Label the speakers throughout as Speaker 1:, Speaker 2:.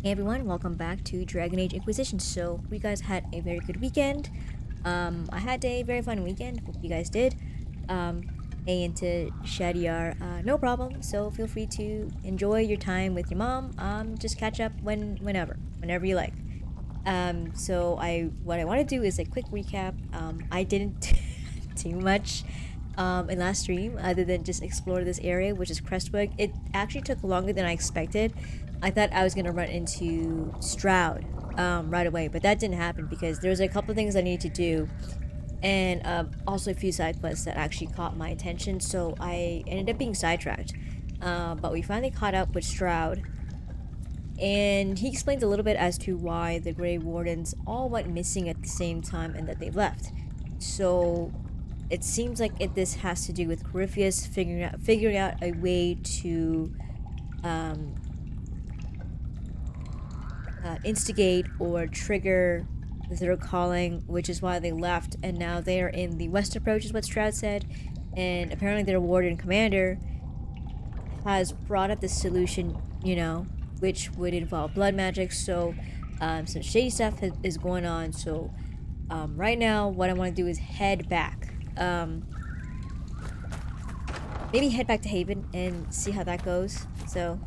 Speaker 1: Hey everyone, welcome back to Dragon Age Inquisition. So, we guys had a very good weekend. I had a very fun weekend. Hope you guys did. Hey, into Shadiar, no problem. So, feel free to enjoy your time with your mom. Just catch up whenever you like. What I want to do is a quick recap. I didn't too much in last stream other than just explore this area, which is Crestwood. It actually took longer than I expected. I thought I was gonna run into Stroud right away, but that didn't happen because there's a couple of things I needed to do, and also a few side quests that actually caught my attention. So I ended up being sidetracked. But we finally caught up with Stroud, and he explains a little bit as to why the Grey Wardens all went missing at the same time and that they left. So it seems like this has to do with Corypheus figuring out a way to um, instigate or trigger their calling, which is why they left, and now they are in the west approach, is what Stroud said. And apparently, their warden commander has brought up the solution, which would involve blood magic. So, some shady stuff is going on. So, right now, what I want to do is head back. Maybe head back to Haven and see how that goes. So,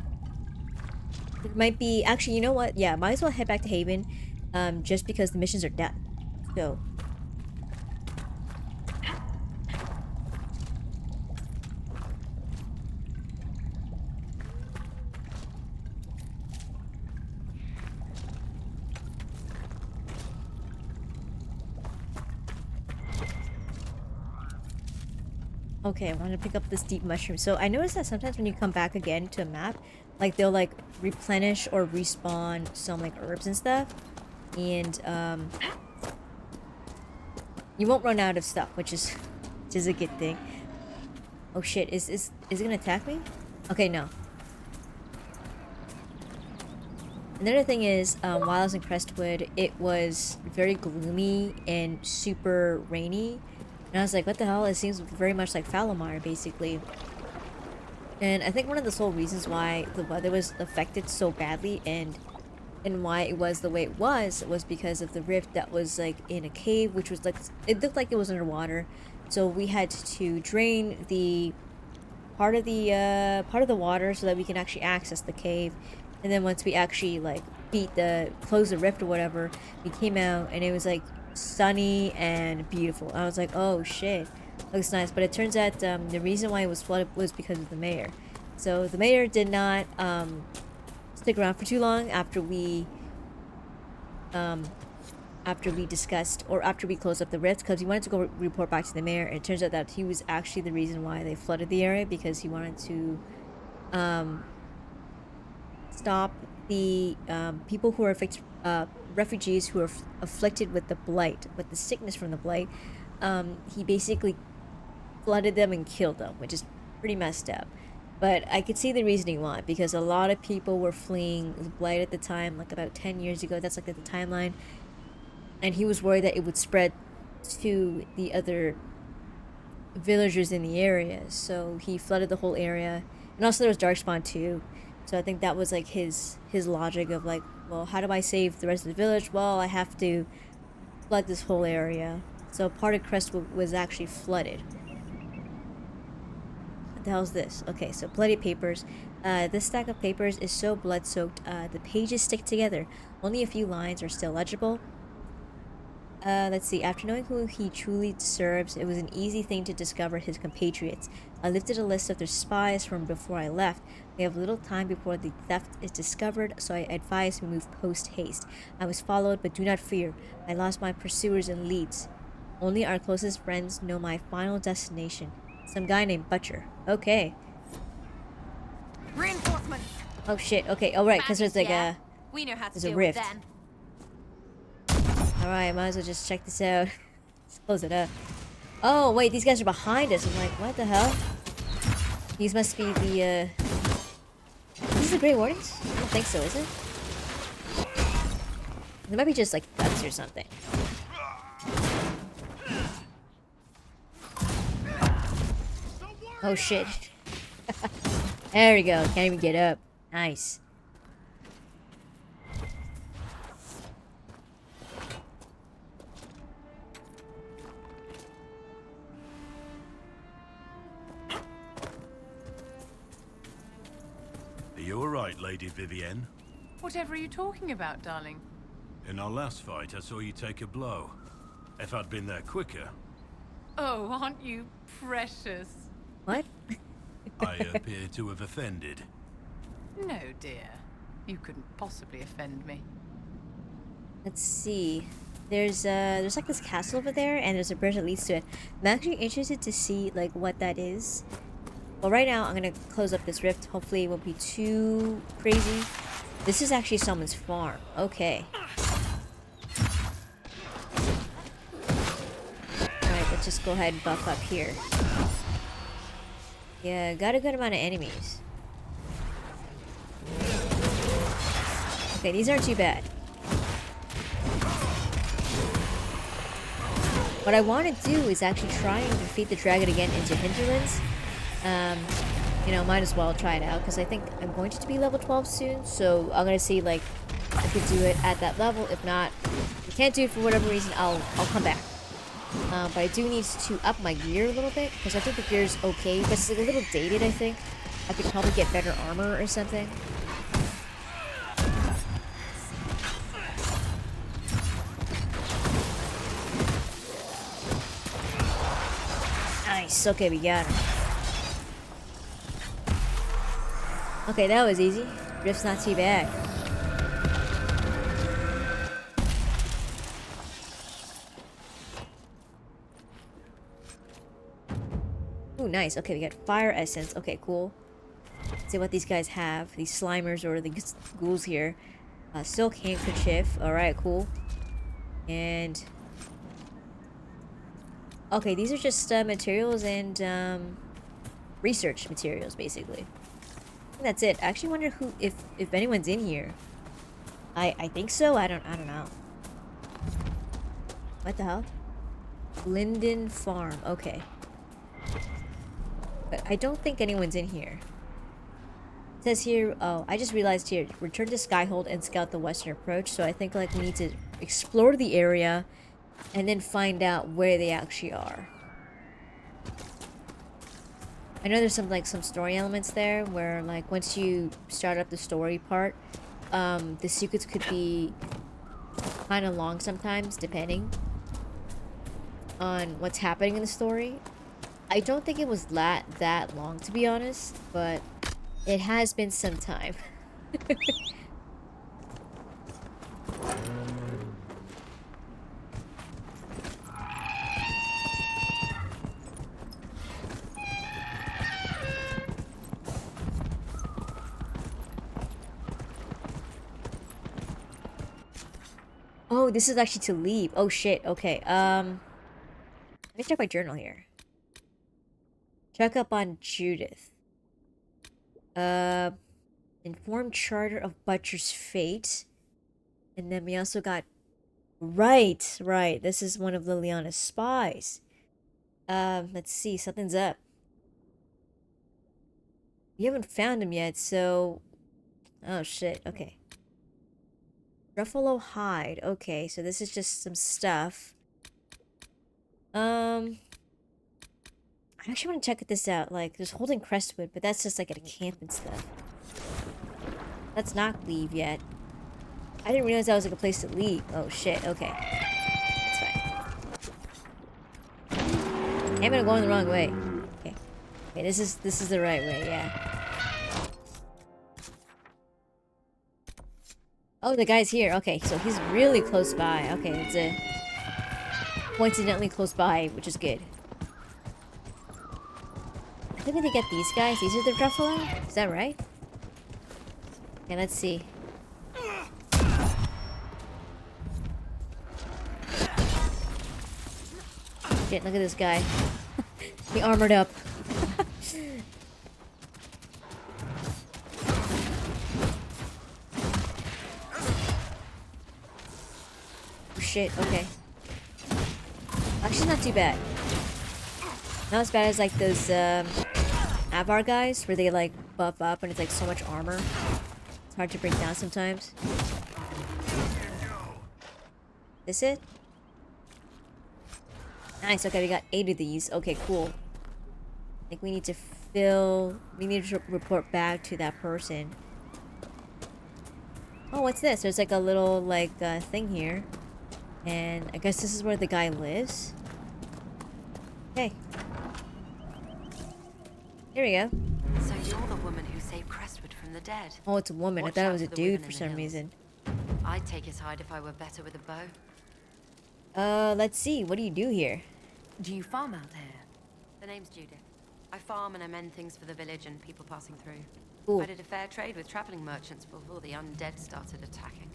Speaker 1: it might be actually, you know what? Yeah, might as well head back to Haven, just because the missions are done. So, okay, I want to pick up this deep mushroom. So I noticed that sometimes when you come back again to a map, like they'll like replenish or respawn some like herbs and stuff, and you won't run out of stuff, which is a good thing. Oh shit, is it gonna attack me? Okay, no. Another thing is, while I was in Crestwood, it was very gloomy and super rainy. And I was like, what the hell? It seems very much like Falomar, basically. And I think one of the sole reasons why the weather was affected so badly and why it was the way it was because of the rift that was like in a cave, which was like, it looked like it was underwater. So we had to drain the part of the water so that we can actually access the cave. And then once we actually like close the rift or whatever, we came out and it was like sunny and beautiful. I was like, oh shit, looks nice. But it turns out the reason why it was flooded was because of the mayor. So the mayor did not stick around for too long um, after we discussed or after we closed up the rift, because he wanted to go report back to the mayor, and it turns out that he was actually the reason why they flooded the area, because he wanted to stop the people who are refugees who are afflicted with the blight, with the sickness from the blight. He basically flooded them and killed them, which is pretty messed up. But I could see the reasoning why, because a lot of people were fleeing the blight at the time, like about 10 years ago. That's like the timeline. And he was worried that it would spread to the other villagers in the area. So he flooded the whole area. And also there was Darkspawn too. So I think that was like his logic of like, well, how do I save the rest of the village? Well, I have to flood this whole area. So part of Crestwood was actually flooded. What the hell is this? Okay, so bloody papers. This stack of papers is so blood-soaked, the pages stick together. Only a few lines are still legible. Let's see. After knowing who he truly serves, it was an easy thing to discover his compatriots. I lifted a list of their spies from before I left. We have little time before the theft is discovered, so I advise we move post-haste. I was followed, but do not fear. I lost my pursuers and leads. Only our closest friends know my final destination. Some guy named Butcher. Okay.
Speaker 2: Reinforcements.
Speaker 1: Oh shit. Okay. All right. Because there's like
Speaker 2: we know how to
Speaker 1: there's a
Speaker 2: deal
Speaker 1: rift.
Speaker 2: with them.
Speaker 1: Alright, might as well just check this out. Let's close it up. Oh, wait, these guys are behind us. I'm like, what the hell? These must be the, These the Grey Wardens? I don't think so, is it? They might be just, like, thugs or something. Oh, shit. There we go. Can't even get up. Nice.
Speaker 2: all right, Lady Vivienne?
Speaker 3: Whatever are you talking about, darling?
Speaker 2: In our last fight, I saw you take a blow. If I'd been there quicker,
Speaker 3: Oh, aren't you precious?
Speaker 1: What?
Speaker 2: I appear to have offended.
Speaker 3: No, dear. You couldn't possibly offend me.
Speaker 1: Let's see. There's like this castle over there, and there's a bridge that leads to it. I'm actually interested to see like what that is. Well, right now I'm gonna close up this rift. Hopefully it won't be too crazy. This is actually someone's farm. Okay. Alright, let's just go ahead and buff up here. Yeah, got a good amount of enemies. Okay, these aren't too bad. What I want to do is actually try and defeat the dragon again into hinterlands. You know, might as well try it out because I think I'm going to be level 12 soon. So I'm gonna see like I could do it at that level. If not, if I can't do it for whatever reason, I'll come back. But I do need to up my gear a little bit because I think the gear is okay, but it's like a little dated. I think I could probably get better armor or something. Nice. Okay, we got him. Okay, that was easy. Rift's not too bad. Ooh, nice. Okay, we got fire essence. Okay, cool. Let's see what these guys have. These slimers or the ghouls here. Silk handkerchief. Alright, cool. And... okay, these are just materials and research materials, basically. I think that's it. I actually wonder who, if anyone's in here. I think so. I don't know. What the hell? Linden Farm. Okay. But I don't think anyone's in here. It says here, oh, I just realized here, return to Skyhold and scout the western approach. So I think like we need to explore the area and then find out where they actually are. I know there's some story elements there where like once you start up the story part, the secrets could be kind of long sometimes depending on what's happening in the story. I don't think it was that long to be honest, but it has been some time. Oh, this is actually to leave. Oh shit. Okay. Let me check my journal here. Check up on Judith. Inform Charter of Butcher's fate. And then we also got... Right. This is one of Liliana's spies. Let's see. Something's up. We haven't found him yet, so... oh shit. Okay. Ruffalo hide. Okay, so this is just some stuff. I actually want to check this out. Like, there's Holding Crestwood, but that's just like at a camp and stuff. Let's not leave yet. I didn't realize that was like a place to leave. Oh shit. Okay, that's fine. I'm gonna go in the wrong way. Okay. Okay, this is the right way. Yeah. Oh, the guy's here. Okay, so he's really close by. Okay, it's coincidentally close by, which is good. I think we need to get these guys. These are the Ruffalo? Is that right? Okay, let's see. Shit, look at this guy. He armored up. Shit, okay. Actually, not too bad. Not as bad as like those Avar guys where they like buff up and it's like so much armor. It's hard to bring down sometimes. This it? Nice, okay, we got 8 of these. Okay, cool. I think we need to report back to that person. Oh, what's this? There's like a little like thing here, and I guess this is where the guy lives. Okay. Here we go.
Speaker 4: So you're the woman who saved Crestwood from the dead.
Speaker 1: Oh, it's a woman.
Speaker 4: Watch
Speaker 1: I thought it
Speaker 4: out
Speaker 1: was a
Speaker 4: for the
Speaker 1: dude
Speaker 4: women
Speaker 1: for
Speaker 4: in the
Speaker 1: some
Speaker 4: hills.
Speaker 1: reason.
Speaker 4: I'd take his hide if I were better with a bow.
Speaker 1: Let's see. What do you do here?
Speaker 5: Do you farm out here?
Speaker 4: The name's Judith. I farm and I mend things for the village and people passing through.
Speaker 1: Cool.
Speaker 4: I did a fair trade with traveling merchants before the undead started attacking.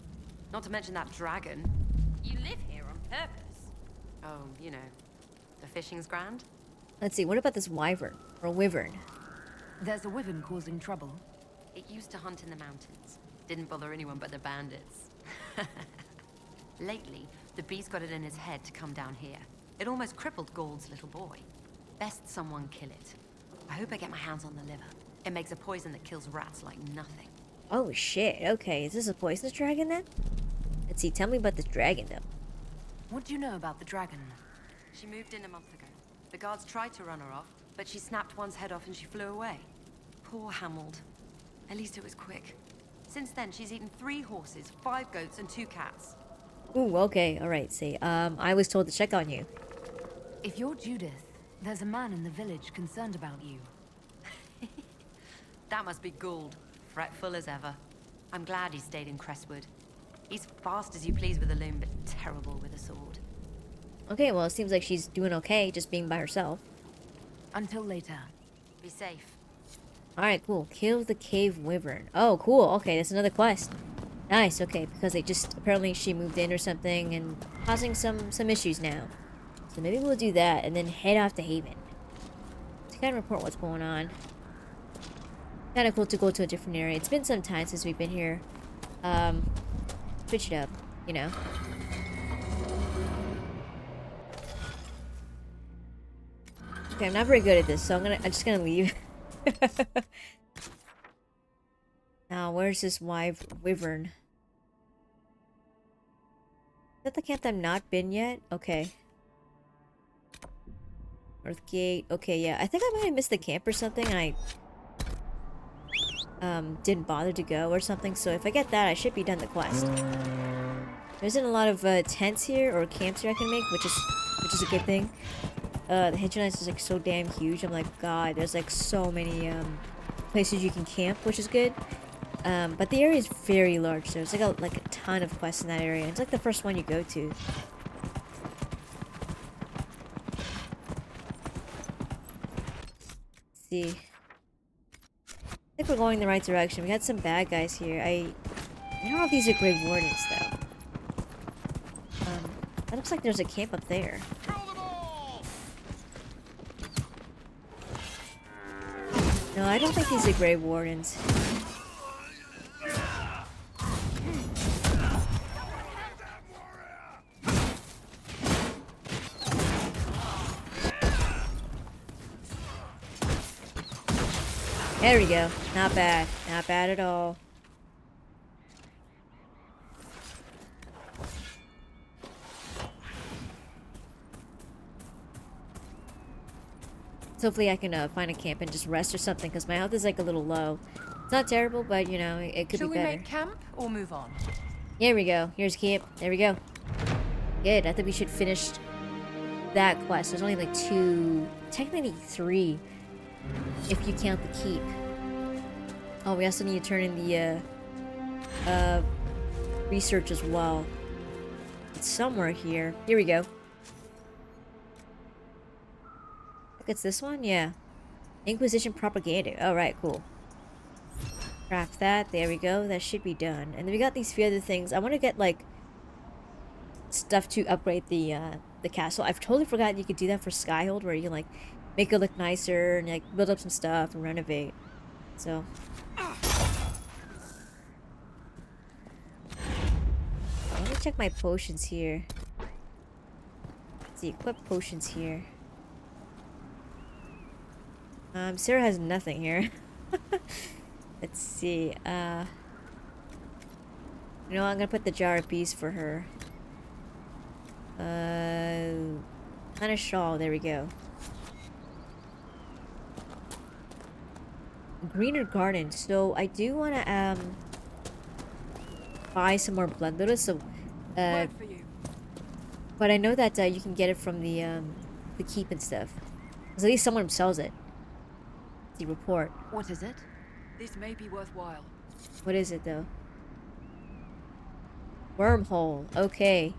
Speaker 4: Not to mention that dragon.
Speaker 5: You live here on purpose.
Speaker 4: Oh, you know, the fishing's grand.
Speaker 1: Let's see. What about this wyvern or wyvern?
Speaker 5: There's a wyvern causing trouble.
Speaker 4: It used to hunt in the mountains. Didn't bother anyone but the bandits. Lately, the beast got it in his head to come down here. It almost crippled Gauld's little boy. Best someone kill it. I hope I get my hands on the liver. It makes a poison that kills rats like nothing.
Speaker 1: Oh shit. Okay, is this a poisonous dragon then? Let's see. Tell me about this dragon though.
Speaker 5: What do you know about the dragon?
Speaker 4: She moved in a month ago. The guards tried to run her off, but she snapped one's head off and she flew away. Poor Hamold. At least it was quick. Since then, she's eaten 3 horses, 5 goats, and 2 cats.
Speaker 1: Ooh, okay. All right. See, I was told to check on you.
Speaker 5: If you're Judith, there's a man in the village concerned about you.
Speaker 4: That must be Gould, fretful as ever. I'm glad he stayed in Crestwood. He's fast as you please with a loom, but terrible with a sword.
Speaker 1: Okay, well, it seems like she's doing okay, just being by herself.
Speaker 5: Until later.
Speaker 4: Be safe.
Speaker 1: Alright, cool. Kill the cave wyvern. Oh, cool. Okay, that's another quest. Nice, okay, because they just... Apparently she moved in or something and causing some issues now. So maybe we'll do that and then head off to Haven. To kind of report what's going on. Kind of cool to go to a different area. It's been some time since we've been here. Switch it up, you know. Okay, I'm not very good at this, so I'm just gonna leave. Now, where's this wyvern? Is that the camp that I've not been yet? Okay. North Gate. Okay, yeah. I think I might have missed the camp or something, and I didn't bother to go or something. So if I get that, I should be done the quest. There isn't a lot of tents here or camps here I can make, which is a good thing. The Hinterlands is like so damn huge. I'm like, God, there's like so many places you can camp, which is good. But the area is very large, so it's like a ton of quests in that area. It's like the first one you go to. Let's see. I think we're going the right direction. We got some bad guys here. I don't know if these are Grey Wardens though. That looks like there's a camp up there. No, I don't think these are Grey Wardens. There we go. Not bad. Not bad at all. So hopefully I can find a camp and just rest or something, because my health is like a little low. It's not terrible, but you know, it could
Speaker 3: Shall
Speaker 1: be
Speaker 3: we
Speaker 1: better.
Speaker 3: make camp or move on?
Speaker 1: Here we go. Here's camp. There we go. Good. I think we should finish that quest. There's only like 2, technically 3, if you count the keep. Oh, we also need to turn in the research as well. It's somewhere here. Here we go. It's this one? Yeah. Inquisition propaganda. Alright, cool. Craft that. There we go. That should be done. And then we got these few other things. I want to get, like, stuff to upgrade the castle. I've totally forgotten you could do that for Skyhold, where you can, like, make it look nicer and, like, build up some stuff and renovate. So. Let me check my potions here. Let's see. Equip potions here. Sarah has nothing here. Let's see. You know, I'm gonna put the jar of bees for her. Kind of shawl. There we go. Greener garden. So I do want to buy some more blood lotus. So,
Speaker 3: Word for you.
Speaker 1: but I know that you can get it from the keep and stuff. 'Cause at least someone sells it. The report.
Speaker 5: What is it?
Speaker 3: This may be worthwhile.
Speaker 1: What is it though? Wormhole. Okay.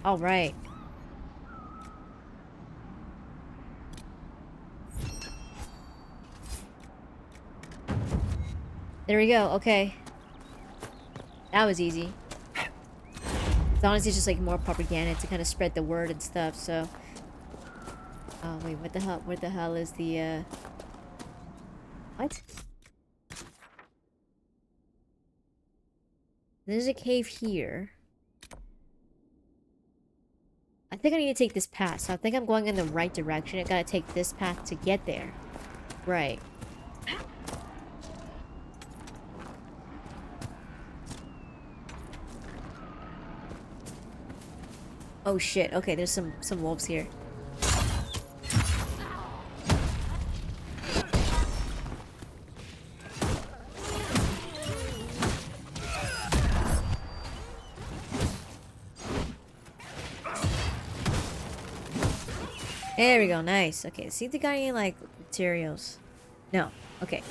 Speaker 1: All right. There we go. Okay. That was easy. It's honestly just like more propaganda to kind of spread the word and stuff, so. Oh, wait, what the hell? Where the hell is the, What? There's a cave here. I think I need to take this path, so I think I'm going in the right direction. I gotta take this path to get there. Right. Oh shit, okay, there's some wolves here. There we go, nice. Okay, see if they got any, like, materials. No. Okay.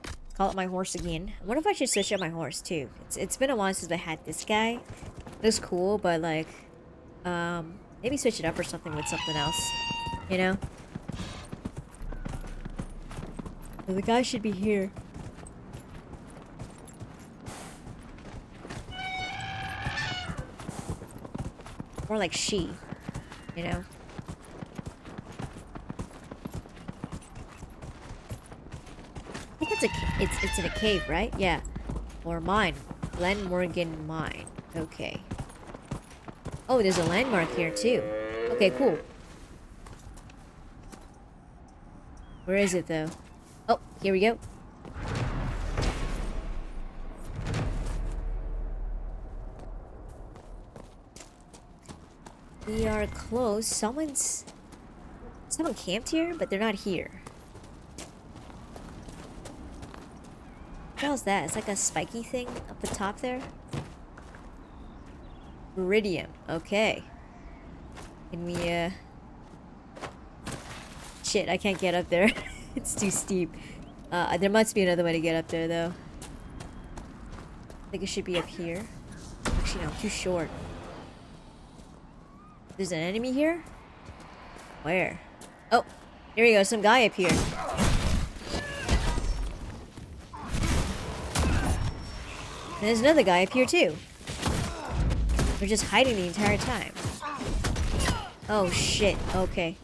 Speaker 1: Let's call up my horse again. I wonder if I should switch up my horse, too. It's been a while since I had this guy. It was cool, but, like, maybe switch it up or something with something else. You know? So the guy should be here. More like she. You know? I think it's in a cave, right? Yeah. Or mine. Glen Morgan Mine. Okay. Oh, there's a landmark here too. Okay, cool. Where is it though? Oh, here we go. We are close. Someone camped here, but they're not here. What else is that? It's like a spiky thing up the top there. Meridian. Okay. Can we, Shit, I can't get up there. It's too steep. There must be another way to get up there, though. I think it should be up here. Actually, no, too short. There's an enemy here? Where? Oh, here we go. Some guy up here. And there's another guy up here, too. They're just hiding the entire time. Oh, shit. Okay.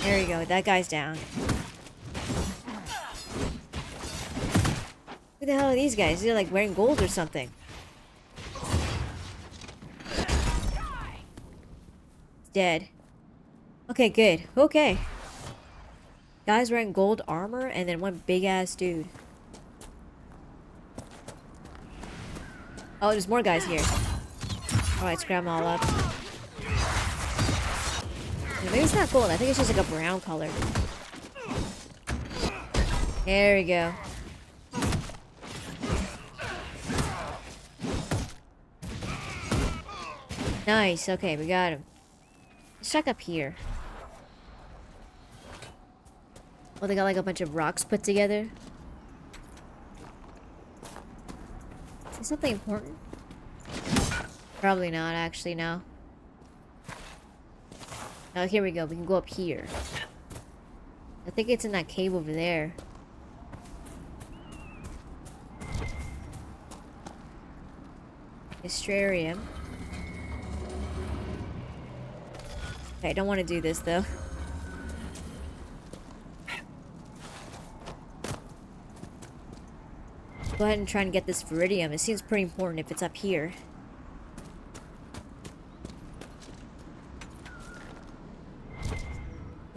Speaker 1: There we go. That guy's down. Who the hell are these guys? They're like wearing gold or something. It's dead. Okay, good. Okay. Guys wearing gold armor and then one big ass dude. Oh, there's more guys here. Alright, let's grab them all up. Maybe it's not gold. I think it's just like a brown color. There we go. Nice. Okay, we got him. Let's check up here. Oh, they got like a bunch of rocks put together. Is this something important? Probably not, actually, no. Oh, here we go. We can go up here. I think it's in that cave over there. Astrarium. Okay, I don't want to do this, though. Go ahead and try and get this Viridium. It seems pretty important if it's up here.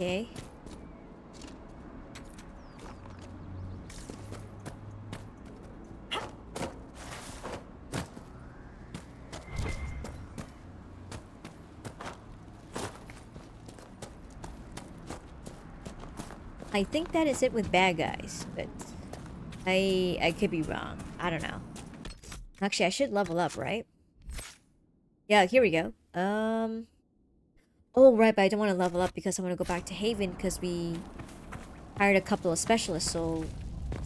Speaker 1: Okay. I think that is it with bad guys, but I could be wrong. I don't know. Actually, I should level up, right? Yeah, here we go. Oh, right, but I don't want to level up because I want to go back to Haven because we hired a couple of specialists, so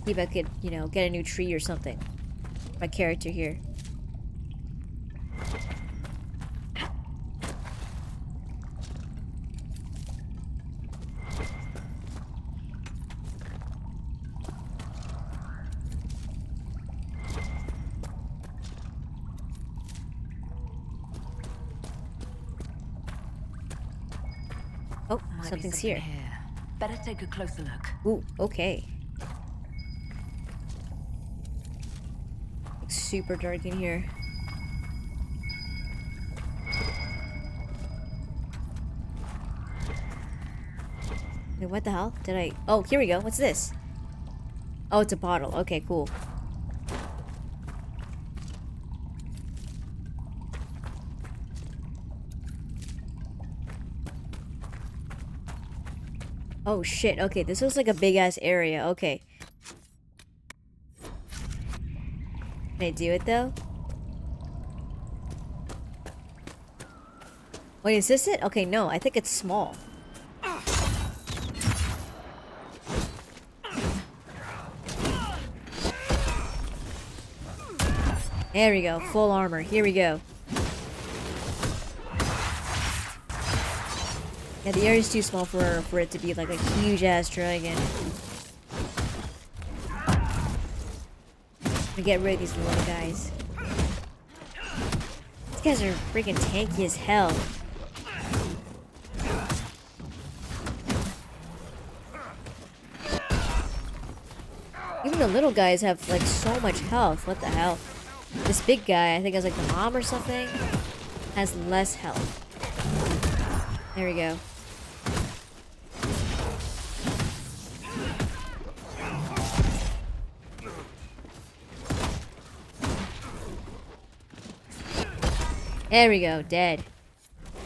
Speaker 1: see if I could, you know, get a new tree or something. My character here. Oh,
Speaker 5: Might be
Speaker 1: something's
Speaker 5: something
Speaker 1: here.
Speaker 5: Better take a closer look.
Speaker 1: Ooh, okay. It's super dark in here. Wait, what the hell? Did I... Oh, here we go. What's this? Oh, it's a bottle. Okay, cool. Oh, shit. Okay, this looks like a big-ass area. Okay. Can I do it, though? Wait, is this it? Okay, no. I think it's small. There we go. Full armor. Here we go. Yeah, the area's too small for it to be like a huge-ass dragon. I'm gonna get rid of these little guys. These guys are freaking tanky as hell. Even the little guys have like so much health. What the hell? This big guy, I think it was like the mom or something, has less health. There we go. There we go, dead.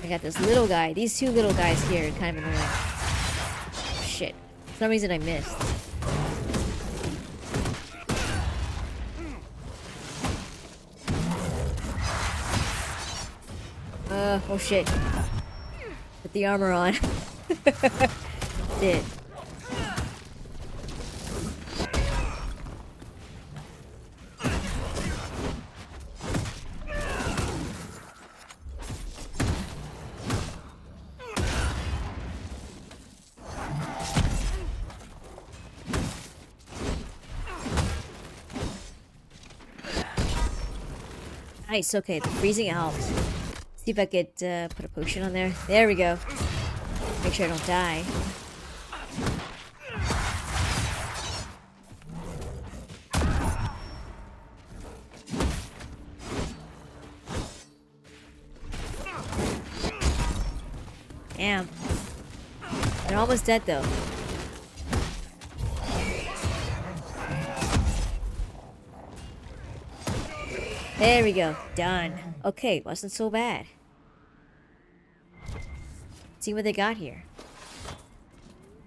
Speaker 1: I got this little guy. These two little guys here are kind of annoying. Shit. For some reason I missed. Oh shit. Put the armor on. Did. Nice, okay, the freezing helps. See if I could put a potion on there. There we go. Make sure I don't die. Damn. They're almost dead though. There we go. Done. Okay, wasn't so bad. See what they got here.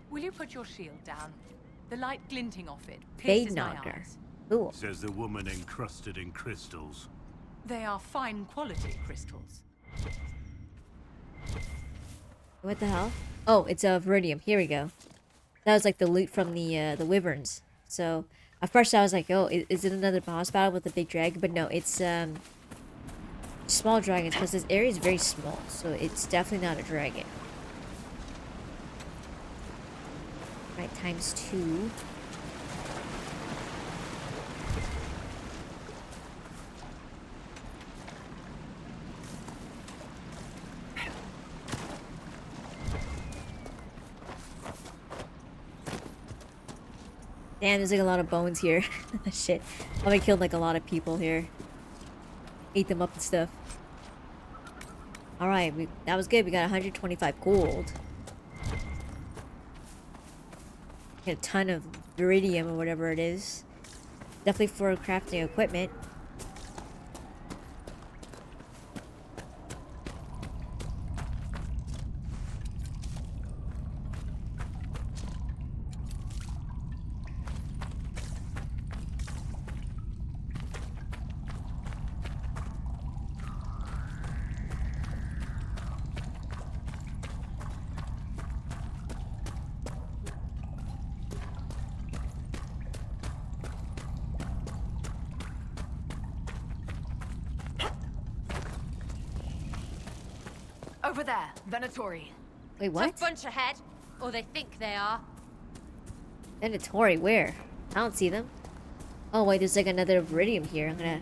Speaker 3: Will you put your shield down? The light glinting off it
Speaker 1: Fade
Speaker 3: pierces my
Speaker 1: knocker.
Speaker 3: eyes.
Speaker 1: Cool.
Speaker 2: Says the woman encrusted in crystals.
Speaker 3: They are fine quality crystals.
Speaker 1: What the hell? Oh, it's a Veridium. Here we go. That was like the loot from the wyverns. So at first I was like, oh, is it another boss battle with the big dragon? But no, it's small dragons because this area is very small, so it's definitely not a dragon. Right, ×2. Damn, there's like a lot of bones here. Shit. Probably killed like a lot of people here. Ate them up and stuff. Alright, that was good. We got 125 gold. Get a ton of Iridium or whatever it is. Definitely for crafting equipment.
Speaker 5: Over there, Venatori.
Speaker 1: Wait, what?
Speaker 3: Tough bunch ahead, or they think they are.
Speaker 1: Venatori, where? I don't see them. Oh wait, there's like another iridium here. I'm gonna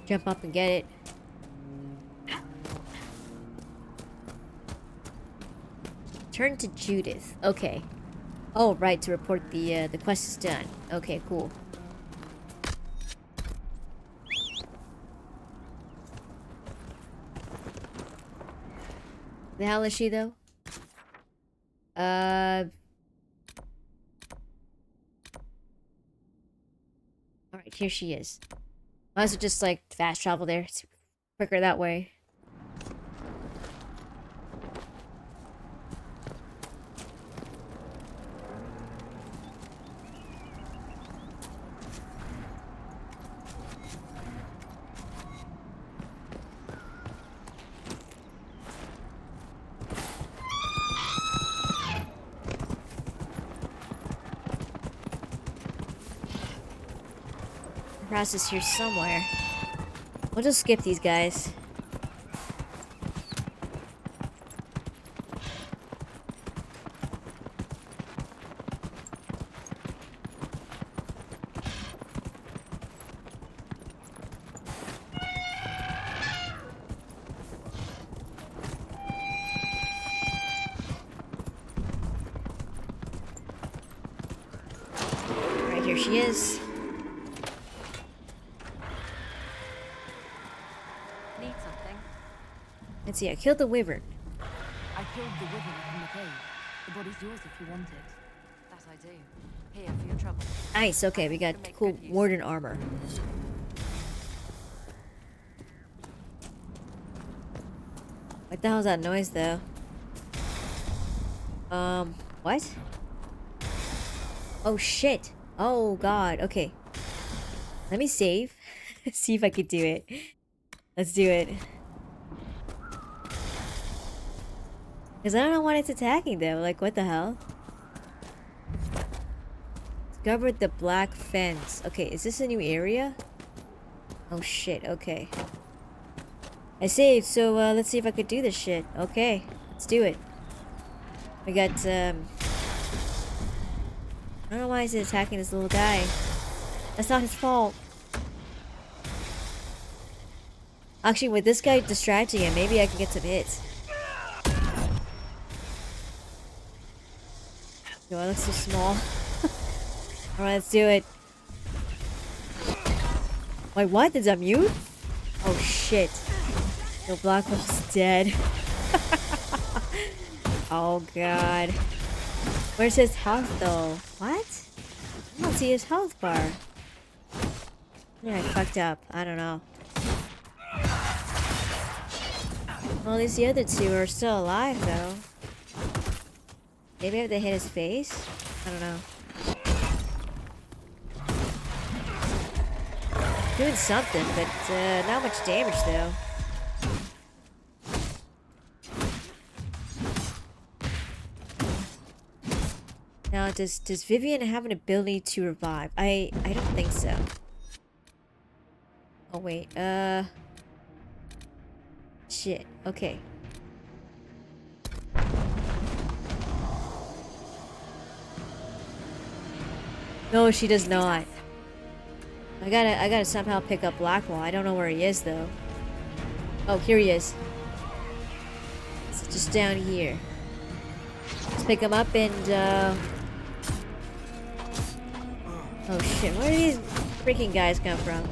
Speaker 1: jump up and get it. Turn to Judith. Okay. Oh right, to report the quest is done. Okay, cool. The hell is she though? Alright, here she is. Might as well just like fast travel there. It's quicker that way. Process here somewhere. We'll just skip these guys. Right, here she is. Let's see, I killed the wyvern.
Speaker 5: I killed the wyvern in the cave. The body's yours if you want it.
Speaker 4: That I do. Here for your trouble.
Speaker 1: Nice, okay, we got cool warden armor. What the hell's that noise though? What? Oh shit. Oh god, okay. Let me save. See if I could do it. Let's do it. Because I don't know what it's attacking though. Like, what the hell? Discovered the black fence. Okay, is this a new area? Oh shit, okay. I saved, so let's see if I could do this shit. Okay, let's do it. We got, I don't know why he's attacking this little guy. That's not his fault. Actually, with this guy distracting him, maybe I can get some hits. Yo, I look so small. Alright, let's do it. Wait, what? Did that mute? Oh shit. Yo, Blackwell's dead. Oh god. Where's his health though? What? I don't see his health bar. Yeah, I fucked up. I don't know. Well, at least the other two are still alive though. Maybe I have to hit his face? I don't know. Doing something, but not much damage though. Now, does Vivian have an ability to revive? I don't think so. Oh wait, shit. Okay. No, she does not. I gotta somehow pick up Blackwell. I don't know where he is though. Oh, here he is. It's just down here. Let's pick him up and oh shit, where do these freaking guys come from?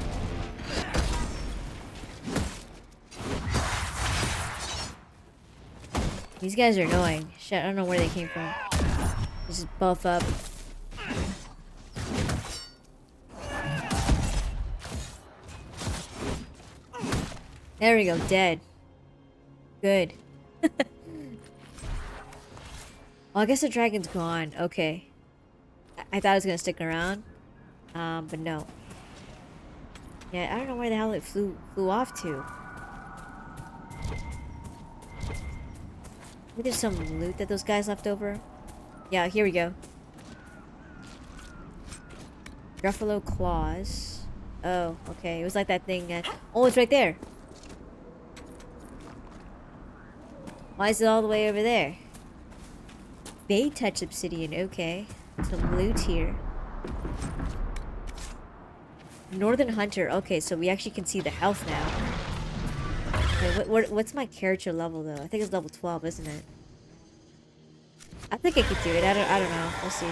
Speaker 1: These guys are annoying. Shit, I don't know where they came from. Just buff up. There we go, dead. Good. Well, I guess the dragon's gone. Okay. I thought it was gonna stick around. But no. Yeah, I don't know where the hell it flew off to. Maybe there's some loot that those guys left over. Yeah, here we go. Gruffalo claws. Oh, okay. It was like that thing. Oh, it's right there. Why is it all the way over there? Bay touch obsidian, okay. Some loot here. Northern Hunter, okay, so we actually can see the health now. Okay, what's my character level though? I think it's level 12, isn't it? I think I could do it. I don't know. We'll see.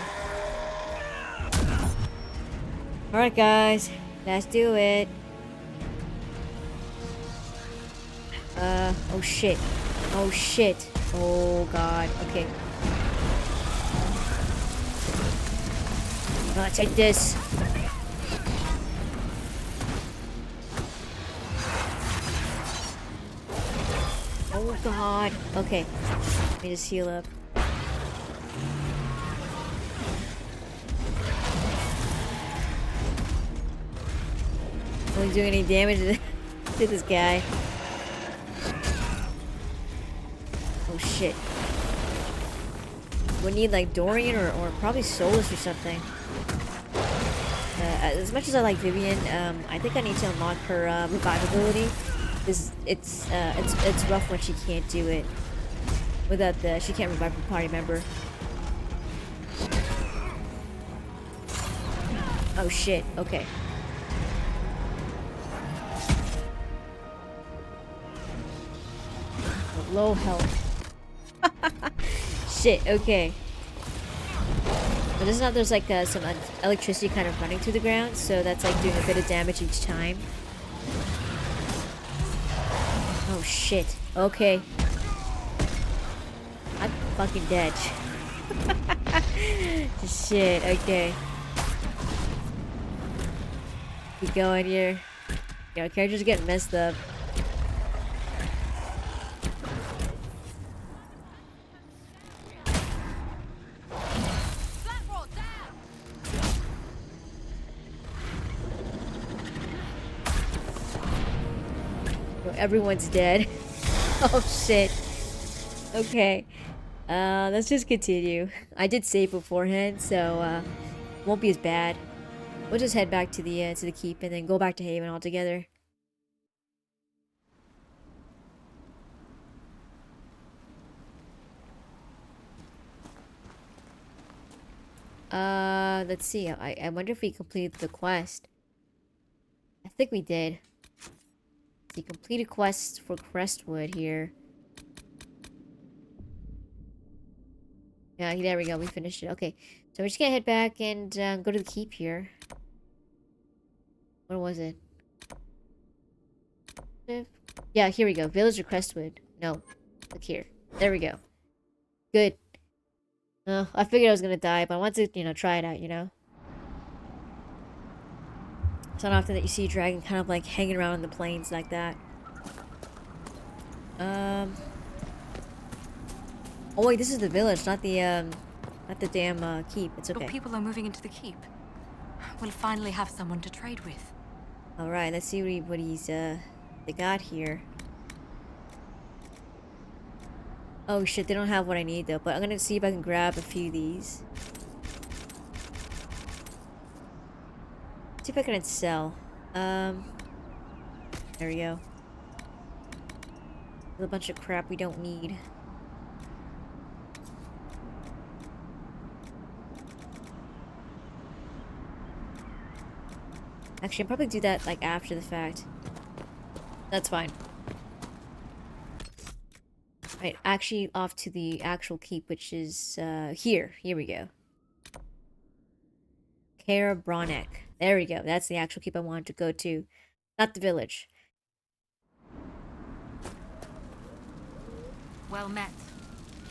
Speaker 1: Alright guys, let's do it. Oh shit. Oh shit. Oh god. Okay. Take this. Oh god. Okay. Let me just heal up. Not doing any damage to this guy. Oh shit. We need like Dorian or probably Solus or something. As much as I like Vivian, I think I need to unlock her revivability. Because it's rough when she can't do it without she can't revive a party member. Oh shit, okay. Low health. Shit, okay. But this is not, there's like some electricity kind of running through the ground, so that's like doing a bit of damage each time. Oh shit, okay. I'm fucking dead. Shit, okay. Keep going here. Our character's getting messed up. Everyone's dead. Oh shit. Okay. Let's just continue. I did save beforehand, so won't be as bad. We'll just head back to the keep and then go back to Haven altogether. Let's see. I wonder if we completed the quest. I think we did. The completed quest for Crestwood here. Yeah, there we go. We finished it. Okay, so we're just gonna head back and go to the keep here. Where was it? Yeah, here we go. Village of Crestwood. No, look here. There we go. Good. I figured I was gonna die, but I wanted to, try it out, It's not often that you see a dragon kind of like hanging around in the plains like that. Oh wait, this is the village, not the damn keep. It's okay.
Speaker 3: Your people are moving into the keep. We'll finally have someone to trade with.
Speaker 1: All right, let's see what they got here. Oh shit, they don't have what I need though, but I'm gonna see if I can grab a few of these. See if I can sell. There we go. There's a bunch of crap we don't need. Actually, I'll probably do that like after the fact. That's fine. Right, actually off to the actual keep, which is here. Here we go. Kara Bronek. There we go. That's the actual keep I wanted to go to. Not the village.
Speaker 5: Well met.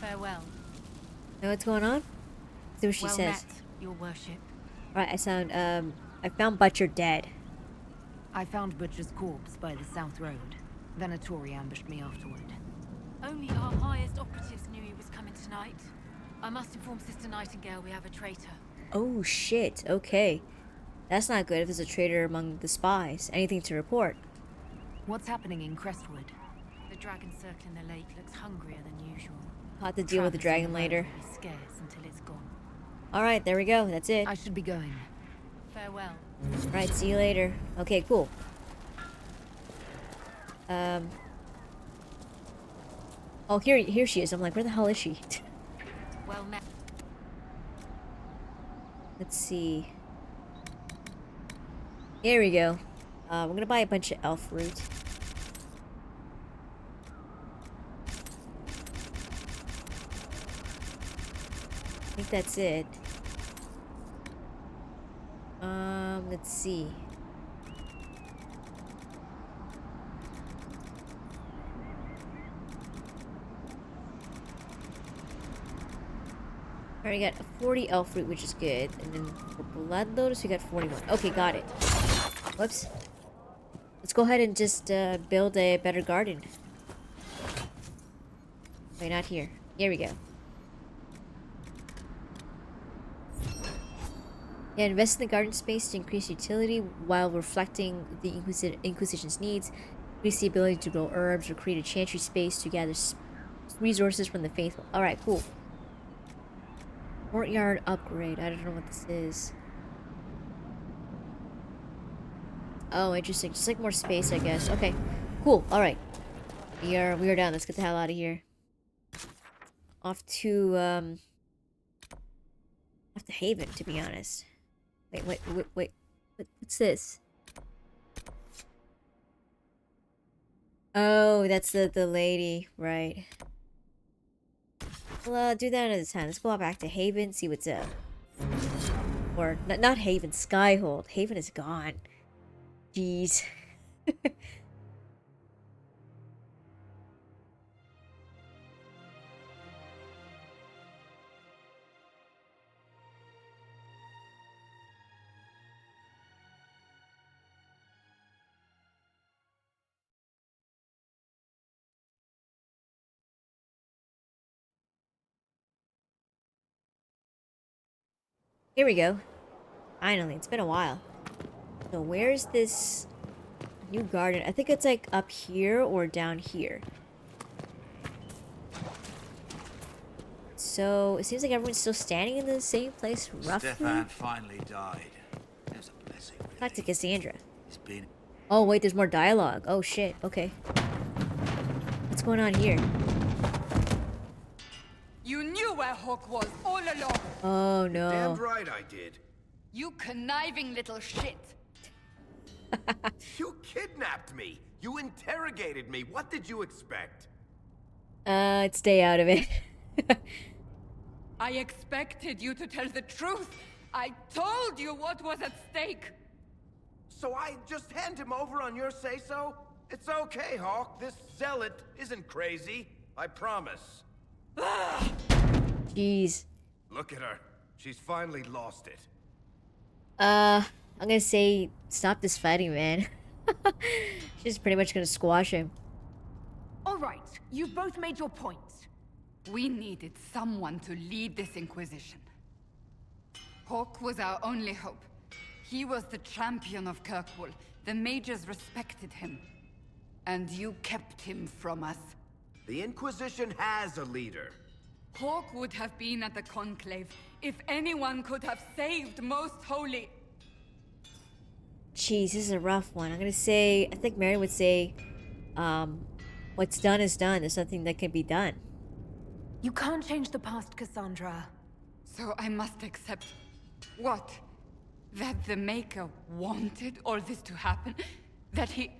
Speaker 5: Farewell.
Speaker 1: Know what's going on? See what she
Speaker 5: Well
Speaker 1: says.
Speaker 5: met, your worship.
Speaker 1: Right, I found Butcher dead.
Speaker 5: I found Butcher's corpse by the South Road. Then a Tory ambushed me afterward.
Speaker 6: Only our highest operatives knew he was coming tonight. I must inform Sister Nightingale we have a traitor.
Speaker 1: Oh shit, okay. That's not good if there's a traitor among the spies. Anything to report?
Speaker 5: What's happening in Crestwood?
Speaker 6: The dragon circling the lake looks hungrier than usual.
Speaker 1: I'll have to deal with the dragon later.
Speaker 6: Travis will be scarce until it's gone.
Speaker 1: Alright, there we go. That's it.
Speaker 5: I should be going.
Speaker 6: Farewell.
Speaker 1: Right, see you later. Okay, cool. Oh, here she is. I'm like, where the hell is she?
Speaker 6: Well met.
Speaker 1: Let's see. Here we go. We're gonna buy a bunch of elf root. I think that's it. Let's see. Already got 40 elf fruit, which is good. And then for blood lotus, we got 41. Okay, got it. Whoops. Let's go ahead and just build a better garden. Wait, not here. Here we go. Yeah, invest in the garden space to increase utility while reflecting the Inquisition's needs. Increase the ability to grow herbs or create a chantry space to gather resources from the faithful. Alright, cool. Courtyard upgrade. I don't know what this is. Oh, interesting. Just like more space, I guess. Okay, cool. Alright. We are done. Let's get the hell out of here. Off to Haven, to be honest. Wait. What's this? Oh, that's the lady, right. Well, do that at a time. Let's go back to Haven, see what's up. Or, not Haven, Skyhold. Haven is gone. Jeez. Here we go. Finally, it's been a while. So where's this new garden? I think it's like up here or down here. So it seems like everyone's still standing in the same place roughly.
Speaker 7: Stefan finally died. It was a blessing. Really.
Speaker 1: Back to Cassandra.
Speaker 7: It's been...
Speaker 1: Oh wait, there's more dialogue. Oh shit, okay. What's going on here?
Speaker 3: You knew where Hawk was all along.
Speaker 1: Oh no.
Speaker 8: Damn right I did.
Speaker 3: You conniving little shit.
Speaker 8: You kidnapped me. You interrogated me. What did you expect?
Speaker 1: Stay out of it.
Speaker 3: I expected you to tell the truth. I told you what was at stake.
Speaker 8: So I just hand him over on your say-so? It's okay, Hawk. This zealot isn't crazy. I promise.
Speaker 1: Jeez.
Speaker 8: Look at her. She's finally lost it.
Speaker 1: I'm gonna say stop this fighting, man. She's pretty much gonna squash him.
Speaker 5: All right, you've both made your points.
Speaker 3: We needed someone to lead this Inquisition. Hawk was our only hope. He was the champion of Kirkwall. The mages respected him. And you kept him from us.
Speaker 8: The Inquisition has a leader.
Speaker 3: Hawk would have been at the Conclave if anyone could have saved Most Holy.
Speaker 1: Jeez, this is a rough one. I'm gonna say, I think Mary would say, what's done is done. There's nothing that can be done.
Speaker 5: You can't change the past, Cassandra.
Speaker 3: So I must accept... what? That the Maker wanted all this to happen? That he...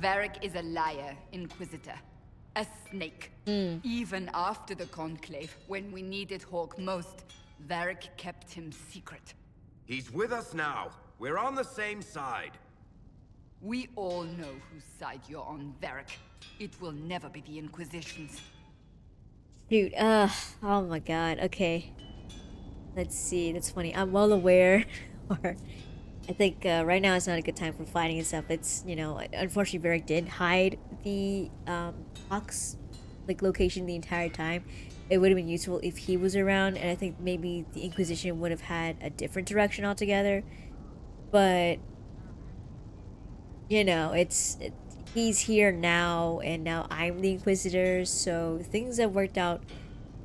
Speaker 3: Varric is a liar, Inquisitor. A snake. Even after the Conclave, when we needed Hawk most, Varric kept him secret.
Speaker 8: He's with us now. We're on the same side.
Speaker 3: We all know whose side you're on, Varric. It will never be the Inquisition's.
Speaker 1: Dude, oh my god, okay. Let's see, that's funny. I'm well aware, or I think right now is not a good time for fighting and stuff. It's, you know, unfortunately Varric did hide the Hawk's like location the entire time. It would have been useful if he was around, and I think maybe the Inquisition would have had a different direction altogether. But you know, he's here now, and now I'm the Inquisitor, so things have worked out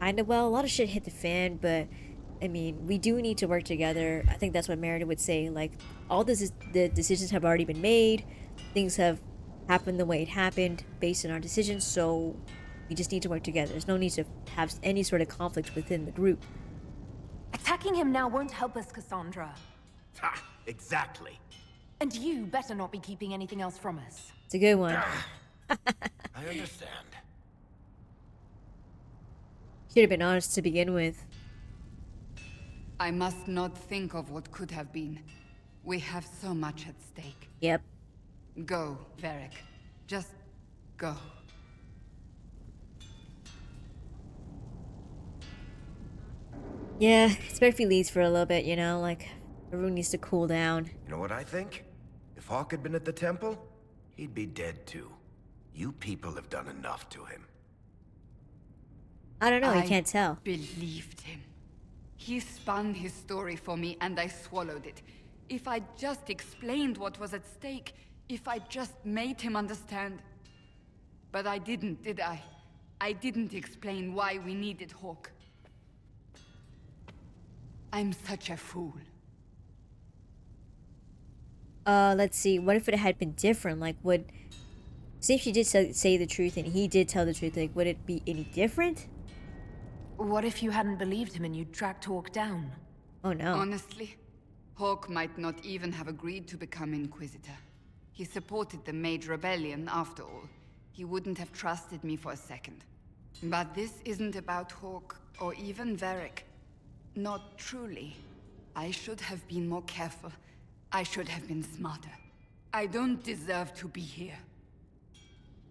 Speaker 1: kind of well. A lot of shit hit the fan, but I mean, we do need to work together. I think that's what Merida would say. Like, all this is, the decisions have already been made. Things have happened the way it happened based on our decisions, so we just need to work together. There's no need to have any sort of conflict within the group.
Speaker 5: Attacking him now won't help us, Cassandra.
Speaker 8: Ha! Exactly.
Speaker 5: And you better not be keeping anything else from us.
Speaker 1: It's a good one.
Speaker 8: I understand.
Speaker 1: Should have been honest to begin with.
Speaker 3: I must not think of what could have been. We have so much at stake.
Speaker 1: Yep.
Speaker 3: Go, Varric. Just go.
Speaker 1: Yeah, it's better if he leaves for a little bit, you know? Like, everyone needs to cool down.
Speaker 8: You know what I think? If Hawk had been at the temple, he'd be dead too. You people have done enough to him.
Speaker 1: I don't know, I
Speaker 3: I
Speaker 1: can't tell.
Speaker 3: believed him. He spun his story for me and I swallowed it. If I just explained what was at stake, if I just made him understand. But I didn't, did I? I didn't explain why we needed Hawk. I'm such a fool.
Speaker 1: Let's see. What if it had been different? Like, would... Say if she did say the truth and he did tell the truth, like, would it be any different?
Speaker 5: What if you hadn't believed him and you'd tracked Hawk down?
Speaker 1: Oh, no.
Speaker 3: Honestly, Hawk might not even have agreed to become Inquisitor. He supported the Mage Rebellion, after all. He wouldn't have trusted me for a second. But this isn't about Hawk, or even Varric. Not truly. I should have been more careful. I should have been smarter. I don't deserve to be here.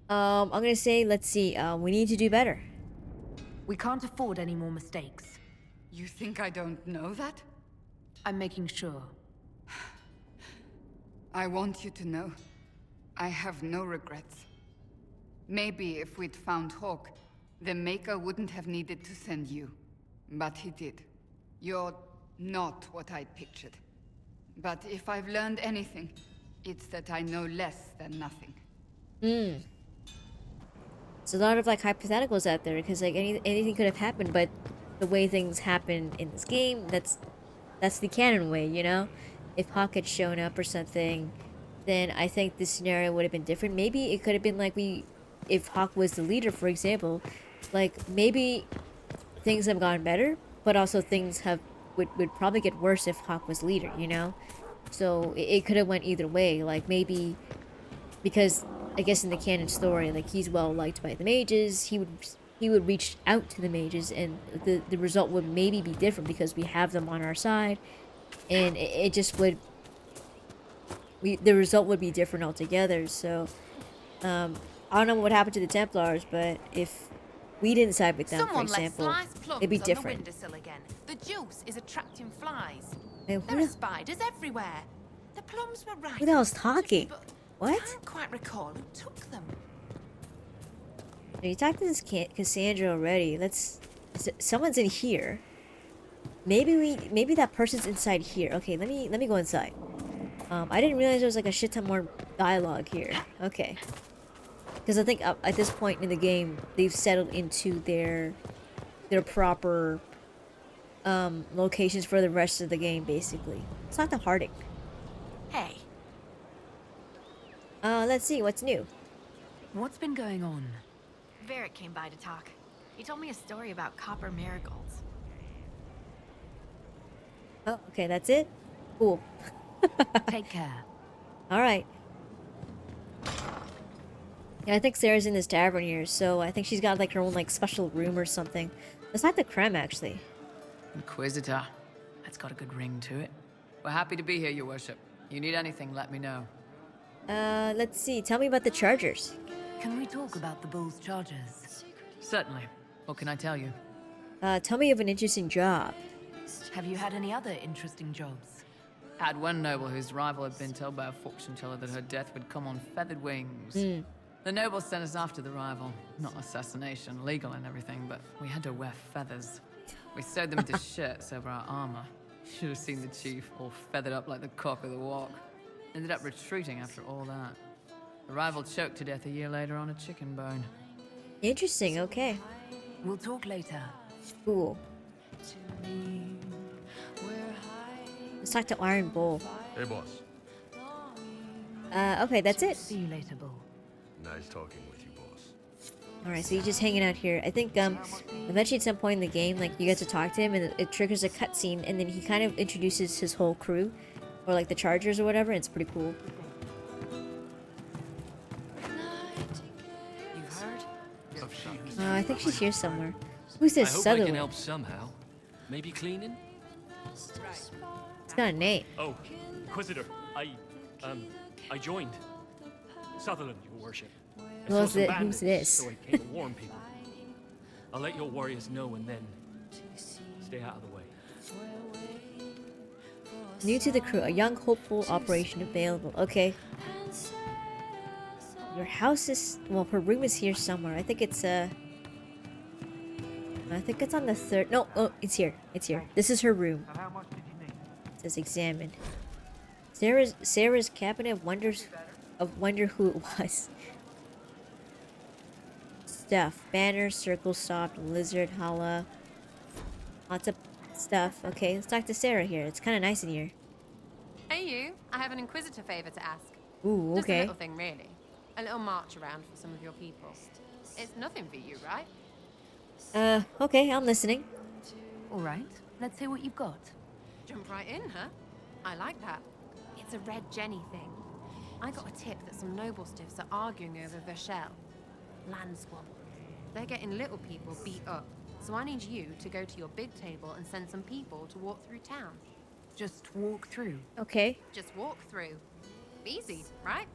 Speaker 1: I'm gonna say, let's see, we need to do better.
Speaker 5: We can't afford any more mistakes.
Speaker 3: You think I don't know that?
Speaker 5: I'm making sure.
Speaker 3: I want you to know, I have no regrets. Maybe if we'd found Hawk, the Maker wouldn't have needed to send you. But he did. You're not what I'd pictured. But if I've learned anything, it's that I know less than nothing.
Speaker 1: There's a lot of, like, hypotheticals out there, because, like, anything could have happened, but the way things happen in this game, that's the canon way, you know? If Hawk had shown up or something, then I think this scenario would have been different. Maybe it could have been like if Hawk was the leader, for example, like, maybe things have gotten better, but also things would probably get worse if Hawk was leader, you know? So it could have went either way, like, maybe because I guess in the canon story, like, he's well liked by the mages, he would reach out to the mages, and the result would maybe be different because we have them on our side, and it just would, the result would be different altogether. So I don't know what happened to the Templars, but if we didn't side with them, for example, it'd be different.
Speaker 9: On the windowsill again. The juice is attracting flies.
Speaker 1: Hey,
Speaker 9: There are spiders everywhere. The plums were right.
Speaker 1: who the hell's talking?
Speaker 9: But
Speaker 1: What?
Speaker 9: I can't quite recall who took them.
Speaker 1: You talked to this Cassandra already. Someone's in here. Maybe that person's inside here. Okay, let me go inside. I didn't realize there was like a shit ton more dialogue here. Okay. Because I think at this point in the game, they've settled into their proper locations for the rest of the game, basically. It's not the Harding.
Speaker 9: Hey,
Speaker 1: Let's see, what's new?
Speaker 5: What's been going on?
Speaker 6: Varric came by to talk. He told me a story about copper marigolds.
Speaker 1: Oh, okay, that's it? Cool.
Speaker 5: Take care.
Speaker 1: Alright. Yeah, I think Sarah's in this tavern here, so I think she's got like her own like special room or something. It's not the creme, actually.
Speaker 10: Inquisitor. That's got a good ring to it. We're happy to be here, your worship. You need anything, let me know.
Speaker 1: Let's see. Tell me about the Chargers.
Speaker 5: Can we talk about the Bull's charges?
Speaker 10: Certainly. What can I tell you?
Speaker 1: Tell me of an interesting job.
Speaker 5: Have you had any other interesting jobs?
Speaker 10: Had one noble whose rival had been told by a fortune teller that her death would come on feathered wings. The noble sent us after the rival. Not assassination, legal and everything, but we had to wear feathers. We sewed them into shirts over our armor. Should have seen the chief, all feathered up like the cock of the walk. Ended up retreating after all that. The rival choked to death a year later on a chicken bone.
Speaker 1: Interesting, okay.
Speaker 5: We'll talk later.
Speaker 1: Cool. talk to Iron Bull.
Speaker 11: Hey, boss.
Speaker 1: Okay, that's it.
Speaker 5: See you later, Bull.
Speaker 11: Nice talking with you, boss.
Speaker 1: Alright, so you're just hanging out here. I think, eventually at some point in the game, like, you get to talk to him, and it triggers a cutscene, and then he kind of introduces his whole crew, or, like, the Chargers or whatever, and it's pretty cool.
Speaker 12: You've heard? Of sheep.
Speaker 1: I think she's here somewhere. Who's this
Speaker 12: I hope I
Speaker 1: Sutherland?
Speaker 12: can help somehow. Maybe cleaning?
Speaker 1: It's got a name.
Speaker 13: Oh, Inquisitor, I joined. Sutherland, your worship. I saw some bandits,
Speaker 1: Who's this?
Speaker 13: So I came to warn people. I'll let your warriors know and then stay out of the way.
Speaker 1: New to the crew, a young hopeful operation available. Okay. Your house is, well, her room is here somewhere. I think it's on the third. No, oh, it's here. It's here. This is her room. It says examine. Sarah's cabinet wonder who it was. Stuff. Banner, circle, soft, lizard, holla. Lots of stuff. Okay, let's talk to Sarah here. It's kind of nice in here.
Speaker 4: Hey you, I have an Inquisitor favor to ask.
Speaker 1: Ooh,
Speaker 4: Just a
Speaker 1: okay.
Speaker 4: little thing, really. A little march around for some of your people. It's nothing for you, right?
Speaker 1: Okay, I'm listening.
Speaker 5: All right, let's hear what you've got.
Speaker 4: Jump right in, huh? I like that. It's a Red Jenny thing. I got a tip that some noble stiffs are arguing over Vachel. Land squabble. They're getting little people beat up. So I need you to go to your big table and send some people to walk through town.
Speaker 5: Just walk through.
Speaker 1: Okay.
Speaker 4: Just walk through. Easy, right?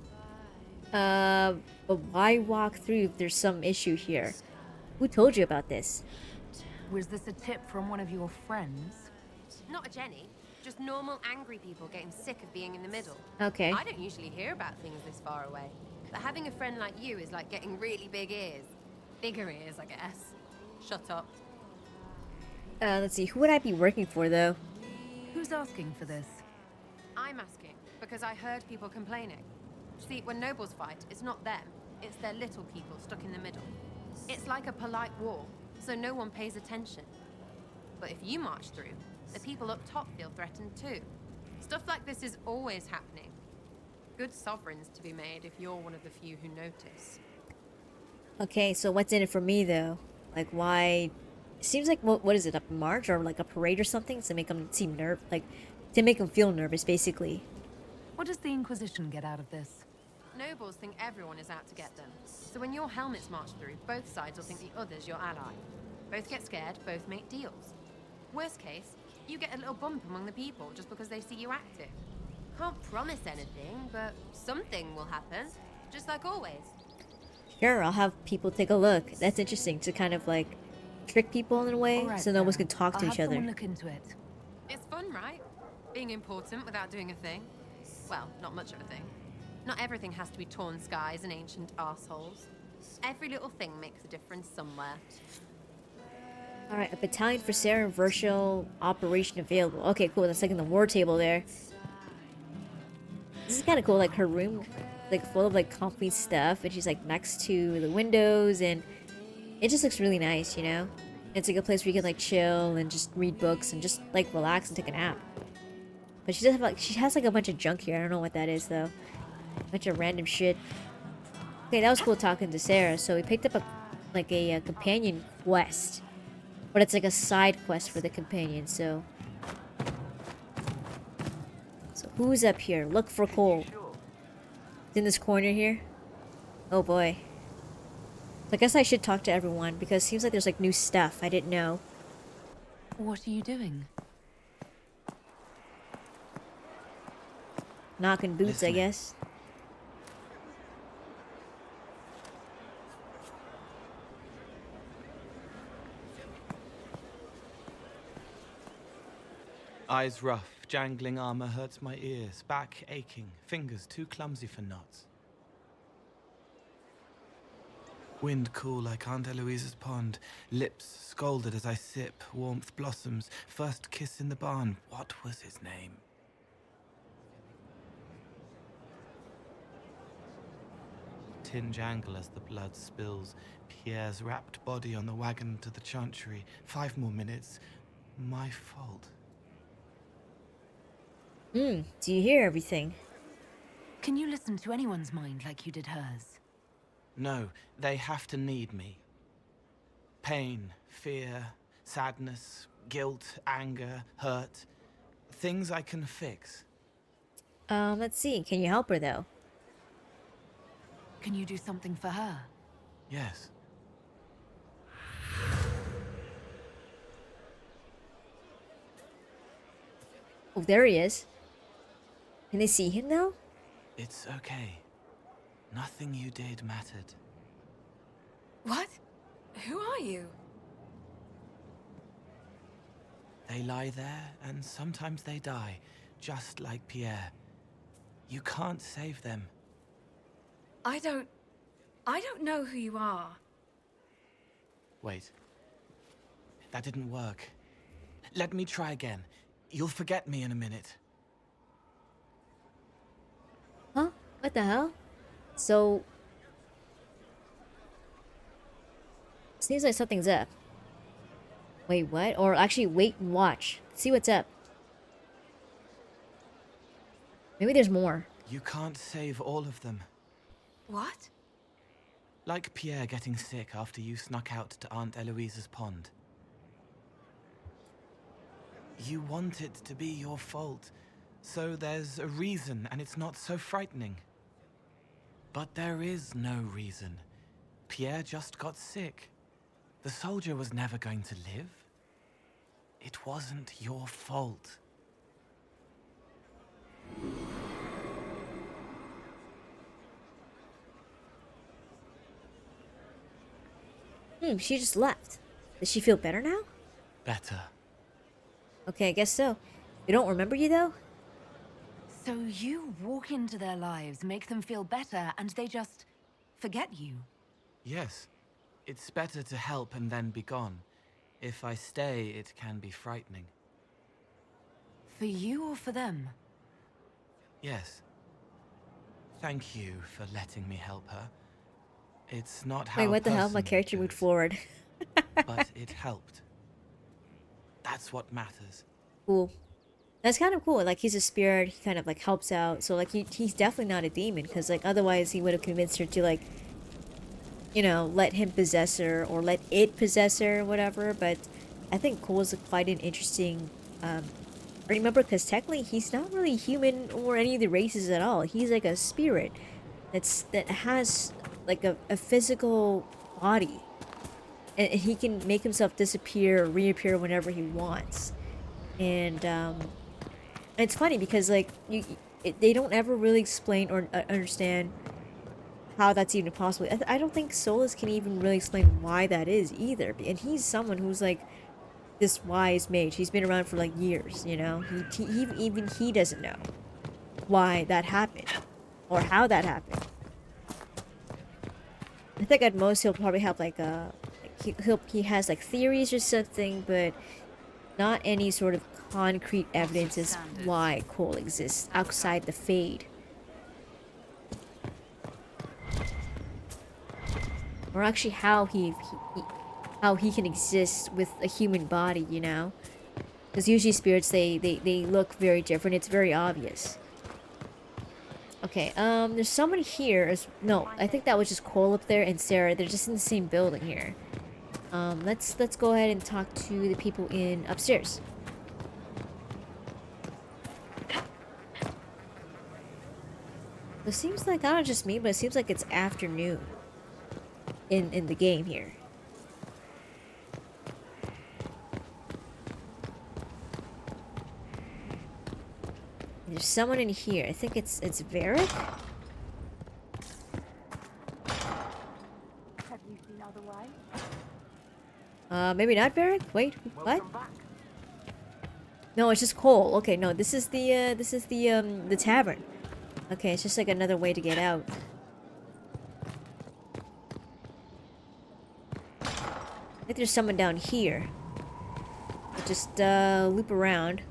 Speaker 1: But why walk through if there's some issue here? Who told you about this?
Speaker 5: Was this a tip from one of your friends?
Speaker 4: Not a Jenny. Just normal angry people getting sick of being in the middle.
Speaker 1: Okay.
Speaker 4: I don't usually hear about things this far away. But having a friend like you is like getting really big ears. Bigger ears, I guess. Shut up.
Speaker 1: Let's see. Who would I be working for, though?
Speaker 5: Who's asking for this?
Speaker 4: I'm asking because I heard people complaining. See, when nobles fight, it's not them. It's their little people stuck in the middle. It's like a polite war, so no one pays attention. But if you march through, the people up top feel threatened too. Stuff like this is always happening. Good sovereigns to be made if you're one of the few who notice.
Speaker 1: Okay, so what's in it for me, though? Like, why? It seems like, what is it, a march or like a parade or something to make them seem to make them feel nervous, basically.
Speaker 5: What does the Inquisition get out of this?
Speaker 4: Nobles think everyone is out to get them. So when your helmets march through, both sides will think the other's your ally. Both get scared, both make deals. Worst case, you get a little bump among the people just because they see you active. Can't promise anything, but something will happen. Just like always.
Speaker 1: Sure, I'll have people take a look. That's interesting to kind of like trick people in a way,
Speaker 5: All right,
Speaker 1: so no one
Speaker 5: Sarah.
Speaker 1: can talk to
Speaker 5: I'll
Speaker 1: each
Speaker 5: have
Speaker 1: other.
Speaker 5: someone look into it.
Speaker 4: It's fun, right? Being important without doing a thing. Well, not much of a thing. Not everything has to be torn skies and ancient arseholes. Every little thing makes a difference somewhere.
Speaker 1: Alright, a battalion for Sarah and Virtual operation available. Okay, cool. That's like in the war table there. This is kind of cool. Like her room, like full of like comfy stuff, and she's like next to the windows, and it just looks really nice, you know. It's like a place where you can like chill and just read books and just like relax and take a nap. But she does have like she has a bunch of junk here. I don't know what that is though. A bunch of random shit. Okay, that was cool talking to Sarah. So we picked up a companion quest. But it's like a side quest for the companion, so who's up here? Look for Cole. It's in this corner here. Oh boy. I guess I should talk to everyone because it seems like there's like new stuff I didn't know.
Speaker 5: What are you doing?
Speaker 1: Knocking boots, I guess.
Speaker 14: Eyes rough, jangling armor hurts my ears, back aching, fingers too clumsy for knots. Wind cool like Aunt Eloise's pond, lips scalded as I sip, warmth blossoms, first kiss in the barn, what was his name? Tin jangle as the blood spills, Pierre's wrapped body on the wagon to the chantry, 5 more minutes, my fault.
Speaker 1: Do you hear everything?
Speaker 5: Can you listen to anyone's mind like you did hers?
Speaker 14: No, they have to need me. Pain, fear, sadness, guilt, anger, hurt. Things I can fix.
Speaker 1: Let's see. Can you help her though?
Speaker 5: Can you do something for her?
Speaker 14: Yes.
Speaker 1: Oh, there he is. Can they see him now?
Speaker 14: It's okay. Nothing you did mattered.
Speaker 6: What? Who are you?
Speaker 14: They lie there, and sometimes they die, just like Pierre. You can't save them.
Speaker 6: I don't know who you are.
Speaker 14: Wait. That didn't work. Let me try again. You'll forget me in a minute.
Speaker 1: Huh? What the hell? So... seems like something's up. Wait, what? Or actually, wait and watch. See what's up. Maybe there's more.
Speaker 14: You can't save all of them.
Speaker 6: What?
Speaker 14: Like Pierre getting sick after you snuck out to Aunt Eloise's pond. You want it to be your fault, so there's a reason and it's not so frightening. But there is no reason. Pierre just got sick. The soldier was never going to live. It wasn't your fault.
Speaker 1: She just left. Does she feel better now?
Speaker 14: Better.
Speaker 1: Okay, I guess so. They don't remember you though?
Speaker 5: So you walk into their lives, make them feel better, and they just forget you?
Speaker 14: Yes. It's better to help and then be gone. If I stay, it can be frightening.
Speaker 5: For you or for them?
Speaker 14: Yes. Thank you for letting me help her. It's not how.
Speaker 1: Wait, what the hell?
Speaker 14: person
Speaker 1: My character moved forward.
Speaker 14: but it helped. That's what matters.
Speaker 1: Cool. That's kind of cool. Like, he's a spirit. He kind of, like, helps out. So, like, he's definitely not a demon. Because, like, otherwise he would have convinced her to, like, you know, let him possess her. Or let it possess her or whatever. But I think Cole is quite an interesting... remember, because technically he's not really human or any of the races at all. He's, like, a spirit that has, like, a physical body. And he can make himself disappear or reappear whenever he wants. And it's funny because, like, they don't ever really explain or understand how that's even possible. I don't think Solus can even really explain why that is either. And he's someone who's, like, this wise mage. He's been around for, like, years, you know? Even he doesn't know why that happened. Or how that happened. I think at most he'll probably have, like, a... He has, like, theories or something, but not any sort of concrete evidence as why Cole exists outside the Fade. Or actually how he can exist with a human body, you know? Because usually spirits, they look very different. It's very obvious. Okay, there's someone here. No, I think that was just Cole up there and Sarah. They're just in the same building here. Let's go ahead and talk to the people in upstairs. It seems like, not just me, but it seems like it's afternoon in the game here. There's someone in here. I think it's Varric.
Speaker 15: Have you seen otherwise?
Speaker 1: Maybe not Varric? Wait, what? No, it's just Cole. Okay, no, this is the tavern. Okay, it's just like another way to get out. I think there's someone down here. I'll just loop around.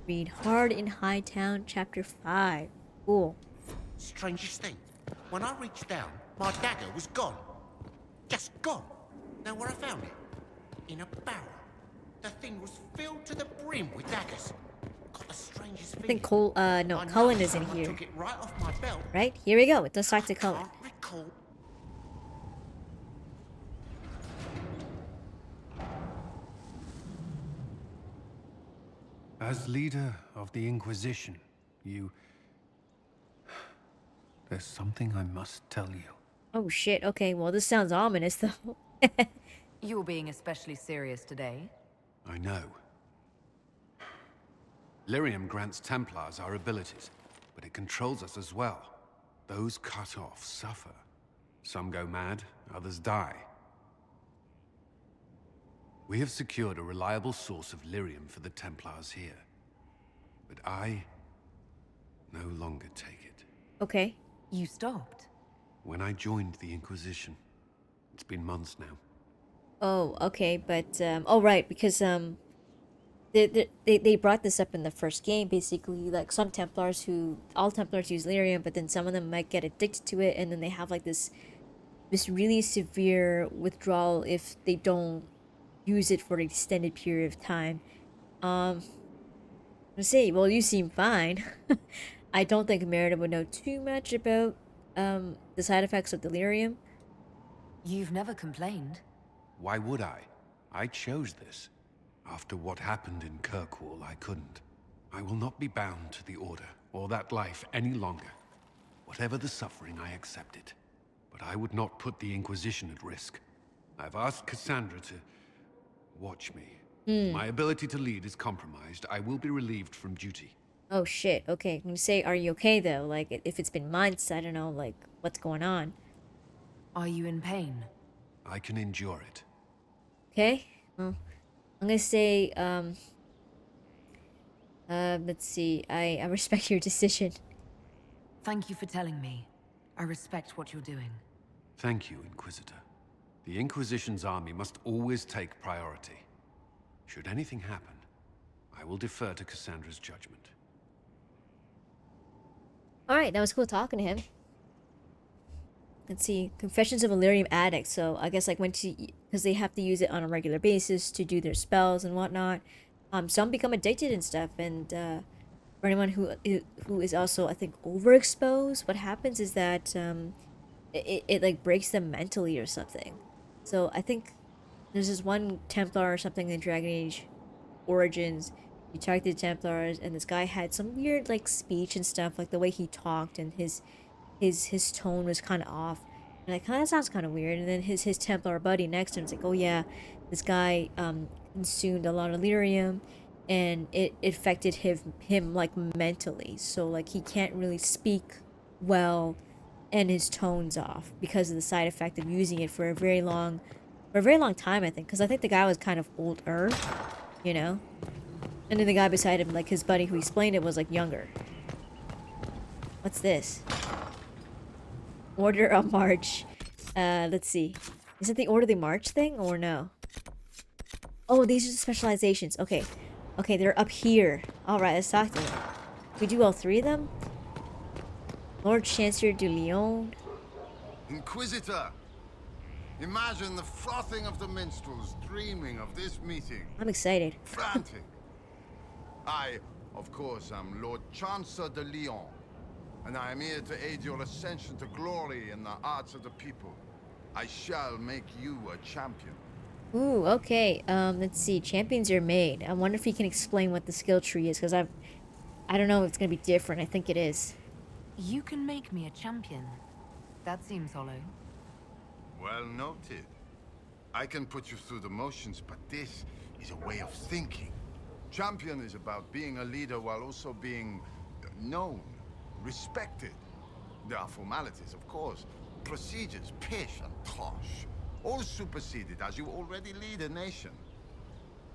Speaker 1: Read Hard in Hightown, Chapter 5. Cool.
Speaker 16: Strangest thing, when I reached down, my dagger was gone. Just gone. Know where I found it? In a barrel. The thing was filled to the brim with daggers. Got the strangest
Speaker 1: I think
Speaker 16: feeling.
Speaker 1: no,
Speaker 16: I
Speaker 1: Cullen
Speaker 16: know
Speaker 1: is in
Speaker 16: someone
Speaker 1: here.
Speaker 16: took it right off my belt.
Speaker 1: Right? Here we go. Let's talk to Cullen.
Speaker 16: Can't recall.
Speaker 15: As leader of the Inquisition, you... There's something I must tell you.
Speaker 1: Oh shit, okay, well this sounds ominous though.
Speaker 5: You're being especially serious today.
Speaker 15: I know. Lyrium grants Templars our abilities, but it controls us as well. Those cut off suffer. Some go mad, others die. We have secured a reliable source of lyrium for the Templars here. But I no longer take it.
Speaker 1: Okay.
Speaker 5: You stopped?
Speaker 15: When I joined the Inquisition. It's been months now.
Speaker 1: Oh, okay, but oh right, because they brought this up in the first game, basically, like some Templars all Templars use lyrium, but then some of them might get addicted to it, and then they have like this really severe withdrawal if they don't use it for an extended period of time. Let's see, well you seem fine. I don't think Merida would know too much about the side effects of delirium.
Speaker 5: You've never complained.
Speaker 15: Why would I? I chose this. After what happened in Kirkwall, I couldn't. I will not be bound to the Order, or that life any longer. Whatever the suffering, I accept it. But I would not put the Inquisition at risk. I've asked Cassandra to watch me. My ability to lead is compromised. I will be relieved from duty.
Speaker 1: Oh shit, okay. When you say, are you okay though? Like, if it's been months, I don't know, like, what's going on?
Speaker 5: Are you in pain?
Speaker 15: I can endure it.
Speaker 1: Okay, well, I'm gonna say, let's see, I respect your decision.
Speaker 5: Thank you for telling me. I respect what you're doing.
Speaker 15: Thank you, Inquisitor. The Inquisition's army must always take priority. Should anything happen, I will defer to Cassandra's judgment.
Speaker 1: Alright, that was cool talking to him. Let's see, Confessions of a Lyrium Addict. So I guess like because they have to use it on a regular basis to do their spells and whatnot. Some become addicted and stuff, and for anyone who is also, I think, overexposed, what happens is that it like breaks them mentally or something. So I think there's this one Templar or something in Dragon Age Origins. You talk to the Templars, and this guy had some weird like speech and stuff, like the way he talked, and his tone was kind of off, and it kind of sounds kind of weird. And then his Templar buddy next to him is like, oh yeah, this guy consumed a lot of lyrium, and it affected him like mentally, so like he can't really speak well, and his tone's off because of the side effect of using it for a very long time, I think, because I think the guy was kind of older, you know, and then the guy beside him, like his buddy who explained it, was like younger. What's this? Order of March. Let's see. Is it the Order of the March thing or no? Oh, these are the specializations. Okay. Okay, they're up here. Alright, let's talk to them. We do all three of them? Lord Chancellor de Leon.
Speaker 17: Inquisitor! Imagine the frothing of the minstrels dreaming of this meeting.
Speaker 1: I'm excited.
Speaker 17: Frantic. I, of course, am Lord Chancellor de Leon, and I am here to aid your ascension to glory in the hearts of the people. I shall make you a champion.
Speaker 1: Ooh, okay. Let's see. Champions are made. I wonder if he can explain what the skill tree is, because I don't know if it's gonna be different. I think it is.
Speaker 5: You can make me a champion. That seems hollow.
Speaker 17: Well noted. I can put you through the motions, but this is a way of thinking. Champion is about being a leader while also being known, respected. There are formalities, of course. Procedures, pish and tosh. All superseded as you already lead a nation.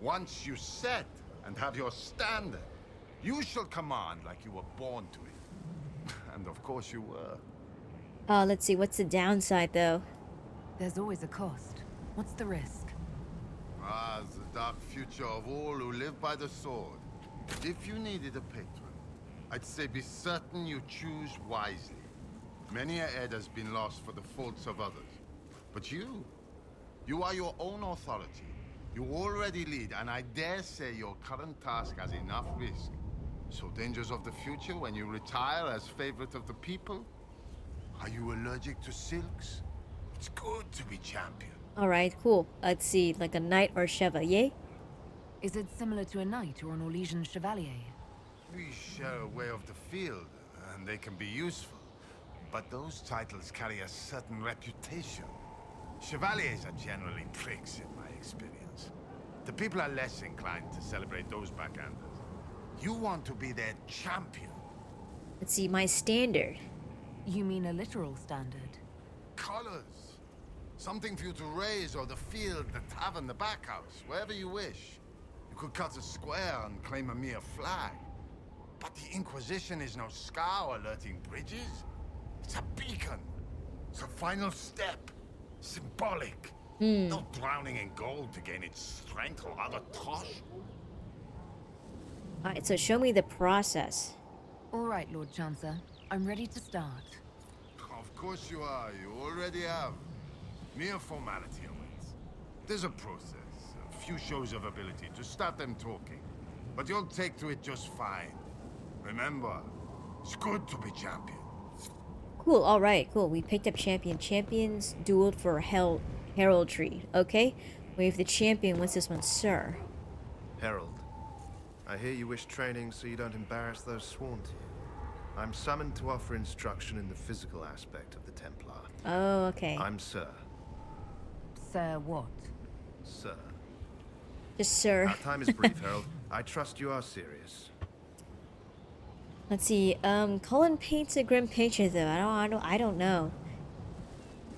Speaker 17: Once you set and have your standard, you shall command like you were born to it. And of course you were.
Speaker 1: Let's see. What's the downside, though?
Speaker 5: There's always a cost. What's the risk?
Speaker 17: Ah, the dark future of all who live by the sword. If you needed a patron, I'd say be certain you choose wisely. Many a head has been lost for the faults of others. But you are your own authority. You already lead, and I dare say your current task has enough risk. So dangers of the future when you retire as favorite of the people? Are you allergic to silks? It's good to be champion.
Speaker 1: Alright, cool. Let's see, like a knight or chevalier?
Speaker 5: Is it similar to a knight or an Orlesian chevalier?
Speaker 17: We share a way of the field, and they can be useful. But those titles carry a certain reputation. Chevaliers are generally pricks in my experience. The people are less inclined to celebrate those backhanders. You want to be their champion.
Speaker 1: Let's see, my standard.
Speaker 5: You mean a literal standard?
Speaker 17: Colors. Something for you to raise, or the field, the tavern, the backhouse, wherever you wish. You could cut a square and claim a mere flag. But the Inquisition is no scow alerting bridges. It's a beacon. It's a final step. Symbolic. Not drowning in gold to gain its strength or other tosh.
Speaker 1: Alright, so show me the process.
Speaker 5: All right, Lord Chancellor. I'm ready to start.
Speaker 17: Of course you are. You already have. Mere formality awaits. There's a process. A few shows of ability to start them talking. But you'll take to it just fine. Remember, it's good to be champion.
Speaker 1: Cool, alright, cool. We picked up champion. Champions dueled for heraldry. Okay? Wave the champion. What's this one, sir?
Speaker 18: Herald, I hear you wish training so you don't embarrass those sworn to you. I'm summoned to offer instruction in the physical aspect of the Templar.
Speaker 1: Oh, okay.
Speaker 18: I'm Sir.
Speaker 5: Sir what?
Speaker 18: Sir.
Speaker 1: Just sir.
Speaker 18: Our time is brief, Herald. I trust you are serious.
Speaker 1: Let's see. Cullen paints a grim picture, though. I don't know.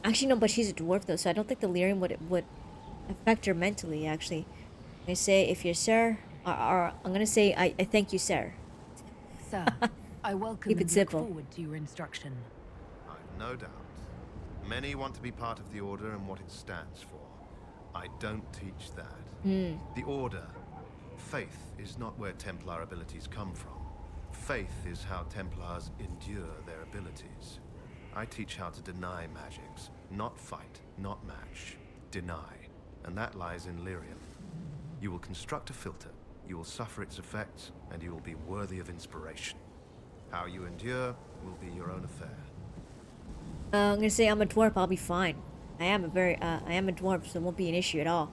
Speaker 1: Actually, no, but she's a dwarf, though, so I don't think the lyrium would affect her mentally. Actually, I say if you're sir, or I'm gonna say I thank you, sir.
Speaker 5: Sir, I welcome
Speaker 1: Keep it
Speaker 5: and look
Speaker 1: simple.
Speaker 5: forward to your instruction.
Speaker 18: I've no doubt. Many want to be part of the Order and what it stands for. I don't teach that. The Order, faith is not where Templar abilities come from. Faith is how Templars endure their abilities. I teach how to deny magics, not fight, not match. Deny. And that lies in lyrium. You will construct a filter, you will suffer its effects, and you will be worthy of inspiration. How you endure will be your own affair.
Speaker 1: I'm gonna say I'm a dwarf. I'll be fine. I am a dwarf, so it won't be an issue at all.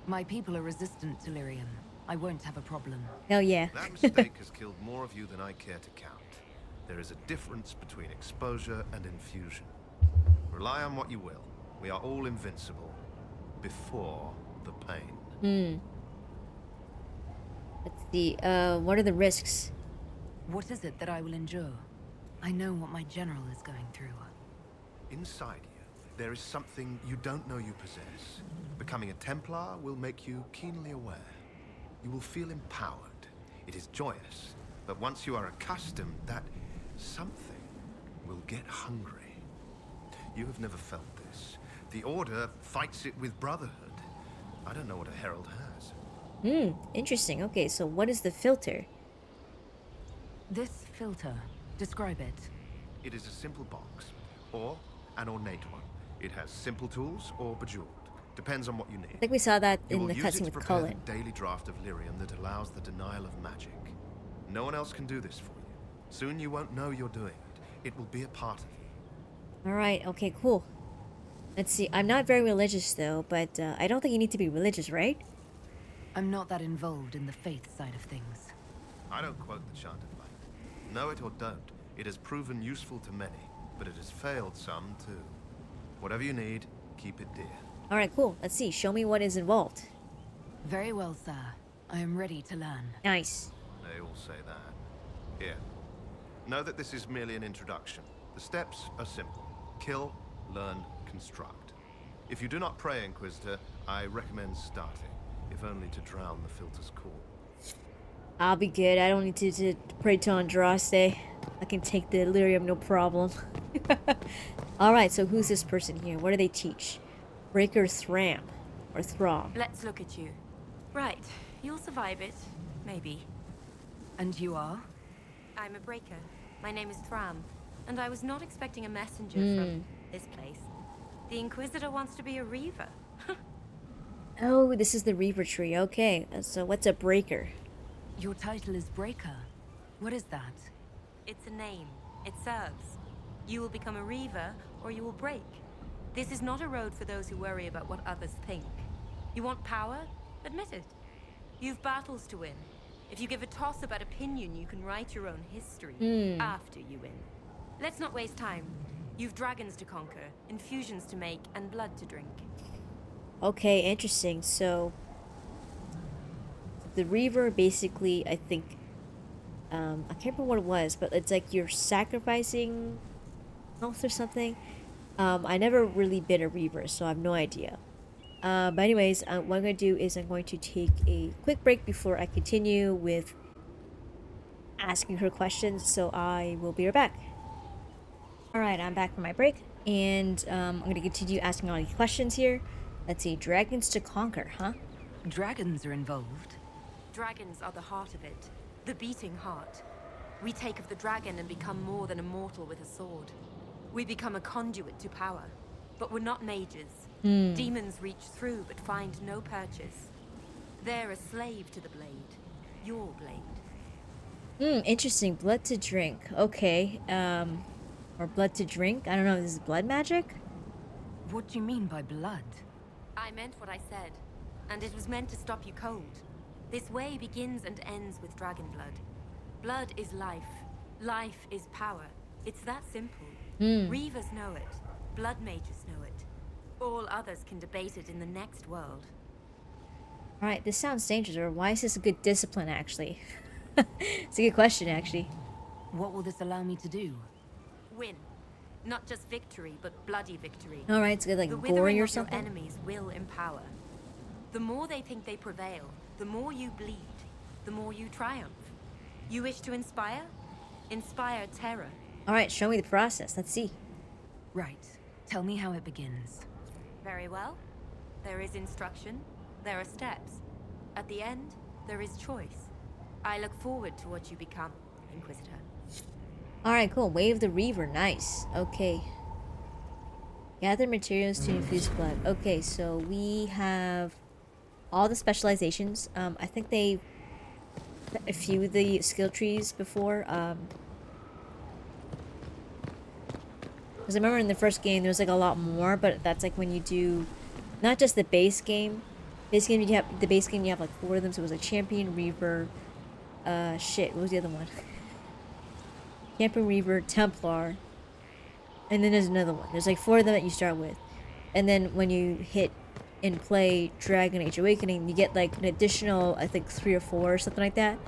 Speaker 5: My people are resistant to lyrium. I won't have a problem.
Speaker 1: Hell yeah.
Speaker 18: That mistake has killed more of you than I care to count. There is a difference between exposure and infusion. Rely on what you will. We are all invincible before the pain.
Speaker 1: Let's see. What are the risks?
Speaker 5: What is it that I will endure? I know what my general is going through.
Speaker 18: Inside you, there is something you don't know you possess. Becoming a Templar will make you keenly aware. You will feel empowered. It is joyous, but once you are accustomed, that something will get hungry. You have never felt this. The Order fights it with brotherhood. I don't know what a herald has.
Speaker 1: Interesting. Okay, so what is the filter?
Speaker 5: This filter, describe it.
Speaker 18: It is a simple box, or an ornate one. It has simple tools or bejeweled. Depends on what you need.
Speaker 1: I think we saw that
Speaker 18: You
Speaker 1: in
Speaker 18: will
Speaker 1: the
Speaker 18: use it
Speaker 1: cutscene
Speaker 18: to
Speaker 1: with
Speaker 18: prepare
Speaker 1: Cullen.
Speaker 18: the daily draft of lyrium that allows the denial of magic. No one else can do this for you. Soon you won't know you're doing it. It will be a part of you.
Speaker 1: Alright, okay, cool. Let's see. I'm not very religious, though, but I don't think you need to be religious, right?
Speaker 5: I'm not that involved in the faith side of things.
Speaker 18: I don't quote the chanted light. Know it or don't, it has proven useful to many, but it has failed some too. Whatever you need, keep it dear.
Speaker 1: Alright, cool. Let's see. Show me what is involved.
Speaker 5: Very well, sir. I am ready to learn.
Speaker 1: Nice.
Speaker 18: They all say that. Here. Know that this is merely an introduction. The steps are simple. Kill, learn, construct. If you do not pray, Inquisitor, I recommend starting, if only to drown the filter's call.
Speaker 1: I'll be good. I don't need to pray to Andraste. I can take the lyrium, no problem. Alright, so who's this person here? What do they teach? Breaker Thram. Or Throm.
Speaker 4: Let's look at you. Right, you'll survive it. Maybe.
Speaker 5: And you are?
Speaker 4: I'm a breaker. My name is Thram, and I was not expecting a messenger from this place. The Inquisitor wants to be a reaver.
Speaker 1: Oh, this is the Reaver tree. Okay, so what's a breaker?
Speaker 5: Your title is Breaker. What is that?
Speaker 4: It's a name. It serves. You will become a Reaver, or you will break. This is not a road for those who worry about what others think. You want power? Admit it. You've battles to win. If you give a toss about opinion, you can write your own history after you win. Let's not waste time. You've dragons to conquer, infusions to make, and blood to drink.
Speaker 1: Okay, interesting. So the Reaver basically, I think, I can't remember what it was, but it's like you're sacrificing health or something. I never really been a Reaver, so I have no idea. But anyways, what I'm going to do is I'm going to take a quick break before I continue with asking her questions, so I will be right back. Alright, I'm back from my break, and I'm going to continue asking all these questions here. Let's see, dragons to conquer, huh?
Speaker 5: Dragons are involved.
Speaker 4: Dragons are the heart of it, the beating heart. We take of the dragon and become more than a mortal with a sword. We become a conduit to power, but we're not mages. Demons reach through but find no purchase. They're a slave to the blade, your blade.
Speaker 1: Interesting. Blood to drink. Okay, or blood to drink? I don't know, this is blood magic?
Speaker 5: What do you mean by blood?
Speaker 4: I meant what I said, and it was meant to stop you cold. This way begins and ends with dragon blood. Blood is life. Life is power. It's that simple. Reavers know it. Blood mages know it. All others can debate it in the next world.
Speaker 1: Alright, this sounds dangerous, or why is this a good discipline, actually? It's a good question, actually.
Speaker 5: What will this allow me to do?
Speaker 4: Win. Not just victory, but bloody victory.
Speaker 1: Alright, it's good, like
Speaker 4: the
Speaker 1: gory or
Speaker 4: of
Speaker 1: something?
Speaker 4: Your enemies will empower. The more they think they prevail, the more you bleed, the more you triumph. You wish to inspire? Inspire terror.
Speaker 1: Alright, show me the process. Let's see.
Speaker 5: Right. Tell me how it begins.
Speaker 4: Very well. There is instruction. There are steps. At the end, there is choice. I look forward to what you become, Inquisitor.
Speaker 1: Alright, cool. Wave the Reaver. Nice. Okay. Gather materials to infuse blood. Okay, so we have all the specializations. I think they a few of the skill trees before. Because I remember in the first game there was like a lot more, but that's like when you do not just the base game. Base game you have the base game you have like 4 of them, so it was like Champion, Reaver, what was the other one? Champion, Reaver, Templar, and then there's another one. There's like 4 of them that you start with. And then when you hit and play Dragon Age Awakening, you get like an additional, I think 3 or 4 or something like that.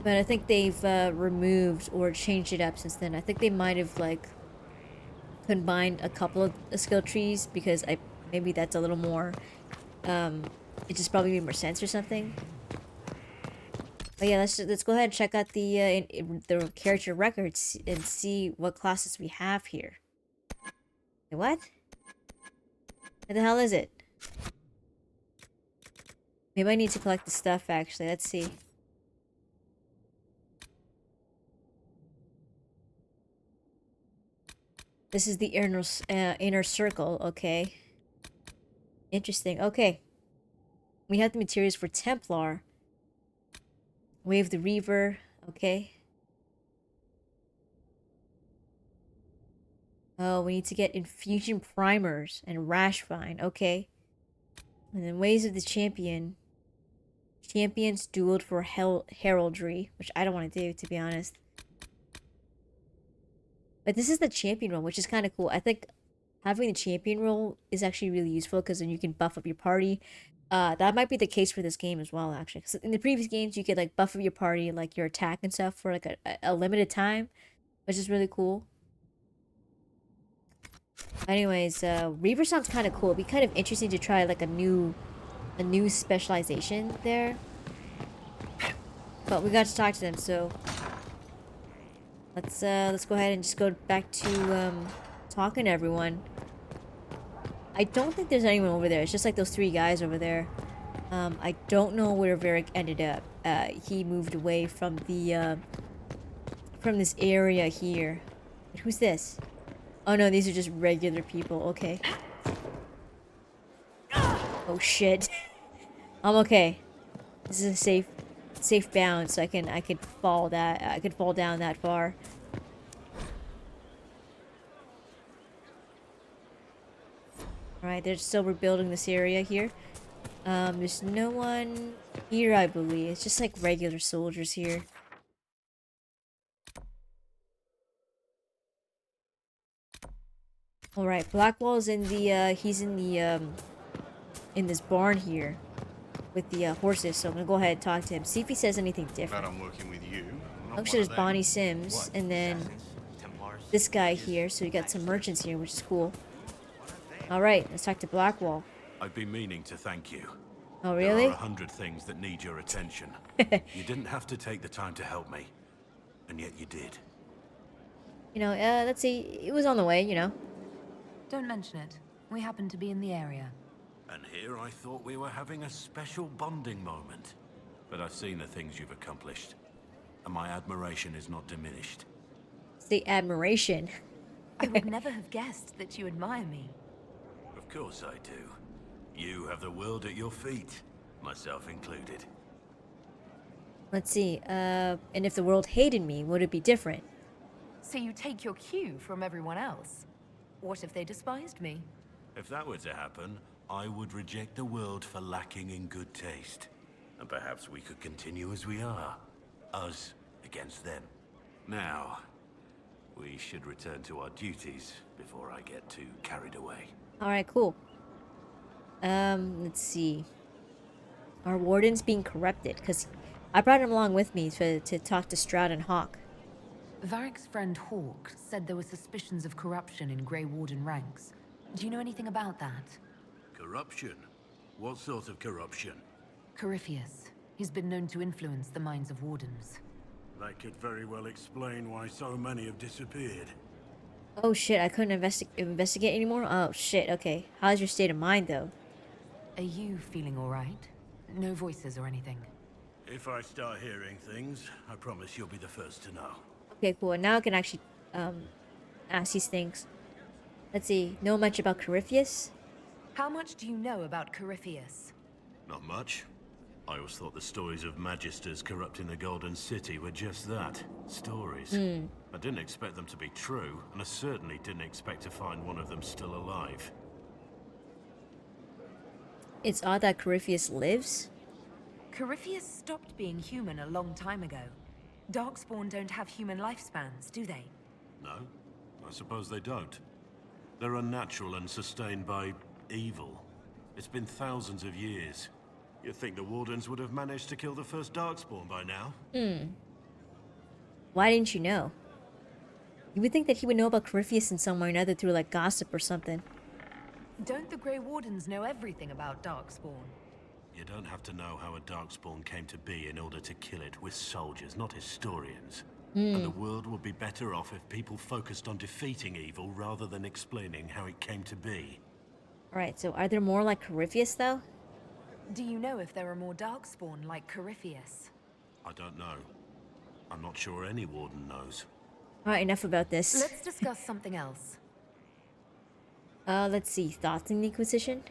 Speaker 1: But I think they've removed or changed it up since then. I think they might have like combined a couple of skill trees because maybe that's a little more, it just probably made more sense or something. But yeah, let's go ahead and check out the character records and see what classes we have here. Wait, what? What the hell is it? Maybe I need to collect the stuff actually. Let's see. This is the inner circle, okay. Interesting, okay. We have the materials for Templar. Wave the Reaver, okay. Oh, we need to get Infusion Primers and Rash Vine, okay. And then Ways of the Champion. Champions dueled for Heraldry, which I don't want to do, to be honest. But this is the champion role, which is kind of cool. I think having the champion role is actually really useful because then you can buff up your party. That might be the case for this game as well, actually. Because in the previous games, you could like buff up your party, like your attack and stuff for like a limited time, which is really cool. Anyways, Reaver sounds kind of cool. It'd be kind of interesting to try like a new specialization there. But we got to talk to them, so let's go ahead and just go back to talking to everyone. I don't think there's anyone over there. It's just like those 3 guys over there. I don't know where Varric ended up. He moved away from the from this area here. Who's this? Oh no, these are just regular people. Okay. Oh shit. I'm okay. This is a safe bound, so I could fall down that far. Alright, they're still rebuilding this area here. There's no one here, I believe. It's just like regular soldiers here. Alright, Blackwall's in the, he's in the, in this barn here with the horses, so I'm gonna go ahead and talk to him. See if he says anything different.
Speaker 11: I'm working with you.
Speaker 1: Oh shit, there's Bonnie Sims, and then this guy here, so you got some merchants here, which is cool. Alright, let's talk to Blackwall.
Speaker 2: I've been meaning to thank you.
Speaker 1: Oh, really?
Speaker 2: There are 100 things that need your attention. You didn't have to take the time to help me, and yet you did.
Speaker 1: You know, let's see, it was on the way, you know.
Speaker 5: Don't mention it. We happen to be in the area.
Speaker 2: And here I thought we were having a special bonding moment. But I've seen the things you've accomplished, and my admiration is not diminished.
Speaker 1: Say admiration.
Speaker 5: I would never have guessed that you admire me.
Speaker 2: Of course I do. You have the world at your feet, myself included.
Speaker 1: Let's see, and if the world hated me, would it be different?
Speaker 5: So you take your cue from everyone else? What if they despised me?
Speaker 2: If that were to happen, I would reject the world for lacking in good taste. And perhaps we could continue as we are. Us against them. Now, we should return to our duties before I get too carried away.
Speaker 1: Alright, cool. Let's see. Our warden's being corrupted, because I brought him along with me to talk to Stroud and Hawk.
Speaker 5: Varric's friend Hawk said there were suspicions of corruption in Grey Warden ranks. Do you know anything about that?
Speaker 2: Corruption? What sort of corruption?
Speaker 5: Corypheus. He's been known to influence the minds of wardens.
Speaker 2: That could very well explain why so many have disappeared.
Speaker 1: Oh shit, I couldn't investigate anymore? Oh shit, okay. How's your state of mind, though?
Speaker 5: Are you feeling alright? No voices or anything?
Speaker 2: If I start hearing things, I promise you'll be the first to know.
Speaker 1: Okay, cool. And now I can actually, ask these things. Let's see. Know much about Corypheus?
Speaker 5: How much do you know about Corypheus?
Speaker 2: Not much. I always thought the stories of magisters corrupting the Golden City were just that. Stories. I didn't expect them to be true, and I certainly didn't expect to find one of them still alive.
Speaker 1: It's odd that Corypheus lives.
Speaker 5: Corypheus stopped being human a long time ago. Darkspawn don't have human lifespans, do they?
Speaker 2: No, I suppose they don't. They're unnatural and sustained by evil. It's been thousands of years. You'd think the Wardens would have managed to kill the first Darkspawn by now.
Speaker 1: Why didn't you know? You would think that he would know about Corypheus in some way or another through, like, gossip or something.
Speaker 5: Don't the Grey Wardens know everything about Darkspawn?
Speaker 2: You don't have to know how a Darkspawn came to be in order to kill it. We're soldiers, not historians. And the world would be better off if people focused on defeating evil rather than explaining how it came to be.
Speaker 1: Alright, so are there more like Corypheus, though?
Speaker 5: Do you know if there are more Darkspawn like Corypheus?
Speaker 2: I don't know. I'm not sure any Warden knows.
Speaker 1: Alright, enough about this.
Speaker 5: Let's discuss something else.
Speaker 1: Let's see. Thoughts on the Inquisition?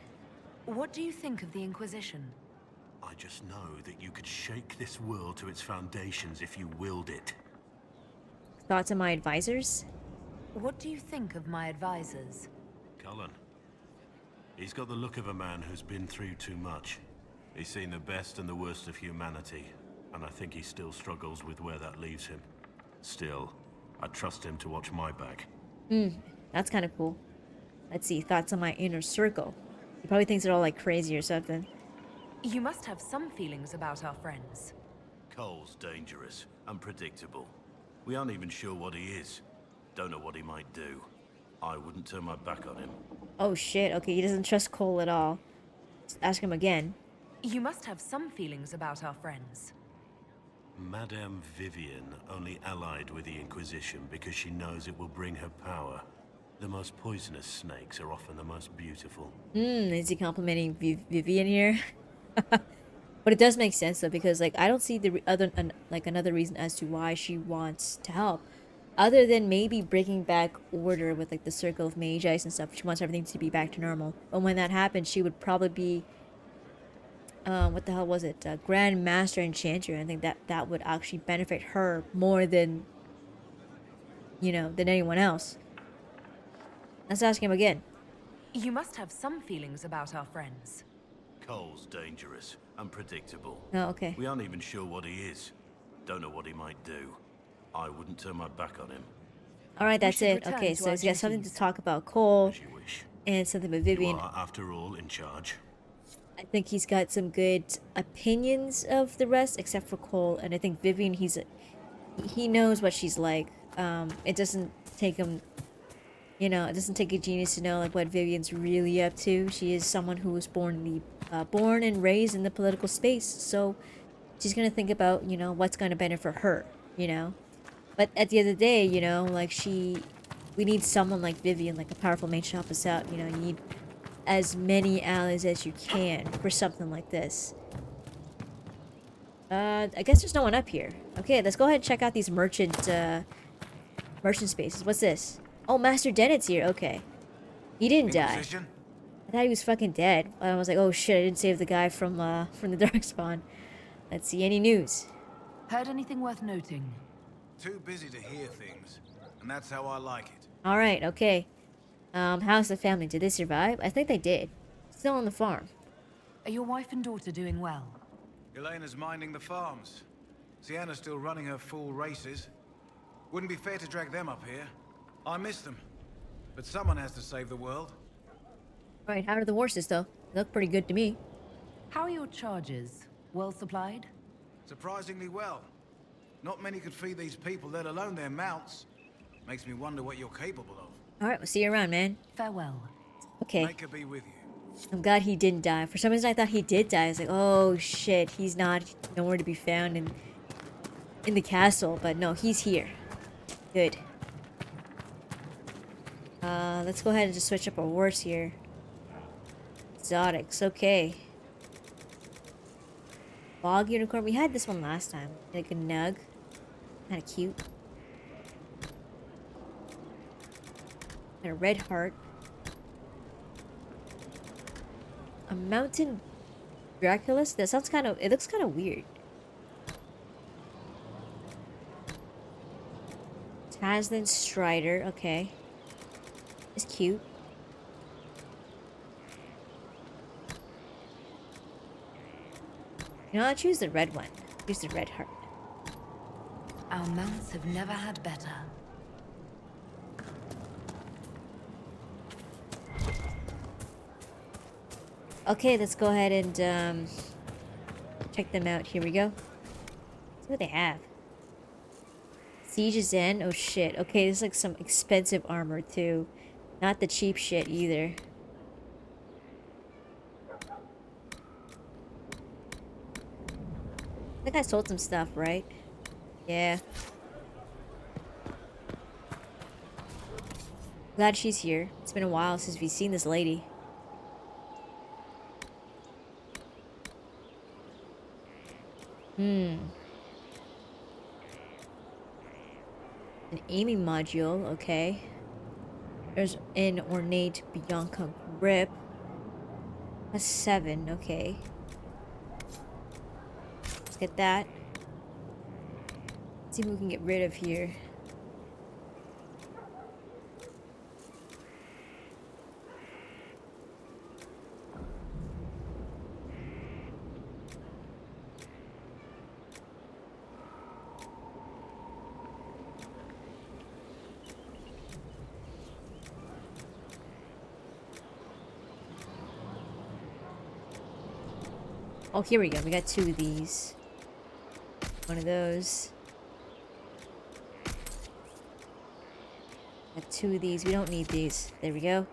Speaker 5: What do you think of the Inquisition?
Speaker 2: I just know that you could shake this world to its foundations if you willed it.
Speaker 1: Thoughts on my advisors?
Speaker 5: What do you think of my advisors?
Speaker 2: Cullen. He's got the look of a man who's been through too much. He's seen the best and the worst of humanity, and I think he still struggles with where that leaves him. Still, I trust him to watch my back.
Speaker 1: That's kind of cool. Let's see. Thoughts on my inner circle? He probably thinks they're all like crazy or something.
Speaker 5: You must have some feelings about our friends.
Speaker 2: Cole's dangerous, unpredictable. We aren't even sure what he is. Don't know what he might do. I wouldn't turn my back on him.
Speaker 1: Oh shit, okay, he doesn't trust Cole at all. Just ask him again.
Speaker 5: You must have some feelings about our friends.
Speaker 2: Madame Vivian only allied with the Inquisition because she knows it will bring her power. The most poisonous snakes are often the most beautiful.
Speaker 1: Is he complimenting Vivian here? But it does make sense though, because like I don't see the another reason as to why she wants to help, other than maybe bringing back order with like the Circle of Magi and stuff. She wants everything to be back to normal. But when that happens, she would probably be what the hell was it? Grand Master Enchanter. I think that would actually benefit her more than, than anyone else. Let's ask him again.
Speaker 5: You must have some feelings about our friends.
Speaker 2: Cole's dangerous, unpredictable.
Speaker 1: Oh, okay.
Speaker 2: We aren't even sure what he is. Don't know what he might do. I wouldn't turn my back on him.
Speaker 1: Alright, that's it. Okay, so he's got something to talk about Cole and something with Vivian.
Speaker 2: You are, after all, in charge.
Speaker 1: I think he's got some good opinions of the rest, except for Cole. And I think Vivian, he knows what she's like. It doesn't take him, it doesn't take a genius to know like what Vivian's really up to. She is someone who was born and raised in the political space, so she's gonna think about what's gonna benefit her, But at the end of the day, like we need someone like Vivian, like a powerful mage to help us out. You need as many allies as you can for something like this. I guess there's no one up here. Okay, let's go ahead and check out these merchant spaces. What's this? Oh, Master Dennett's here. Okay. He didn't die. I thought he was fucking dead. I was like, oh shit, I didn't save the guy from the Darkspawn. Let's see, any news?
Speaker 5: Heard anything worth noting?
Speaker 7: Too busy to hear things, and that's how I like it.
Speaker 1: Alright, okay. How's the family? Did they survive? I think they did. Still on the farm.
Speaker 5: Are your wife and daughter doing well?
Speaker 7: Elena's minding the farms. Sienna's still running her full races. Wouldn't be fair to drag them up here. I miss them. But someone has to save the world.
Speaker 1: Alright, how are the horses though? They look pretty good to me.
Speaker 5: How are your charges? Well supplied?
Speaker 7: Surprisingly well. Not many could feed these people, let alone their mounts. Makes me wonder what you're capable of.
Speaker 1: Alright, we'll see you around, man.
Speaker 5: Farewell.
Speaker 1: Okay.
Speaker 7: Make her be with you.
Speaker 1: I'm glad he didn't die. For some reason I thought he did die. I was like, oh shit, he's nowhere to be found in the castle. But no, he's here. Good. Let's go ahead and just switch up our horse here. Exotics, okay. Bog unicorn, we had this one last time. Like a nug. Kinda cute. And a red heart. A mountain Draculus? That sounds it looks kind of weird. Taslan Strider, okay. It's cute. I'll choose the red one. Choose the red heart.
Speaker 5: Our mounts have never had better.
Speaker 1: Okay, let's go ahead and check them out. Here we go. See what they have. Siege is in. Oh shit. Okay, this is like some expensive armor too. Not the cheap shit either. I think I sold some stuff, right? Yeah. Glad she's here. It's been a while since we've seen this lady. An aiming module, okay. There's an ornate Bianca grip. A 7, okay. Let's get that. Let's see what we can get rid of here. Oh, here we go. We got 2 of these. One of those. Got 2 of these. We don't need these. There we go.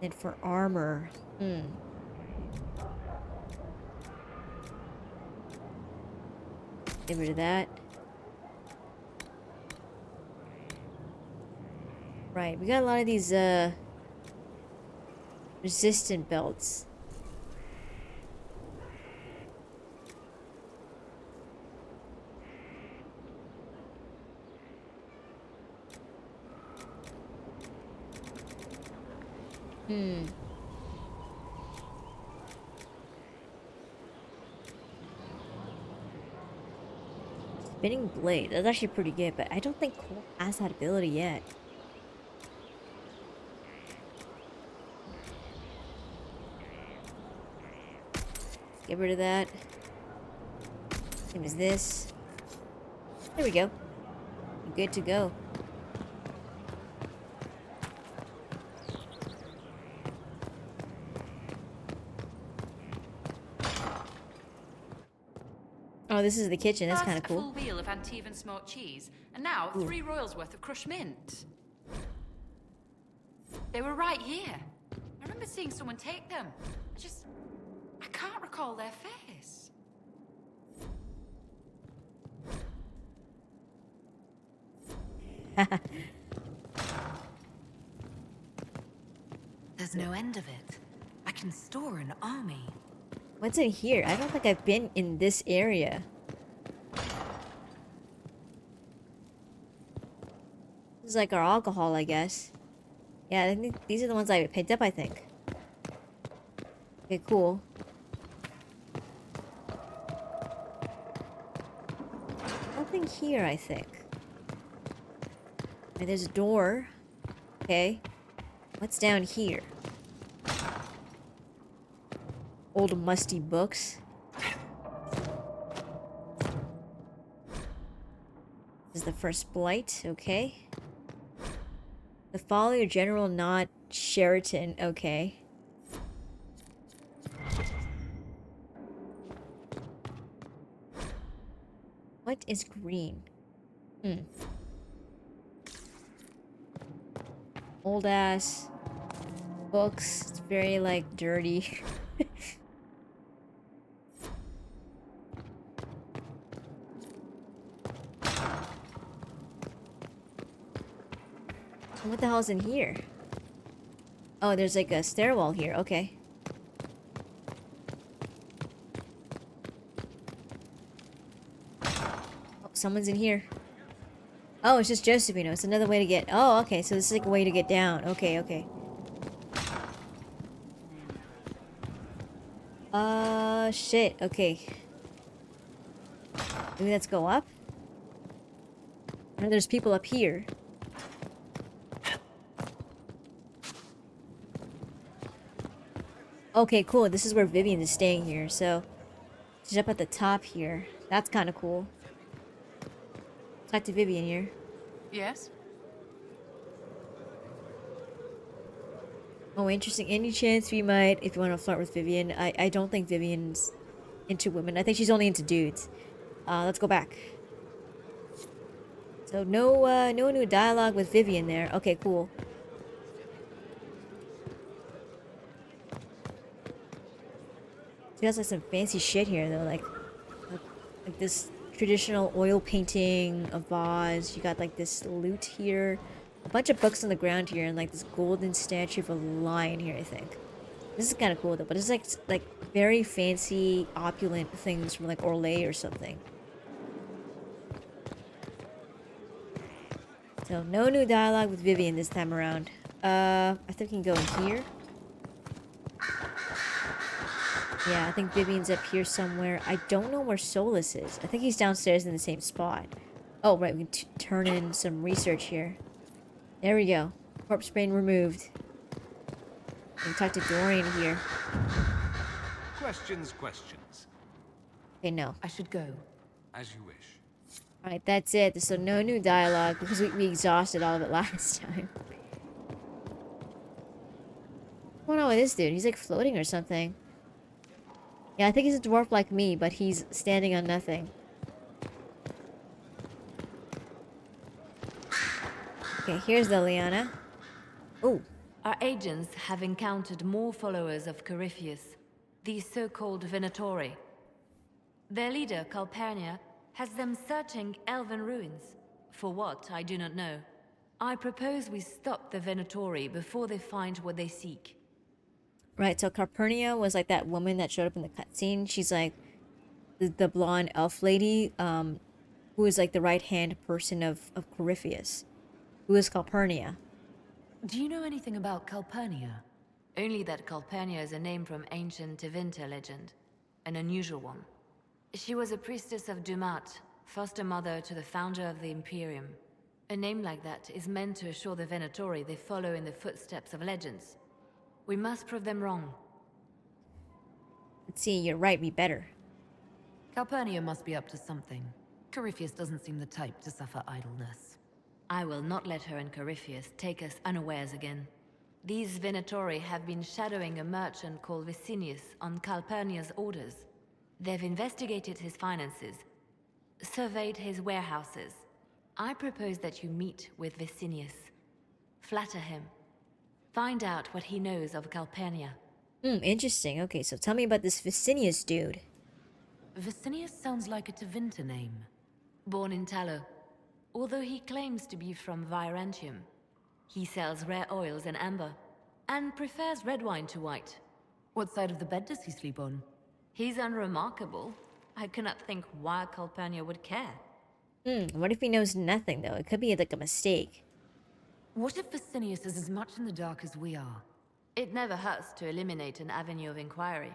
Speaker 1: And for armor. Get rid of that. Right. We got a lot of these, resistant belts. Spinning blade. That's actually pretty good, but I don't think Cole has that ability yet. Get rid of that. Same as this. There we go. Good to go. Oh, this is the kitchen. That's kind of cool.
Speaker 19: A full wheel of Antivan smoked cheese, and now 3 royals worth of crushed mint. They were right here. I remember seeing someone take them. I can't recall their face.
Speaker 5: There's no end of it. I can store an army.
Speaker 1: What's in here? I don't think I've been in this area. This is like our alcohol, I guess. Yeah, I think these are the ones I picked up, I think. Okay, cool. Nothing here, I think. And there's a door. Okay. What's down here? Old musty books. This is the first blight, okay. The follow your general, not Sheraton, okay. What is green? Old ass books. It's very like dirty. What the hell's in here? Oh, there's like a stairwell here. Okay. Oh, someone's in here. Oh, it's just Josephino. It's another way to get... Oh, okay. So this is like a way to get down. Okay, okay. Shit. Okay. Maybe let's go up. I know there's people up here. Okay, cool. This is where Vivian is staying here, so... She's up at the top here. That's kind of cool. Talk to Vivian here.
Speaker 10: Yes?
Speaker 1: Oh, interesting. Any chance we might, if you want to flirt with Vivian? I don't think Vivian's into women. I think she's only into dudes. Let's go back. So, no new dialogue with Vivian there. Okay, cool. She has like some fancy shit here though, like this traditional oil painting of vase. You got like this loot here, a bunch of books on the ground here, and like this golden statue of a lion here. I think this is kind of cool though, but it's like very fancy, opulent things from like Orlais or something. So no new dialogue with Vivian this time around. I think we can go in here. Yeah, I think Vivian's up here somewhere. I don't know where Solus is. I think he's downstairs in the same spot. Oh, right. We can turn in some research here. There we go. Corpse brain removed. We can talk to Dorian here.
Speaker 15: Questions.
Speaker 1: Okay, no.
Speaker 5: I should go.
Speaker 15: As you wish.
Speaker 1: Alright, that's it. So no new dialogue because we exhausted all of it last time. What's going on with this dude? He's like floating or something. Yeah, I think he's a dwarf like me, but he's standing on nothing. Okay, here's Liliana. Oh.
Speaker 20: Our agents have encountered more followers of Corypheus, the so-called Venatori. Their leader, Calpurnia, has them searching elven ruins. For what, I do not know. I propose we stop the Venatori before they find what they seek.
Speaker 1: Right, so Calpurnia was like that woman that showed up in the cutscene. She's like the blonde elf lady, who is like the right-hand person of Corypheus. Who is Calpurnia?
Speaker 20: Do you know anything about Calpurnia? Only that Calpurnia is a name from ancient Tevinter legend. An unusual one. She was a priestess of Dumat, foster mother to the founder of the Imperium. A name like that is meant to assure the Venatori they follow in the footsteps of legends. We must prove them wrong.
Speaker 1: Let's see, you're right, we better.
Speaker 5: Calpurnia must be up to something. Corypheus doesn't seem the type to suffer idleness.
Speaker 20: I will not let her and Corypheus take us unawares again. These Venatori have been shadowing a merchant called Vicinius on Calpurnia's orders. They've investigated his finances, surveyed his warehouses. I propose that you meet with Vicinius. Flatter him. Find out what he knows of Calpurnia.
Speaker 1: Interesting. Okay, so tell me about this Vicinius dude.
Speaker 5: Vicinius sounds like a Tevinter name.
Speaker 20: Born in Tallow. Although he claims to be from Virantium, he sells rare oils and amber, and prefers red wine to white.
Speaker 5: What side of the bed does he sleep on?
Speaker 20: He's unremarkable. I cannot think why Calpurnia would care.
Speaker 1: What if he knows nothing, though? It could be like a mistake.
Speaker 5: What if Vicinius is as much in the dark as we are?
Speaker 20: It never hurts to eliminate an avenue of inquiry.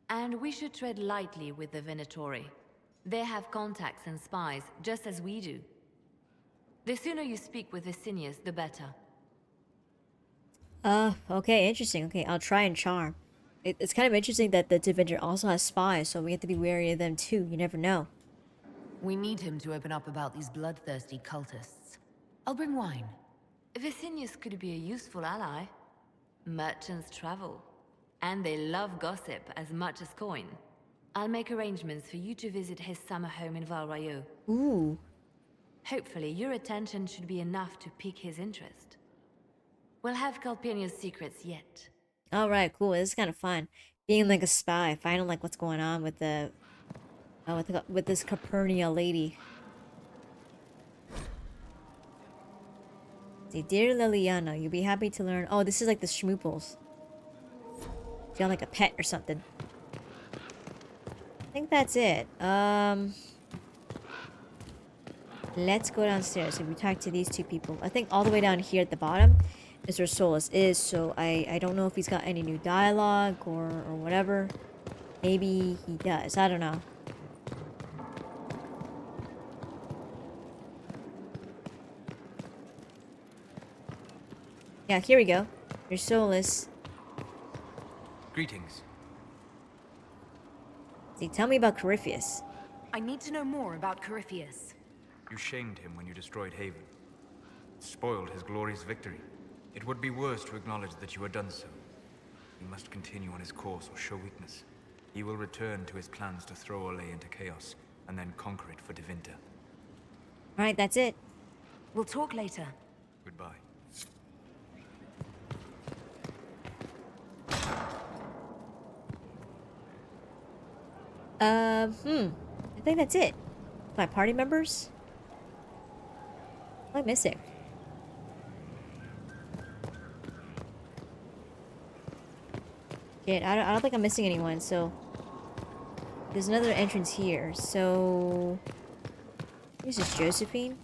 Speaker 20: And we should tread lightly with the Venatori. They have contacts and spies, just as we do. The sooner you speak with Vicinius, the better.
Speaker 1: Okay, interesting. Okay, I'll try and charm. It's kind of interesting that the Tevinter also has spies, so we have to be wary of them too. You never know.
Speaker 5: We need him to open up about these bloodthirsty cultists. I'll bring wine.
Speaker 20: Vicinius could be a useful ally. Merchants travel, and they love gossip as much as coin. I'll make arrangements for you to visit his summer home in Val Royeaux.
Speaker 1: Ooh.
Speaker 20: Hopefully, your attention should be enough to pique his interest. We'll have Calpurnia's secrets yet.
Speaker 1: Alright, cool. This is kind of fun. Being like a spy, finding like what's going on with the... with this Calpurnia lady. See, dear Liliana, you'll be happy to learn... Oh, this is like the schmooples. Feel like a pet or something. I think that's it. Let's go downstairs and we talk to these two people. I think all the way down here at the bottom is where Solus is, so I don't know if he's got any new dialogue or whatever. Maybe he does. I don't know. Yeah, here we go. Here's Solus.
Speaker 21: Greetings.
Speaker 1: See, tell me about Corypheus.
Speaker 5: I need to know more about Corypheus.
Speaker 21: You shamed him when you destroyed Haven. Spoiled his glorious victory. It would be worse to acknowledge that you had done so. You must continue on his course or show weakness. He will return to his plans to throw Olay into chaos, and then conquer it for Tevinter.
Speaker 1: Alright, that's it.
Speaker 5: We'll talk later.
Speaker 21: Goodbye.
Speaker 1: I think that's it. My party members? What am I missing? Shit, I don't think I'm missing anyone, so... There's another entrance here, so... This is Josephine?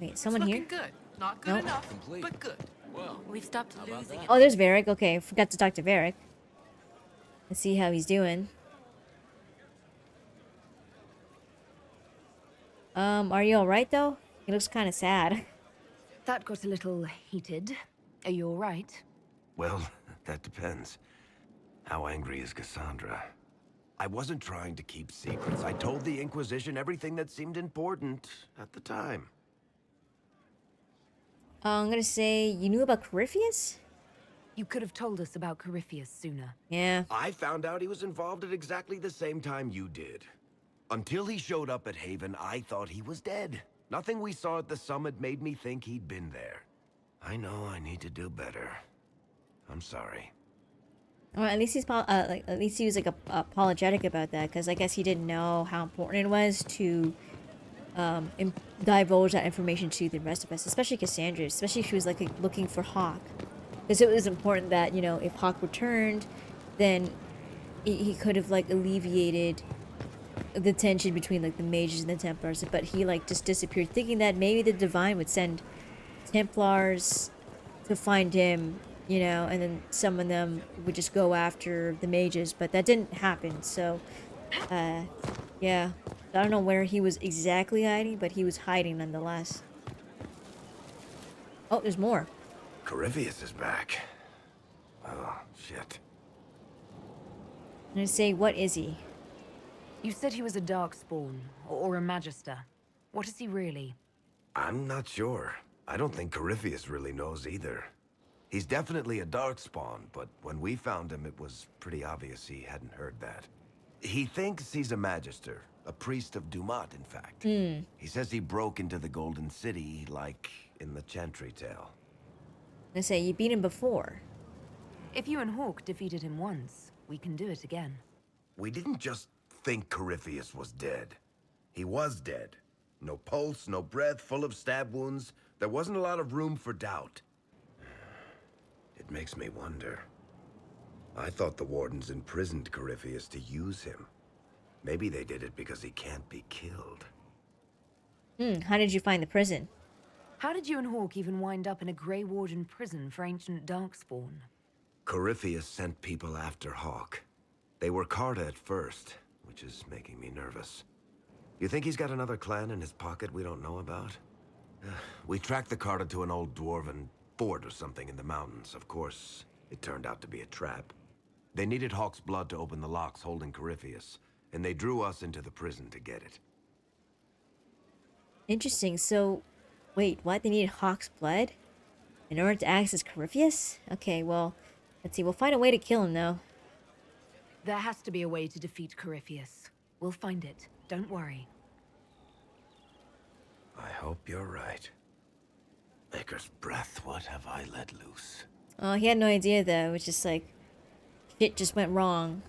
Speaker 1: Wait, someone
Speaker 9: it's
Speaker 1: here?
Speaker 9: looking good. Not good
Speaker 1: Nope.
Speaker 9: enough, but good. Well, we've stopped losing it.
Speaker 1: Oh, there's Varric. Okay, forgot to talk to Varric. Let's see how he's doing. Are you alright though? He looks kind of sad.
Speaker 5: That got a little heated. Are you alright?
Speaker 22: Well, that depends. How angry is Cassandra? I wasn't trying to keep secrets. I told the Inquisition everything that seemed important at the time.
Speaker 1: I'm gonna say, you knew about Corypheus?
Speaker 5: You could have told us about Corypheus sooner.
Speaker 1: Yeah.
Speaker 22: I found out he was involved at exactly the same time you did. Until he showed up at Haven, I thought he was dead. Nothing we saw at the summit made me think he'd been there. I know I need to do better. I'm sorry.
Speaker 1: Well, at least at least he was like apologetic about that, because I guess he didn't know how important it was to divulge that information to the rest of us, especially Cassandra, especially if she was like looking for Hawk, because it was important that, you know, if Hawk returned, then he could have like alleviated the tension between like the mages and the Templars, but he like just disappeared, thinking that maybe the Divine would send Templars to find him, you know, and then some of them would just go after the mages, but that didn't happen. So Yeah. I don't know where he was exactly hiding, but he was hiding nonetheless. Oh, there's more.
Speaker 22: Corypheus is back. Oh, shit.
Speaker 1: I'm gonna say, what is he?
Speaker 5: You said he was a Darkspawn, or a Magister. What is he really?
Speaker 22: I'm not sure. I don't think Corypheus really knows either. He's definitely a Darkspawn, but when we found him, it was pretty obvious he hadn't heard that. He thinks he's a Magister, a priest of Dumat, in fact. He says he broke into the Golden City, like in the Chantry tale.
Speaker 1: I'm gonna say, you beat him before.
Speaker 5: If you and Hawk defeated him once, we can do it again.
Speaker 22: We didn't just think Corypheus was dead. He was dead. No pulse, no breath, full of stab wounds. There wasn't a lot of room for doubt. It makes me wonder. I thought the Wardens imprisoned Corypheus to use him. Maybe they did it because he can't be killed.
Speaker 1: How did you find the prison?
Speaker 5: How did you and Hawk even wind up in a Grey Warden prison for ancient Darkspawn?
Speaker 22: Corypheus sent people after Hawk. They were Carta at first, which is making me nervous. You think he's got another clan in his pocket we don't know about? We tracked the Carta to an old dwarven fort or something in the mountains. Of course, it turned out to be a trap. They needed Hawk's blood to open the locks holding Corypheus, and they drew us into the prison to get it.
Speaker 1: Interesting. So, wait, what? They needed Hawk's blood in order to access Corypheus? Okay, well, let's see. We'll find a way to kill him, though.
Speaker 5: There has to be a way to defeat Corypheus. We'll find it. Don't worry.
Speaker 22: I hope you're right. Maker's breath, what have I let loose?
Speaker 1: Oh, he had no idea, though. It was just like, shit just went wrong.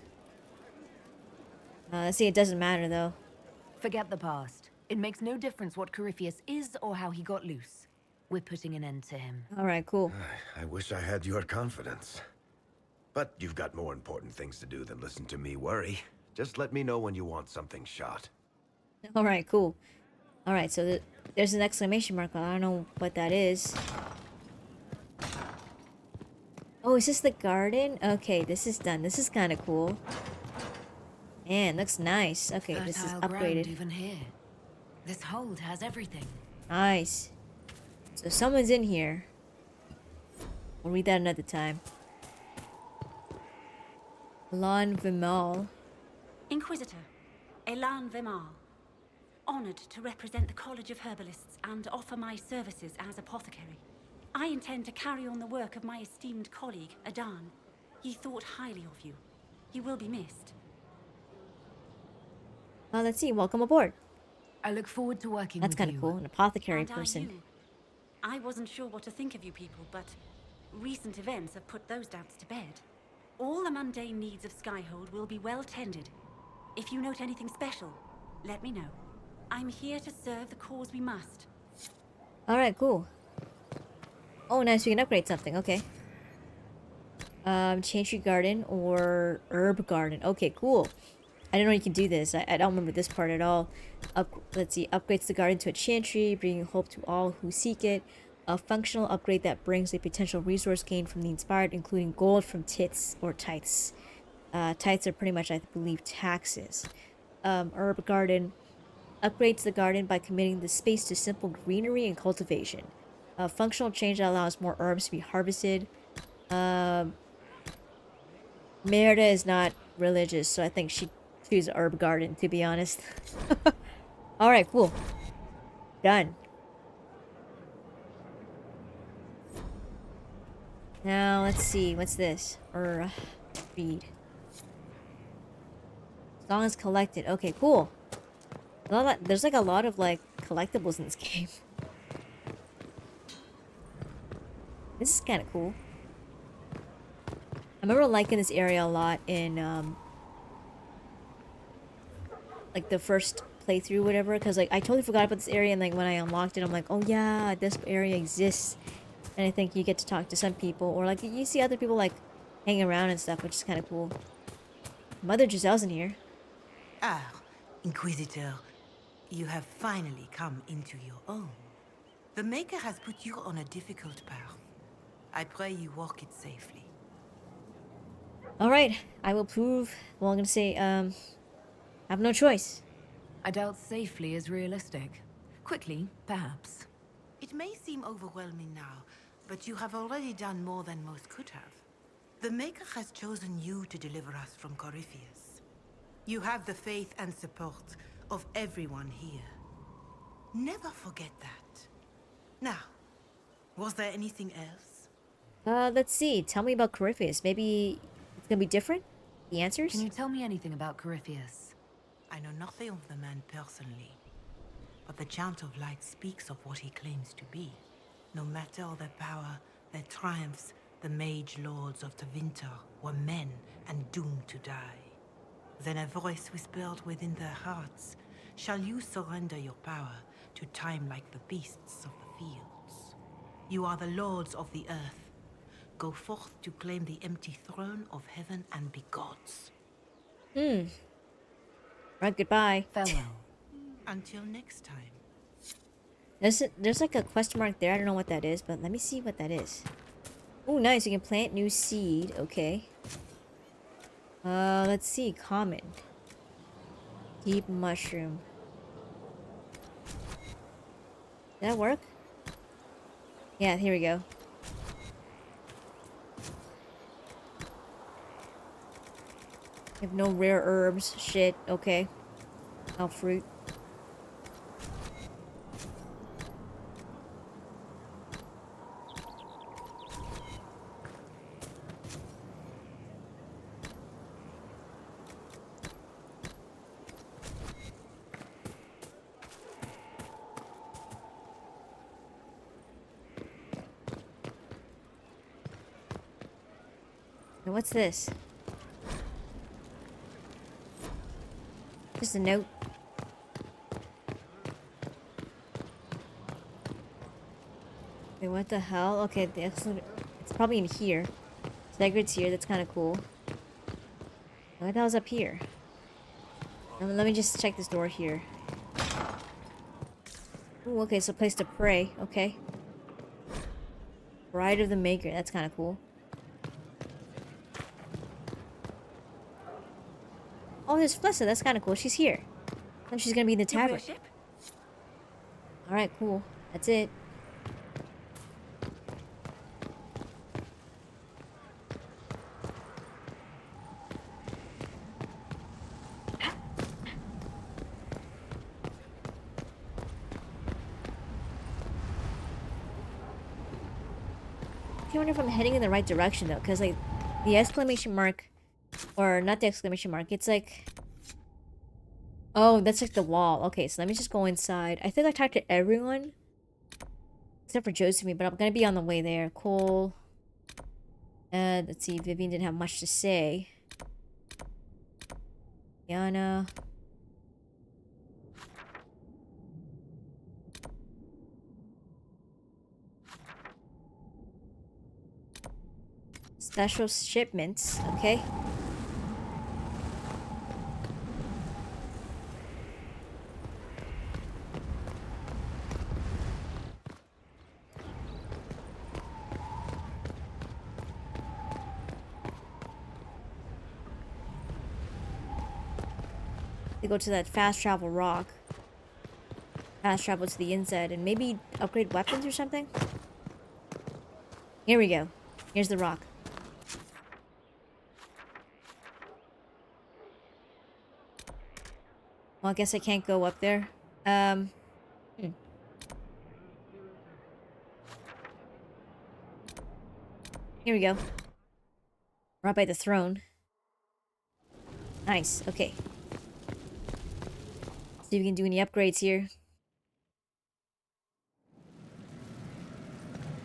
Speaker 1: See, it doesn't matter, though.
Speaker 5: Forget the past. It makes no difference what Corypheus is or how he got loose. We're putting an end to him.
Speaker 1: Alright, cool.
Speaker 22: I wish I had your confidence. But you've got more important things to do than listen to me worry. Just let me know when you want something shot.
Speaker 1: Alright, cool. Alright, so there's an exclamation mark. I don't know what that is. Oh, is this the garden? Okay, this is done. This is kind of cool. Man, looks nice. Okay, this is upgraded.
Speaker 5: Even here. This hold has everything.
Speaker 1: Nice. So someone's in here. We'll read that another time. Elan Vimal.
Speaker 3: Inquisitor, Elan Vimal. Honored to represent the College of Herbalists and offer my services as apothecary. I intend to carry on the work of my esteemed colleague, Adan. He thought highly of you. You will be missed.
Speaker 1: Well, let's see. Welcome aboard.
Speaker 5: I look forward to working
Speaker 1: That's
Speaker 5: with
Speaker 1: kind of cool. An apothecary
Speaker 3: And
Speaker 1: person.
Speaker 3: I wasn't sure what to think of you people, but recent events have put those doubts to bed. All the mundane needs of Skyhold will be well tended. If you note anything special, let me know. I'm here to serve the cause we must.
Speaker 1: Alright, cool. Oh, nice. We can upgrade something. Okay. Chantry Garden or Herb Garden. Okay, cool. I didn't know you can do this. I don't remember this part at all. Let's see. Upgrades the garden to a chantry, bringing hope to all who seek it. A functional upgrade that brings a potential resource gain from the inspired, including gold from tithes or tithes. Tithes are pretty much, I believe, taxes. Herb Garden upgrades the garden by committing the space to simple greenery and cultivation. A functional change that allows more herbs to be harvested. Merida is not religious, so I think she choose Herb Garden, to be honest. Alright, cool. Done. Now, let's see. What's this? Read. Songs collected. Okay, cool. There's like a lot of like collectibles in this game. This is kind of cool. I remember liking this area a lot in like the first playthrough, whatever, because like I totally forgot about this area, and like when I unlocked it, I'm like, oh yeah, this area exists. And I think you get to talk to some people, or like you see other people like hanging around and stuff, which is kind of cool. Mother Giselle's in here.
Speaker 8: Ah, Inquisitor, you have finally come into your own. The Maker has put you on a difficult path. I pray you walk it safely.
Speaker 1: Alright, I will prove, well, I'm gonna say, I have no choice.
Speaker 5: I doubt safely is realistic. Quickly, perhaps.
Speaker 8: It may seem overwhelming now, but you have already done more than most could have. The Maker has chosen you to deliver us from Corypheus. You have the faith and support of everyone here. Never forget that. Now, was there anything else?
Speaker 1: Let's see. Tell me about Corypheus. Maybe it's gonna be different? The answers?
Speaker 5: Can you tell me anything about Corypheus?
Speaker 8: I know nothing of the man personally, but the Chant of Light speaks of what he claims to be. No matter their power, their triumphs, the mage lords of Tevinter were men and doomed to die. Then a voice whispered within their hearts, "Shall you surrender your power to time like the beasts of the fields? You are the lords of the earth. Go forth to claim the empty throne of heaven and be gods."
Speaker 1: Right, goodbye.
Speaker 5: Farewell.
Speaker 8: Until next time.
Speaker 1: There's like a question mark there. I don't know what that is, but let me see what that is. Oh, nice. You can plant new seed. Okay. Let's see. Common. Deep mushroom. Did that work? Yeah, here we go. You have no rare herbs. Shit. Okay. No fruit. Now what's this? Just a note. Wait, what the hell? Okay, it's probably in here. Snagrid's here, that's kind of cool. What the hell's up here? Let me just check this door here. Ooh, okay, so place to pray. Okay. Bride of the Maker, that's kind of cool. Oh, there's Flessa, that's kind of cool. She's here. And she's gonna be in the tavern. Alright, cool. That's it. I wonder if I'm heading in the right direction though, because like the exclamation mark, or not the exclamation mark, it's like, oh, that's like the wall. Okay, so let me just go inside. I think I talked to everyone except for Josephine, but I'm gonna be on the way there. Cool. Let's see, Vivian didn't have much to say. Yana. Special shipments, okay. They go to that fast travel rock. Fast travel to the inside and maybe upgrade weapons or something? Here we go. Here's the rock. Well, I guess I can't go up there. Here we go. Right by the throne. Nice, okay. See if we can do any upgrades here.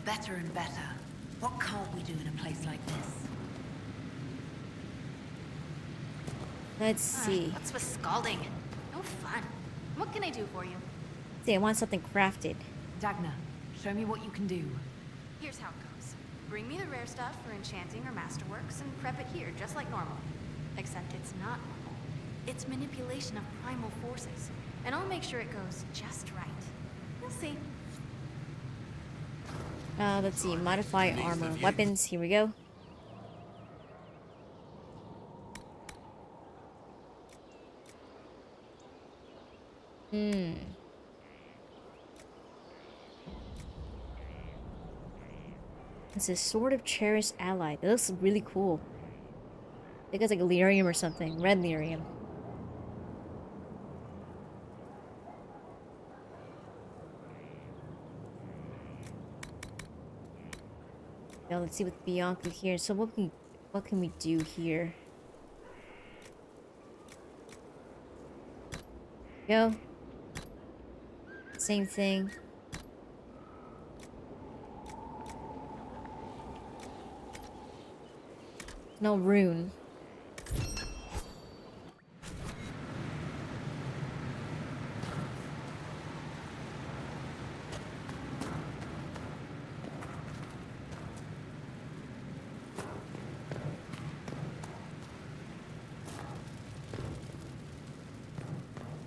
Speaker 5: Better and better. What can't we do in a place like this?
Speaker 1: Let's see.
Speaker 12: What's with scalding? No fun. What can I do for you?
Speaker 1: See, I want something crafted.
Speaker 5: Dagna, show me what you can do.
Speaker 12: Here's how it goes. Bring me the rare stuff for enchanting or masterworks and prep it here, just like normal. Except it's not normal. It's manipulation of primal forces. And I'll make sure it goes just right. You'll see.
Speaker 1: Let's see. Modify armor. Weapons. Here we go. Hmm. It's a Sword of Cherished Ally. That looks really cool. I think it's like a lyrium or something. Red lyrium. Now let's see what's beyond here. So what can we do here? Go. Same thing. No rune.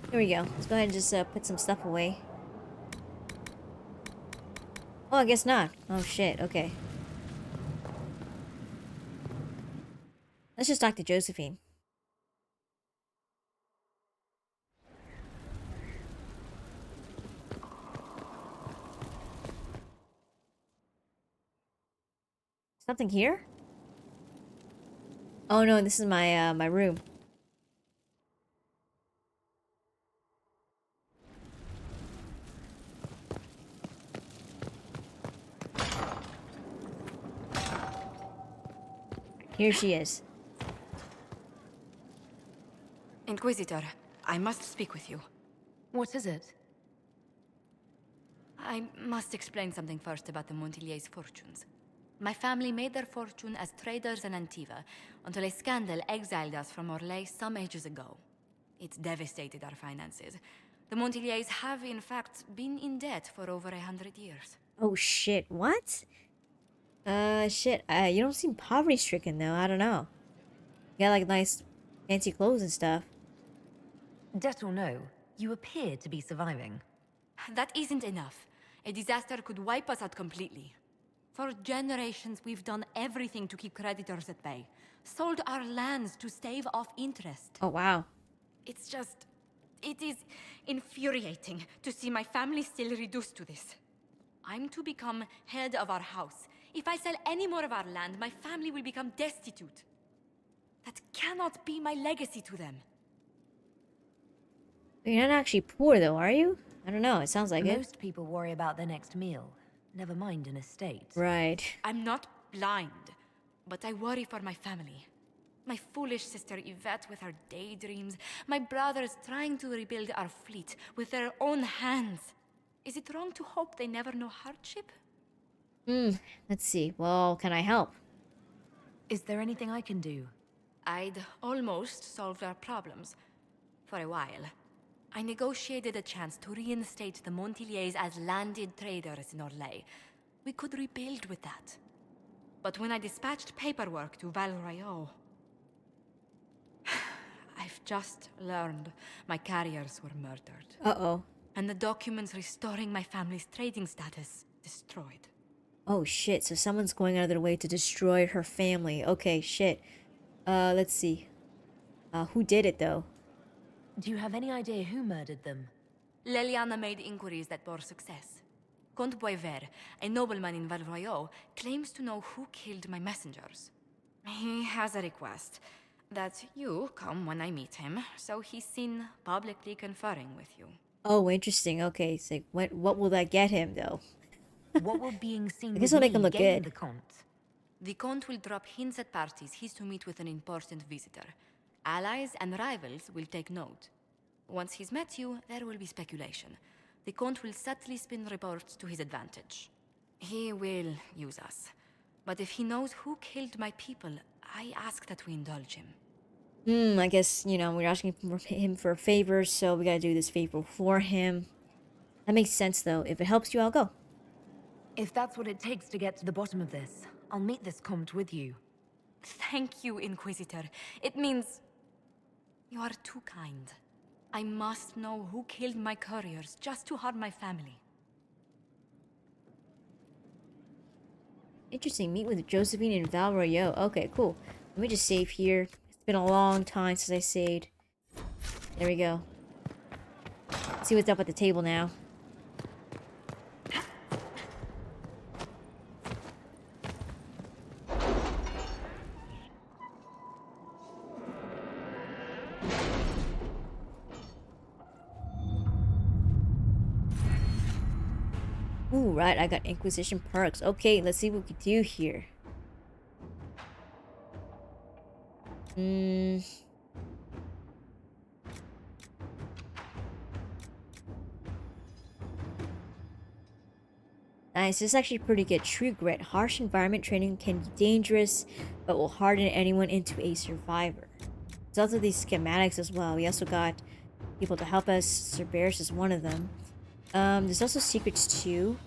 Speaker 1: Here we go. Let's go ahead and just put some stuff away. Oh, I guess not. Oh shit, okay. Let's just talk to Josephine. Something here? Oh no, this is my my room. Here she is.
Speaker 19: Inquisitor, I must speak with you.
Speaker 5: What is it?
Speaker 19: I must explain something first about the Montillier's fortunes. My family made their fortune as traders in Antiva until a scandal exiled us from Orlais some ages ago. It devastated our finances. The Montillier's have, in fact, been in debt for over 100 years.
Speaker 1: Oh shit, what? Shit, you don't seem poverty-stricken though, I don't know. You got like nice fancy clothes and stuff.
Speaker 5: Debt or no, you appear to be surviving.
Speaker 19: That isn't enough. A disaster could wipe us out completely. For generations, we've done everything to keep creditors at bay. Sold our lands to stave off interest.
Speaker 1: Oh, wow.
Speaker 19: It's just... it is infuriating to see my family still reduced to this. I'm to become head of our house. If I sell any more of our land, my family will become destitute. That cannot be my legacy to them.
Speaker 1: You're not actually poor though, are you? I don't know, it sounds like it.
Speaker 5: Most people worry about their next meal. Never mind an estate.
Speaker 1: Right.
Speaker 19: I'm not blind, but I worry for my family. My foolish sister Yvette with her daydreams. My brothers trying to rebuild our fleet with their own hands. Is it wrong to hope they never know hardship?
Speaker 1: Let's see. Well, can I help?
Speaker 5: Is there anything I can do?
Speaker 19: I'd almost solved our problems. For a while. I negotiated a chance to reinstate the Montillier's as landed traders in Orlais. We could rebuild with that. But when I dispatched paperwork to Val Royeaux, I've just learned my carriers were murdered.
Speaker 1: Uh-oh.
Speaker 19: And the documents restoring my family's trading status destroyed.
Speaker 1: Oh shit, so someone's going out of their way to destroy her family. Okay, shit. Let's see. Who did it though?
Speaker 5: Do you have any idea who murdered them?
Speaker 19: Leliana made inquiries that bore success. Comte Boisvert, a nobleman in Val Royeaux, claims to know who killed my messengers. He has a request that you come when I meet him, so he's seen publicly conferring with you.
Speaker 1: Oh, interesting. Okay, so what will that get him though?
Speaker 5: What will being seen
Speaker 1: I guess
Speaker 5: with
Speaker 1: it'll make him
Speaker 5: me
Speaker 1: look
Speaker 5: gain
Speaker 1: good.
Speaker 5: the Comte?
Speaker 19: The Comte will drop hints at parties he's to meet with an important visitor. Allies and rivals will take note. Once he's met you, there will be speculation. The Comte will subtly spin reports to his advantage. He will use us. But if he knows who killed my people, I ask that we indulge him.
Speaker 1: I guess, you know, we're asking him for a favor, so we gotta do this favor for him. That makes sense, though. If it helps you, I'll go.
Speaker 5: If that's what it takes to get to the bottom of this, I'll meet this Comte with you.
Speaker 19: Thank you, Inquisitor. It means... you are too kind. I must know who killed my couriers just to harm my family.
Speaker 1: Interesting. Meet with Josephine and Val Royeaux. Okay, cool. Let me just save here. It's been a long time since I saved. There we go. See what's up at the table now. Ooh, right, I got Inquisition perks. Okay, let's see what we can do here. Nice, this is actually pretty good. True Grit. Harsh environment training can be dangerous, but will harden anyone into a survivor. There's also these schematics as well. We also got people to help us. Cerberus is one of them. There's also secrets too.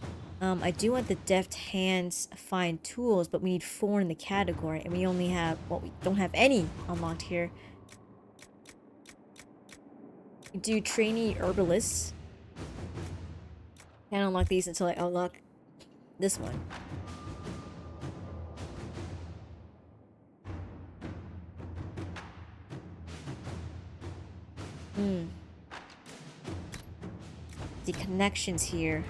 Speaker 1: I do want the deft hands find tools, but we need 4 in the category, and we only have, well, we don't have any unlocked here. We do trainee herbalists. Can't unlock these until I unlock this one. The connections here.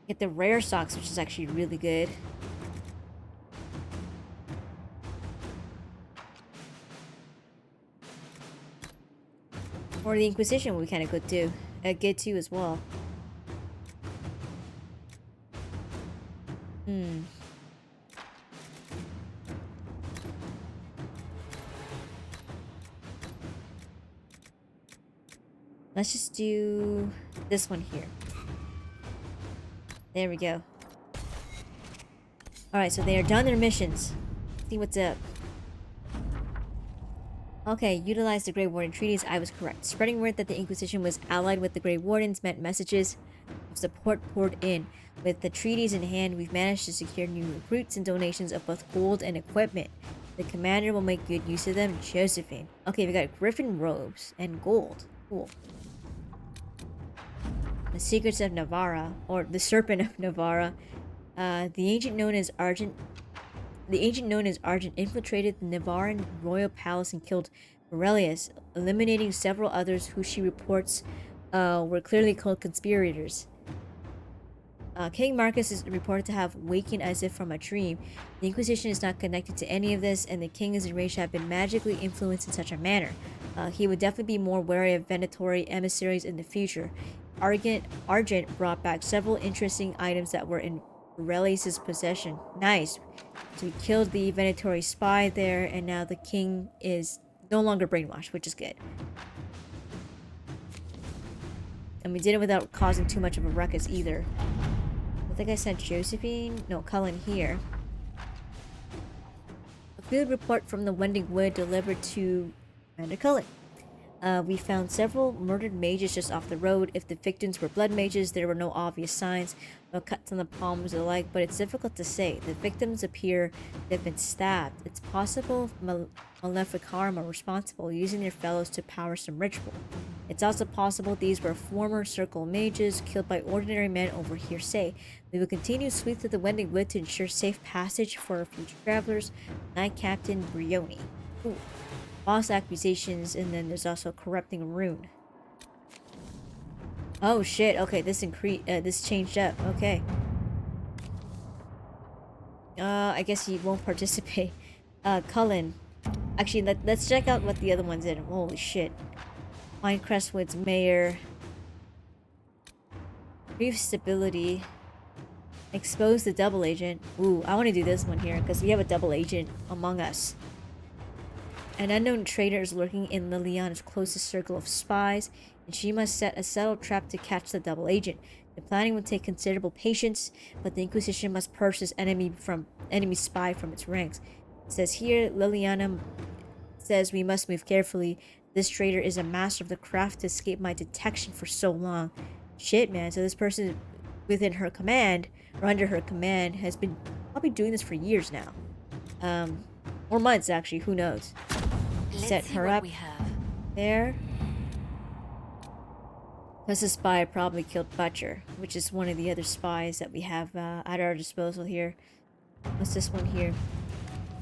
Speaker 1: Get the rare socks, which is actually really good. Or the Inquisition would be kind of good too. Good too as well. Let's just do this one here. There we go. Alright, so they are done their missions. Let's see what's up. Okay, utilize the Grey Warden treaties. I was correct. Spreading word that the Inquisition was allied with the Grey Wardens meant messages of support poured in. With the treaties in hand, we've managed to secure new recruits and donations of both gold and equipment. The commander will make good use of them. Josephine. Okay, we got Griffin robes and gold. Cool. The Secrets of Navarra, or the Serpent of Navarra. The ancient known as Argent infiltrated the Navarran royal palace and killed Aurelius, eliminating several others who she reports were clearly co-conspirators. King Marcus is reported to have wakened as if from a dream. The Inquisition is not connected to any of this, and the king is enraged to have been magically influenced in such a manner. He would definitely be more wary of Venatori emissaries in the future. Argent brought back several interesting items that were in Aurelius' possession. Nice. So we killed the Venatori spy there, and now the king is no longer brainwashed, which is good. And we did it without causing too much of a ruckus either. I think I sent Josephine, no, Cullen here. A field report from the Wending Wood delivered to Commander Cullen. We found several murdered mages just off the road. If the victims were blood mages, there were no obvious signs, no cuts on the palms or the like, but it's difficult to say. The victims appear to have been stabbed. It's possible Maleficarum are responsible, using their fellows to power some ritual. It's also possible these were former Circle mages killed by ordinary men over hearsay. We will continue to sweep through the Wending Wood to ensure safe passage for our future travelers. Knight Captain Brioni. Ooh. False accusations, and then there's also corrupting rune. Oh shit! Okay, this changed up. Okay. I guess he won't participate. Cullen. Actually, let's check out what the other one's in. Holy shit! Find Crestwood's mayor. Brief stability. Expose the double agent. Ooh, I want to do this one here because we have a double agent among us. An unknown traitor is lurking in Liliana's closest circle of spies, and she must set a subtle trap to catch the double agent. The planning will take considerable patience, but the Inquisition must purge this enemy spy from its ranks. It says here, Liliana says we must move carefully. This traitor is a master of the craft to escape my detection for so long. Shit, man. So this person within her command, or under her command, has been probably doing this for years now. Or months, actually. Who knows? Set her up there. Because the spy probably killed Butcher, which is one of the other spies that we have at our disposal here. What's this one here?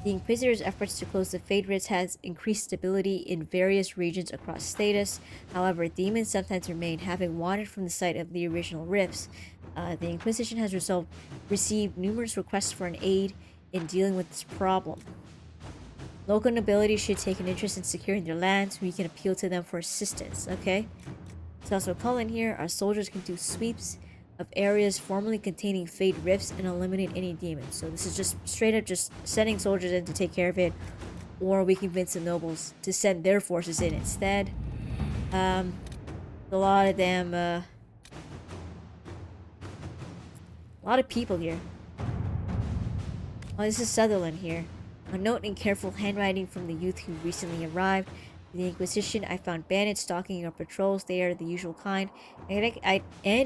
Speaker 1: The Inquisitor's efforts to close the Fade Rifts has increased stability in various regions across Status. However, demons sometimes remain, having wandered from the site of the original rifts. The Inquisition has received numerous requests for an aid in dealing with this problem. Local nobility should take an interest in securing their lands. We can appeal to them for assistance, okay? It's also a call in here. Our soldiers can do sweeps of areas formerly containing Fade Rifts and eliminate any demons. So this is just straight up just sending soldiers in to take care of it. Or we convince the nobles to send their forces in instead. A lot of them, a lot of people here. Oh, this is Sutherland here. A note in careful handwriting from the youth who recently arrived. In the Inquisition, I found bandits stalking our patrols. They are the usual kind, and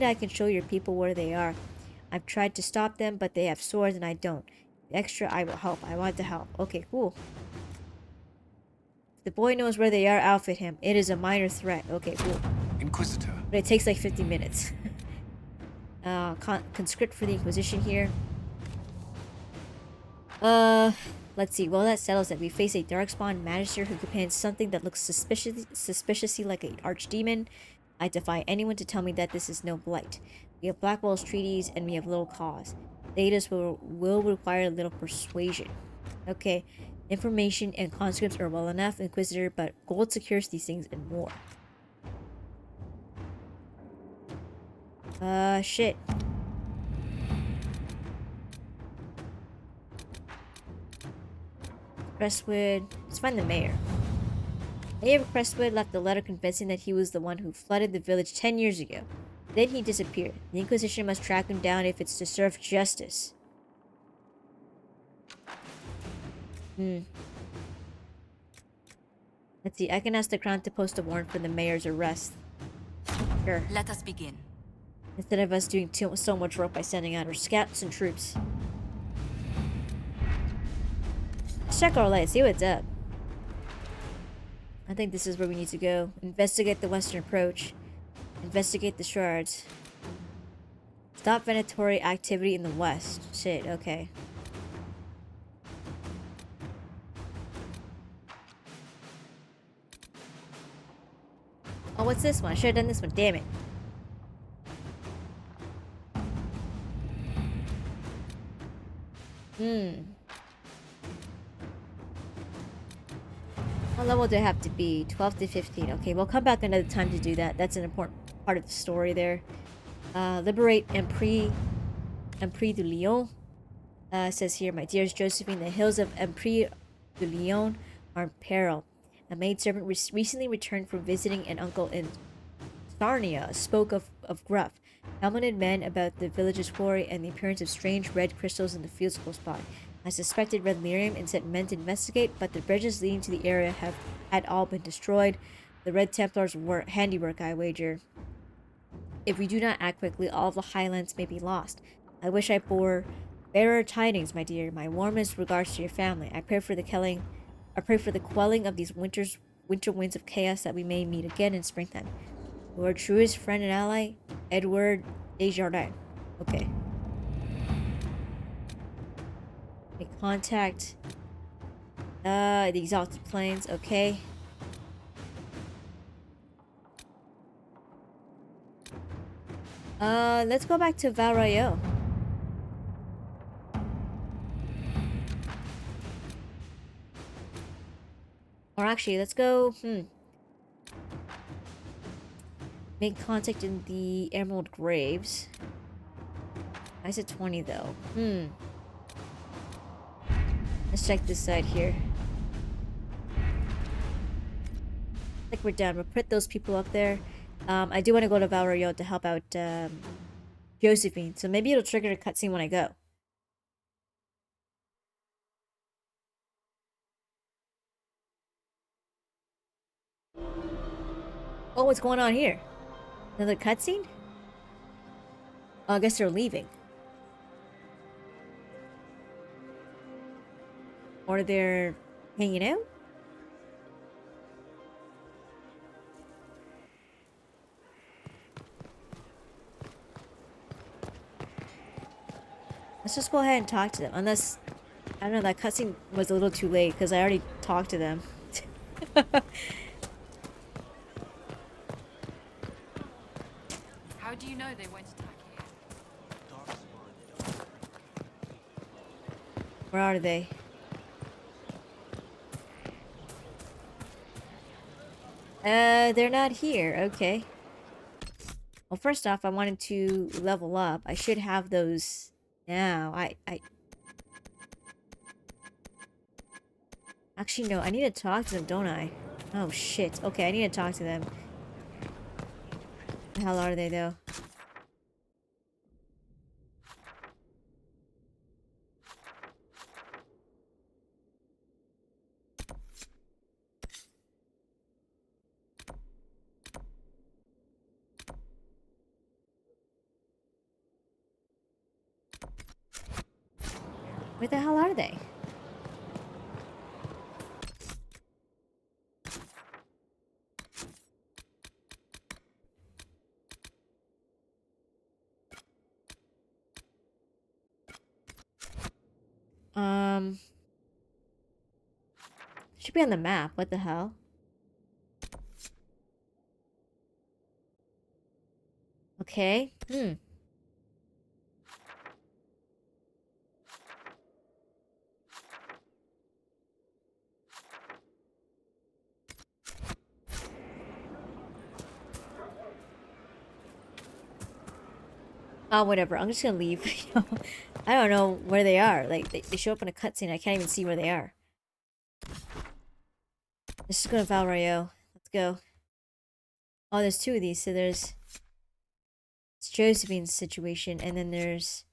Speaker 1: I can show your people where they are. I've tried to stop them, but they have swords and I don't. The extra, I will help. I want to help. Okay, cool. If the boy knows where they are, outfit him. It is a minor threat. Okay, cool.
Speaker 15: Inquisitor.
Speaker 1: But it takes like 50 minutes. Conscript for the Inquisition here. Let's see. Well, that settles it. We face a darkspawn magister who commands something that looks suspiciously like an archdemon. I defy anyone to tell me that this is no blight. We have Blackwell's treaties, and we have little cause. Thetis will require little persuasion. Okay. Information and conscripts are well enough, Inquisitor, but gold secures these things and more. Shit. Crestwood. Let's find the mayor. Mayor of Crestwood left a letter confessing that he was the one who flooded the village 10 years ago. Then he disappeared. The Inquisition must track him down if it's to serve justice. Let's see. I can ask the Crown to post a warrant for the mayor's arrest. Sure.
Speaker 19: Let us begin.
Speaker 1: Instead of us doing so much work by sending out our scouts and troops. Let's check our light, see what's up. I think this is where we need to go. Investigate the western approach. Investigate the shards. Stop venatory activity in the west. Shit, okay. Oh, what's this one? I should have done this one, damn it. What level do I have to be? 12 to 15. Okay, we'll come back another time to do that. That's an important part of the story there. Liberate Empire de Lyon. Says here, my dearest Josephine, the hills of Empire de Lyon are in peril. A maidservant recently returned from visiting an uncle in Sarnia spoke of gruff, helmeted men about the village's quarry and the appearance of strange red crystals in the fields close by. I suspected red lyrium and sent men to investigate, but the bridges leading to the area had all been destroyed. The Red Templars were handiwork, I wager. If we do not act quickly, all of the Highlands may be lost. I wish I bore bearer tidings, my dear. My warmest regards to your family. I pray for the quelling of these winter winds of chaos, that we may meet again in springtime. Your truest friend and ally, Edward Desjardins. Okay. Make contact. The Exalted Plains. Okay. Let's go back to Val Royeaux. Or actually, let's go, make contact in the Emerald Graves. I said 20 though. Let's check this side here. I think we're done. We'll put those people up there. I do want to go to Val Royeaux to help out Josephine. So maybe it'll trigger a cutscene when I go. Oh, what's going on here? Another cutscene? Oh, I guess they're leaving. Or they're hanging out? Let's just go ahead and talk to them. Unless I don't know, that cutscene was a little too late because I already talked to them.
Speaker 10: How do you know they won't attack here?
Speaker 1: Where are they? They're not here. Okay. Well, first off, I wanted to level up. I should have those now. Actually, no. I need to talk to them, don't I? Oh, shit. Okay, I need to talk to them. The hell are they, though? Where the hell are they? Should be on the map. What the hell? Okay. Oh, whatever. I'm just gonna leave. I don't know where they are. Like, they show up in a cutscene. I can't even see where they are. Let's just go to Val Royeaux. Let's go. Oh, there's two of these. So there's Josephine's situation, and then there's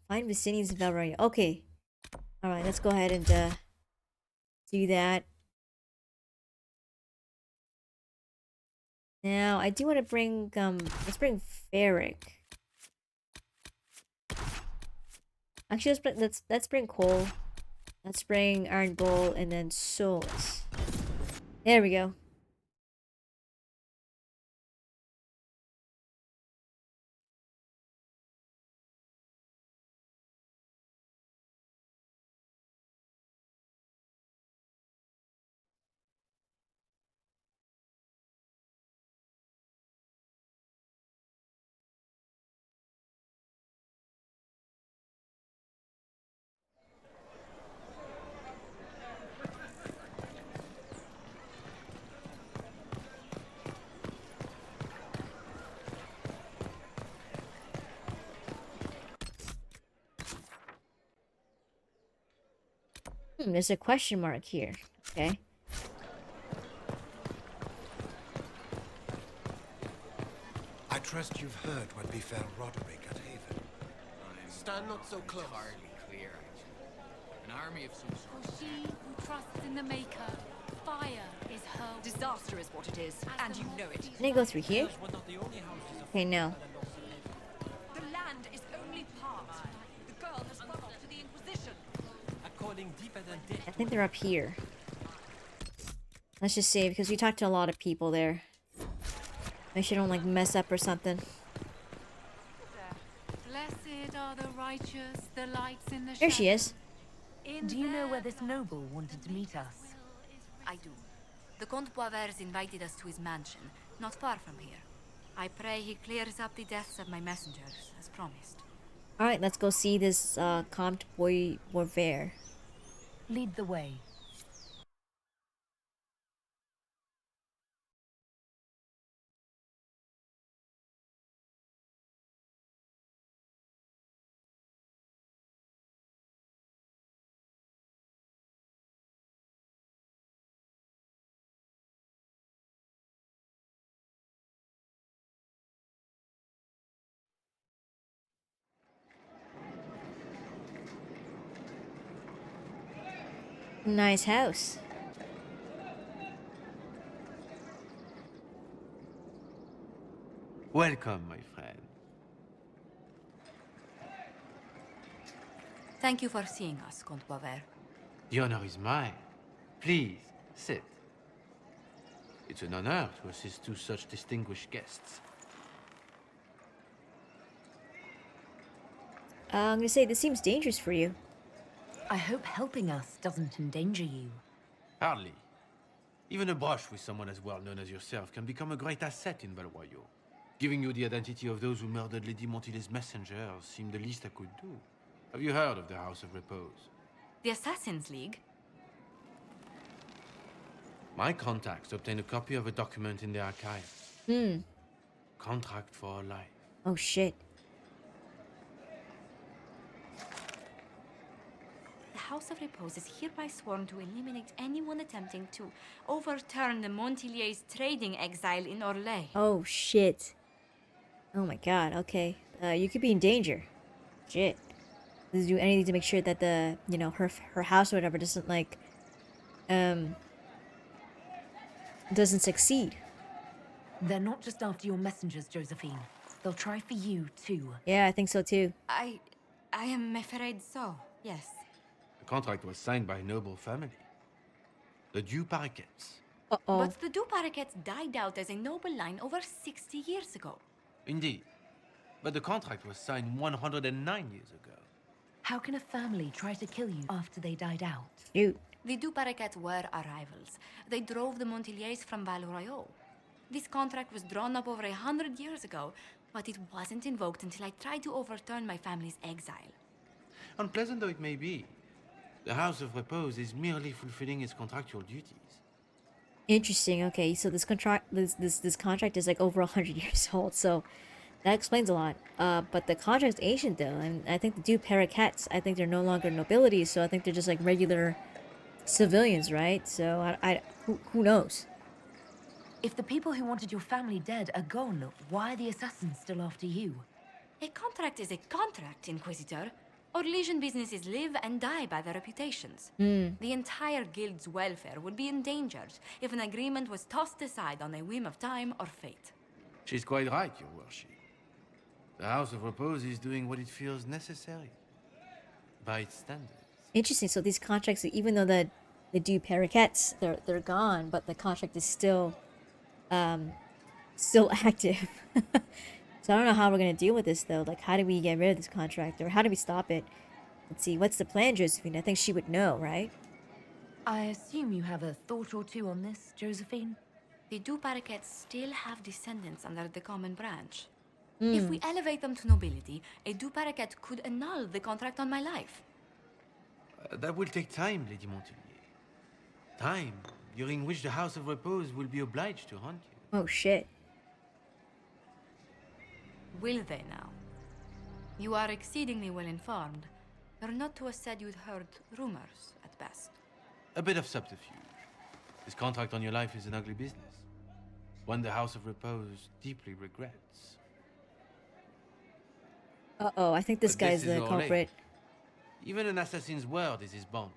Speaker 1: find Vicini's and Val Royeaux. Okay. Alright, let's go ahead and do that. Now, I do want to bring, let's bring Ferric. Actually, let's bring Cole. Let's bring Iron Bull and then Solus. There we go. There's a question mark here. Okay.
Speaker 16: I trust you've heard what befell Roderick at Haven.
Speaker 9: Stand not so close. Hardly clear, actually. An army of some sort.
Speaker 3: For she who trusts in the Maker, fire is her.
Speaker 4: Disaster is what it is, and you know it.
Speaker 1: Can I go through here? Okay, no.
Speaker 4: The land is only part. The girl has run off to the Inquisition.
Speaker 1: I think they're up here. Let's just see, because we talked to a lot of people there. Make sure I don't, like, mess up or something.
Speaker 3: Blessed are the righteous, the lights in the
Speaker 1: There she is.
Speaker 5: Do you know where this noble wanted to meet us?
Speaker 19: I do. The Comte Boisvert invited us to his mansion, not far from here. I pray he clears up the deaths of my messengers, as promised.
Speaker 1: Alright, let's go see this Comte Boisvert.
Speaker 5: Lead the way.
Speaker 1: Nice house.
Speaker 6: Welcome, my friend.
Speaker 19: Thank you for seeing us, Comte Boisvert.
Speaker 6: The honor is mine. Please, sit. It's an honor to assist two such distinguished guests.
Speaker 1: I'm gonna say, this seems dangerous for you.
Speaker 5: I hope helping us doesn't endanger you.
Speaker 6: Hardly. Even a brush with someone as well known as yourself can become a great asset in Valroyo. Giving you the identity of those who murdered Lady Montile's messengers seemed the least I could do. Have you heard of the House of Repose?
Speaker 19: The Assassin's League?
Speaker 6: My contacts obtained a copy of a document in the archives. Contract for life.
Speaker 1: Oh shit.
Speaker 19: The House of Repose is hereby sworn to eliminate anyone attempting to overturn the Montilier's trading exile in Orlais.
Speaker 1: Oh shit. Oh my god, okay. You could be in danger. Shit. Does do anything to make sure that the, you know, her house or whatever doesn't like doesn't succeed.
Speaker 5: They're not just after your messengers, Josephine. They'll try for you too.
Speaker 1: Yeah, I think so too.
Speaker 19: I am afraid so, yes.
Speaker 6: The contract was signed by a noble family. The Du Paraquets.
Speaker 1: Uh-oh.
Speaker 19: But the Du Paraquets died out as a noble line over 60 years ago.
Speaker 6: Indeed. But the contract was signed 109 years ago.
Speaker 5: How can a family try to kill you after they died out?
Speaker 1: Shoot.
Speaker 19: The Du Paraquets were our rivals. They drove the Montiliers from Valroyo. This contract was drawn up over 100 years ago, but it wasn't invoked until I tried to overturn my family's exile.
Speaker 6: Unpleasant though it may be, the House of Repose is merely fulfilling its contractual duties.
Speaker 1: Interesting. Okay, so this contract contract is like over 100 years old, so that explains a lot. But the contract's ancient though, and I think the Du Paraquets, I think they're no longer nobility, so I think they're just like regular civilians, right? So who knows?
Speaker 5: If the people who wanted your family dead are gone, why are the assassins still after you?
Speaker 19: A contract is a contract, Inquisitor. Our Legion businesses live and die by their reputations. The entire guild's welfare would be endangered if an agreement was tossed aside on a whim of time or fate.
Speaker 6: She's quite right, Your Worship. The House of Repose is doing what it feels necessary. By its standards.
Speaker 1: Interesting. So these contracts, even though the Du Paraquets, they're gone, but the contract is still active. So I don't know how we're gonna deal with this though. Like, how do we get rid of this contract, or how do we stop it? Let's see. What's the plan, Josephine? I think she would know, right?
Speaker 5: I assume you have a thought or two on this, Josephine?
Speaker 19: The Du Paraquets still have descendants under the common branch. If we elevate them to nobility, a Du Paraquet could annul the contract on my life.
Speaker 6: That will take time, Lady Montilier. Time during which the House of Repose will be obliged to hunt you.
Speaker 1: Oh shit.
Speaker 19: Will they now? You are exceedingly well informed. You're not to have said you'd heard rumors, at best.
Speaker 6: A bit of subterfuge. This contract on your life is an ugly business. One the House of Repose deeply regrets.
Speaker 1: Uh-oh, I think this
Speaker 6: But
Speaker 1: guy's
Speaker 6: this is
Speaker 1: the
Speaker 6: Orlais.
Speaker 1: culprit.
Speaker 6: Even an assassin's word is his bond.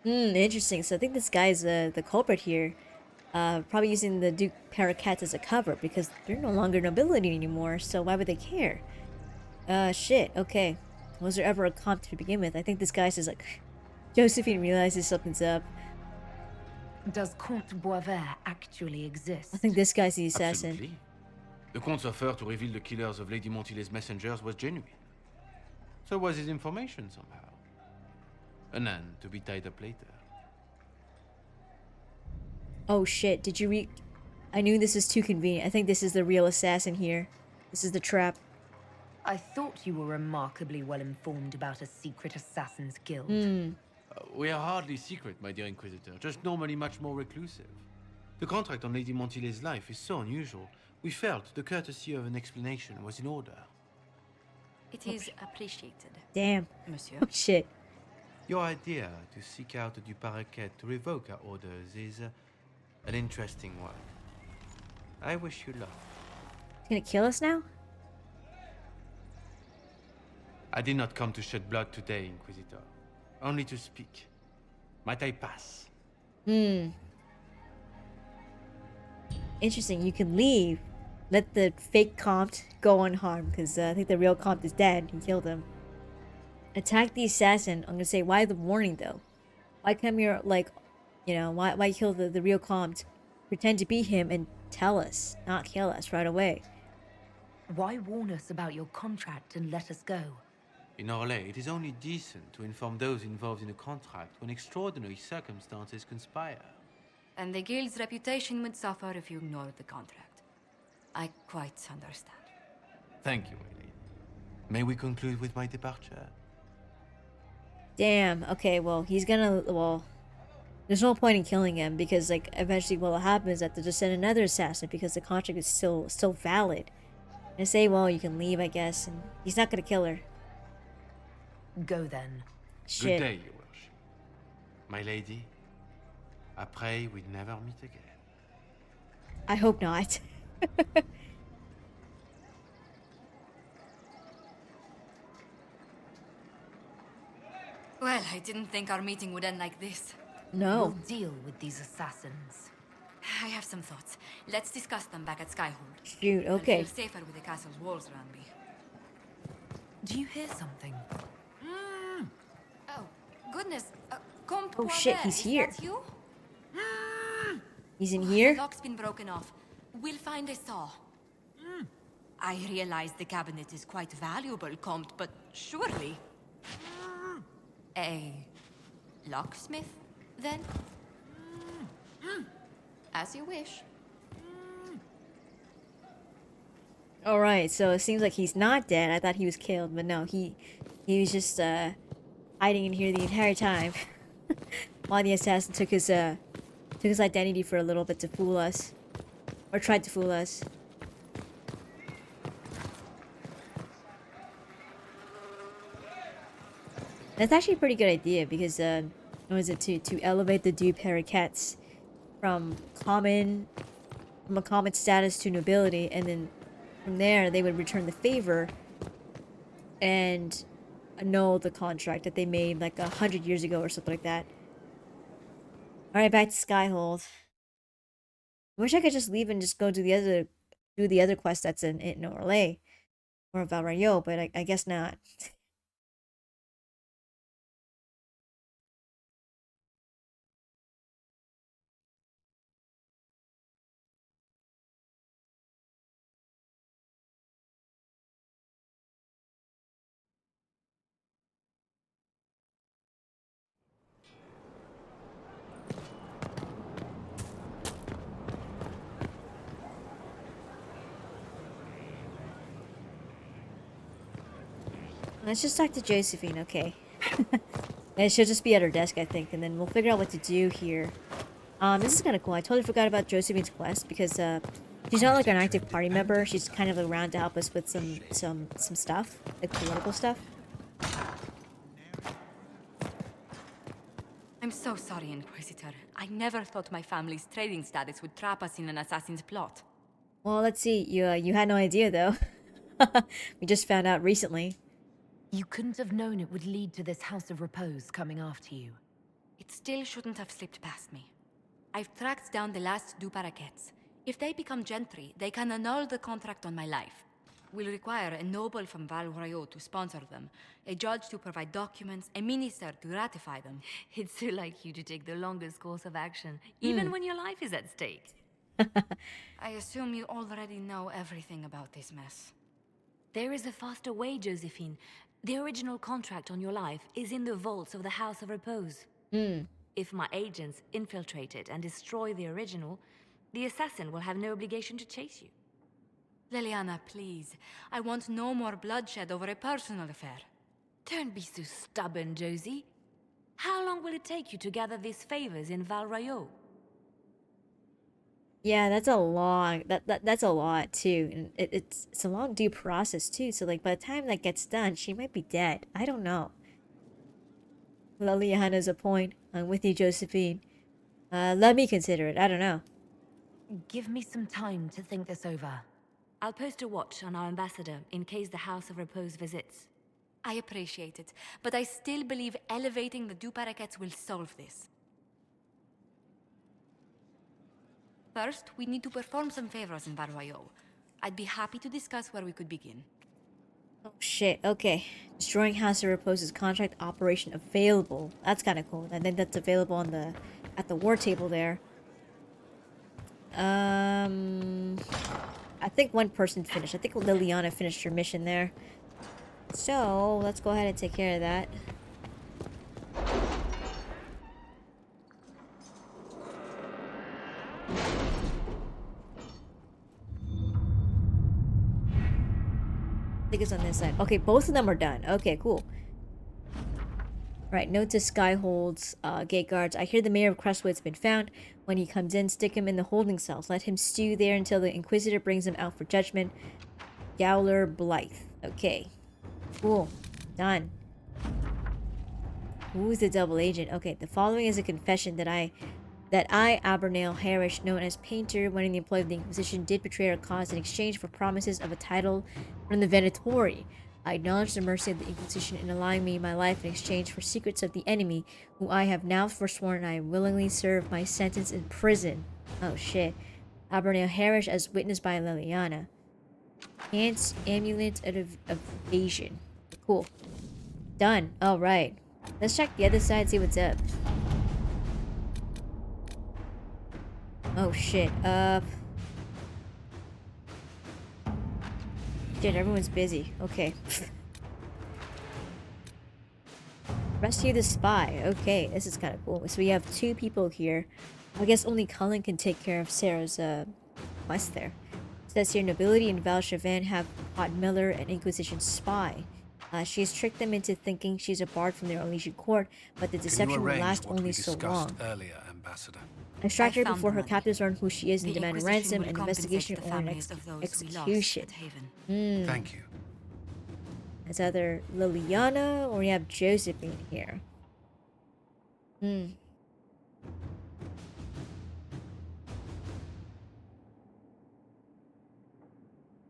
Speaker 1: Interesting. So I think this guy's the culprit here. Probably using the Du Paraquets as a cover, because they're no longer nobility anymore, so why would they care? Shit, okay. Was there ever a comp to begin with? I think this guy says like... Josephine realizes something's up.
Speaker 5: Does Comte Boisvert actually exist?
Speaker 1: I think this guy's the assassin.
Speaker 6: Absolutely. The Comte's offer to reveal the killers of Lady Montile's messengers was genuine. So was his information somehow. An end to be tied up later.
Speaker 1: Oh shit, did you read... I knew this is too convenient. I think this is the real assassin here. This is the trap.
Speaker 5: I thought you were remarkably well informed about a secret assassins guild.
Speaker 6: We are hardly secret, my dear Inquisitor, just normally much more reclusive. The contract on Lady Montile's life is so unusual, we felt the courtesy of an explanation was in order.
Speaker 19: It is appreciated.
Speaker 1: Damn.
Speaker 19: Monsieur.
Speaker 1: Oh shit.
Speaker 6: Your idea to seek out Du Paraquet to revoke our orders is an interesting one. I wish you luck.
Speaker 1: He's gonna kill us now?
Speaker 6: I did not come to shed blood today, Inquisitor. Only to speak. Might I pass?
Speaker 1: Interesting. You can leave. Let the fake Comte go unharmed, because I think the real Comte is dead. He killed him. Attack the assassin. I'm gonna say, why the warning though? Why come here, like, you know, why kill the real Comte? Pretend to be him and tell us, not kill us right away.
Speaker 5: Why warn us about your contract and let us go?
Speaker 6: In Orlais, it is only decent to inform those involved in a contract when extraordinary circumstances conspire.
Speaker 19: And the guild's reputation would suffer if you ignored the contract. I quite understand.
Speaker 6: Thank you, Eileen. May we conclude with my departure?
Speaker 1: Damn. Okay, well, he's gonna... Well, there's no point in killing him because, like, eventually what'll happen is that they'll just send another assassin because the contract is still valid. And say, well, you can leave, I guess, and he's not gonna kill her.
Speaker 5: Go then.
Speaker 1: Shit.
Speaker 6: Good day, Your Worship. My lady, I pray we never meet again.
Speaker 1: I hope not.
Speaker 19: Well, I didn't think our meeting would end like this.
Speaker 1: No.
Speaker 5: We'll deal with these assassins.
Speaker 19: I have some thoughts. Let's discuss them back at Skyhold.
Speaker 1: Shoot, okay.
Speaker 19: I feel safer with the castle's walls around me.
Speaker 5: Do you hear something?
Speaker 19: Oh, goodness. Comte
Speaker 1: Oh shit,
Speaker 19: Poivert,
Speaker 1: he's
Speaker 19: is
Speaker 1: here.
Speaker 19: that you?
Speaker 1: He's in here?
Speaker 19: The lock's been broken off. We'll find a saw. I realize the cabinet is quite valuable, Comte, but surely... A locksmith, then? As you wish.
Speaker 1: Alright, so it seems like he's not dead. I thought he was killed, but no, he was just hiding in here the entire time. While the assassin took his identity for a little bit to fool us. Or tried to fool us. That's actually a pretty good idea because what is it, to elevate the deux Paraquets from a common status to nobility, and then from there they would return the favor and annul the contract that they made like 100 years ago or something like that. Alright, back to Skyhold. I wish I could just leave and just go do the other quest that's in Orlais or Valrayo, but I guess not. Let's just talk to Josephine, okay. And she'll just be at her desk, I think, and then we'll figure out what to do here. This is kind of cool. I totally forgot about Josephine's quest because she's not like an active party member. She's kind of around to help us with some stuff, like political stuff.
Speaker 19: I'm so sorry, Inquisitor. I never thought my family's trading status would trap us in an assassin's plot.
Speaker 1: Well, let's see. You had no idea, though. We just found out recently.
Speaker 5: You couldn't have known it would lead to this House of Repose coming after you.
Speaker 19: It still shouldn't have slipped past me. I've tracked down the last deux Paraquets. If they become gentry, they can annul the contract on my life. We'll require a noble from Val Royaux to sponsor them, a judge to provide documents, a minister to ratify them.
Speaker 20: It's so like you to take the longest course of action, even when your life is at stake.
Speaker 19: I assume you already know everything about this mess.
Speaker 20: There is a faster way, Josephine. The original contract on your life is in the vaults of the House of Repose. If my agents infiltrate it and destroy the original, the assassin will have no obligation to chase you.
Speaker 19: Leliana, please. I want no more bloodshed over a personal affair.
Speaker 20: Don't be so stubborn, Josie. How long will it take you to gather these favors in Val Royaux?
Speaker 1: Yeah, that's a long that's a lot too, and it's a long due process too. So like by the time that gets done, she might be dead. I don't know. Leliana's a point. I'm with you, Josephine. Let me consider it. I don't know.
Speaker 20: Give me some time to think this over. I'll post a watch on our ambassador in case the House of Repose visits.
Speaker 19: I appreciate it, but I still believe elevating the deux Paraquets will solve this. First, we need to perform some favors in Val Royaux. I'd be happy to discuss where we could begin.
Speaker 1: Oh shit, okay. Destroying House of Repose's contract operation available. That's kind of cool. I think that's available on at the war table there. I think one person finished. I think Liliana finished her mission there. So, let's go ahead and take care of that. I think it's on this side. Okay, both of them are done. Okay, cool. Right, note to Skyhold's gate guards. I hear the mayor of Crestwood's been found. When he comes in, stick him in the holding cells. Let him stew there until the Inquisitor brings him out for judgment. Gowler Blythe. Okay. Cool. Done. Who's the double agent? Okay, the following is a confession that I, Abernale Harris, known as Painter, when in the employ of the Inquisition, did betray our cause in exchange for promises of a title from the Venatori. I acknowledge the mercy of the Inquisition in allowing me my life in exchange for secrets of the enemy, who I have now forsworn I willingly serve my sentence in prison. Oh shit. Abernale Harris as witnessed by Liliana. Ants, amulet of evasion. Cool. Done. Alright. Let's check the other side, see what's up. Oh shit. Shit, everyone's busy. Okay. Rescue the spy. Okay, this is kind of cool. So we have 2 people here. I guess only Cullen can take care of Sarah's quest there. It says here, Nobility and Val Chauvin have caught Miller, an Inquisition spy. She has tricked them into thinking she's a bard from their Elysian court, but the deception will last only so long.
Speaker 15: Earlier, Ambassador.
Speaker 1: Extract her before her captors learn who she is and demand ransom, and investigation or an execution.
Speaker 15: Thank you.
Speaker 1: It's either Liliana or we have Josephine here.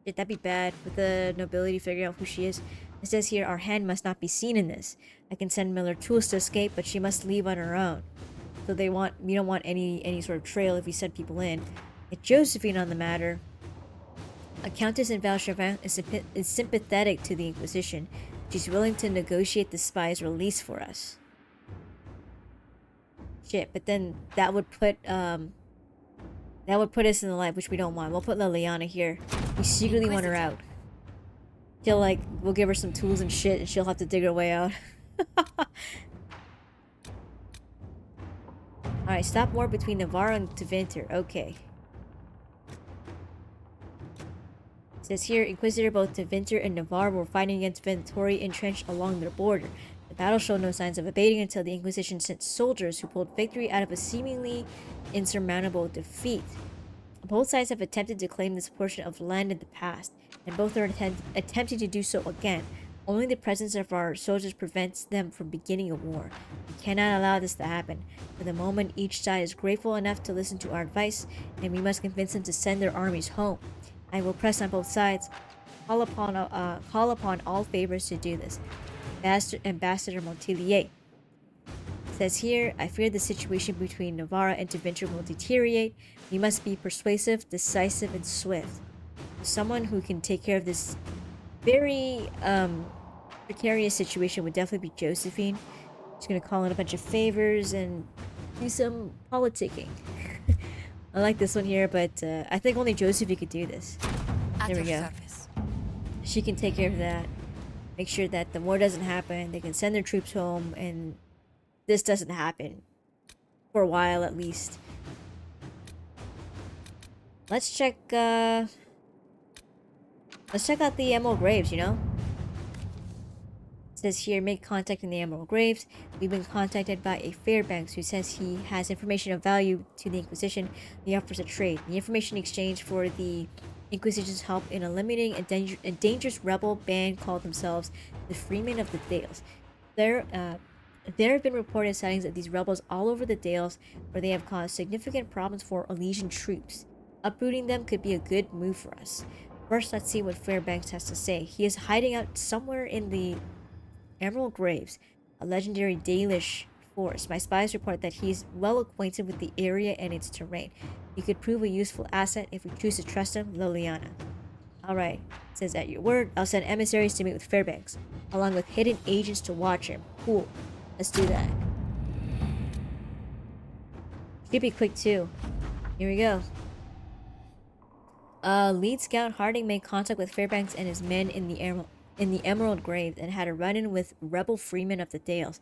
Speaker 1: Should that be bad with the nobility figuring out who she is? It says here, our hand must not be seen in this. I can send Miller tools to escape, but she must leave on her own. So we don't want any sort of trail if we send people in. Get Josephine on the matter. A Countess in Val Chauvin is sympathetic to the Inquisition. She's willing to negotiate the spy's release for us. Shit, but then that would put us in the light, which we don't want. We'll put Liliana here. We secretly want her out. We'll give her some tools and shit, and she'll have to dig her way out. Alright, stop war between Navarro and Tevinter. Okay. It says here, Inquisitor, both Tevinter and Navarre were fighting against Venatori entrenched along their border. The battle showed no signs of abating until the Inquisition sent soldiers who pulled victory out of a seemingly insurmountable defeat. Both sides have attempted to claim this portion of land in the past, and both are attempting to do so again. Only the presence of our soldiers prevents them from beginning a war. We cannot allow this to happen. For the moment, each side is grateful enough to listen to our advice, and we must convince them to send their armies home. I will press on both sides. Call upon all favors to do this. Ambassador Montilier says here, I fear the situation between Navarra and Tevinter will deteriorate. We must be persuasive, decisive, and swift. Someone who can take care of this very precarious situation would definitely be Josephine. She's gonna call in a bunch of favors and do some politicking. I like this one here, but I think only Josephine could do this. There we go. She can take care of that. Make sure that the war doesn't happen. They can send their troops home, and this doesn't happen. For a while, at least. Let's check out the Emerald Graves, you know? It says here, make contact in the Emerald Graves. We've been contacted by a Fairbanks who says he has information of value to the Inquisition. He offers a trade. The information exchange for the Inquisition's help in eliminating a dangerous rebel band called themselves the Freemen of the Dales. There have been reported sightings of these rebels all over the Dales, where they have caused significant problems for Elysian troops. Uprooting them could be a good move for us. First, let's see what Fairbanks has to say. He is hiding out somewhere in the Emerald Graves, a legendary Dalish force. My spies report that he is well acquainted with the area and its terrain. He could prove a useful asset if we choose to trust him, Liliana. Alright, says at your word, I'll send emissaries to meet with Fairbanks, along with hidden agents to watch him. Cool. Let's do that. Should be quick too. Here we go. Lead Scout Harding made contact with Fairbanks and his men in the in the Emerald Graves and had a run-in with rebel freemen of the Dales.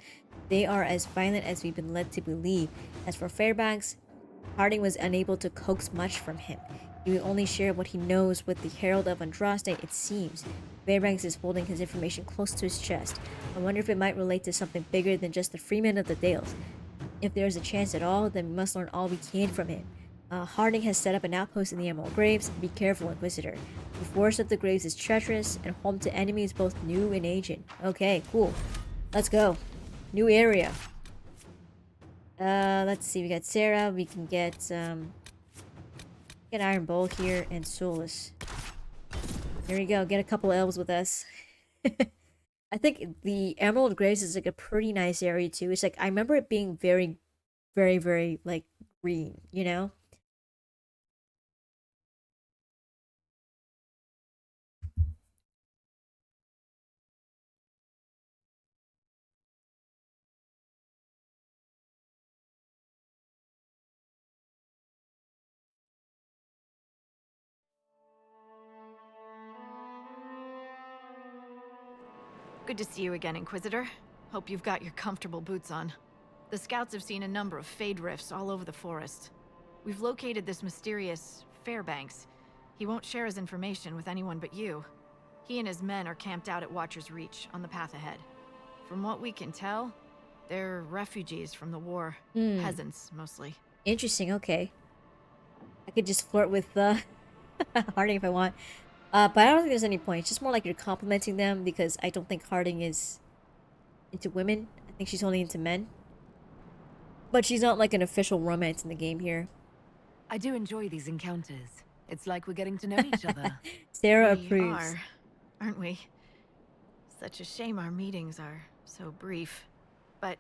Speaker 1: They are as violent as we've been led to believe. As for Fairbanks, Harding was unable to coax much from him. He will only share what he knows with the Herald of Andraste, it seems. Fairbanks is holding his information close to his chest. I wonder if it might relate to something bigger than just the freemen of the Dales. If there is a chance at all, then we must learn all we can from him. Harding has set up an outpost in the Emerald Graves. Be careful, Inquisitor. The Forest of the Graves is treacherous and home to enemies both new and ancient. Okay, cool. Let's go. New area. Let's see. We got Sarah. We can get Iron Bowl here and Solus. There we go. Get a couple elves with us. I think the Emerald Graves is like a pretty nice area too. It's like I remember it being very, very, very like green, you know?
Speaker 13: Good to see you again, Inquisitor. Hope you've got your comfortable boots on. The scouts have seen a number of fade rifts all over the forest. We've located this mysterious Fairbanks. He won't share his information with anyone but you. He and his men are camped out at Watcher's Reach, on the path ahead. From what we can tell, they're refugees from the war. Peasants, mostly.
Speaker 1: Interesting, okay. I could just flirt with Harding if I want. But I don't think there's any point. It's just more like you're complimenting them because I don't think Harding is into women. I think she's only into men. But she's not like an official romance in the game here.
Speaker 5: I do enjoy these encounters. It's like we're getting to know each other.
Speaker 1: Sarah
Speaker 13: We
Speaker 1: approves.
Speaker 13: are, aren't we? Such a shame our meetings are so brief. But,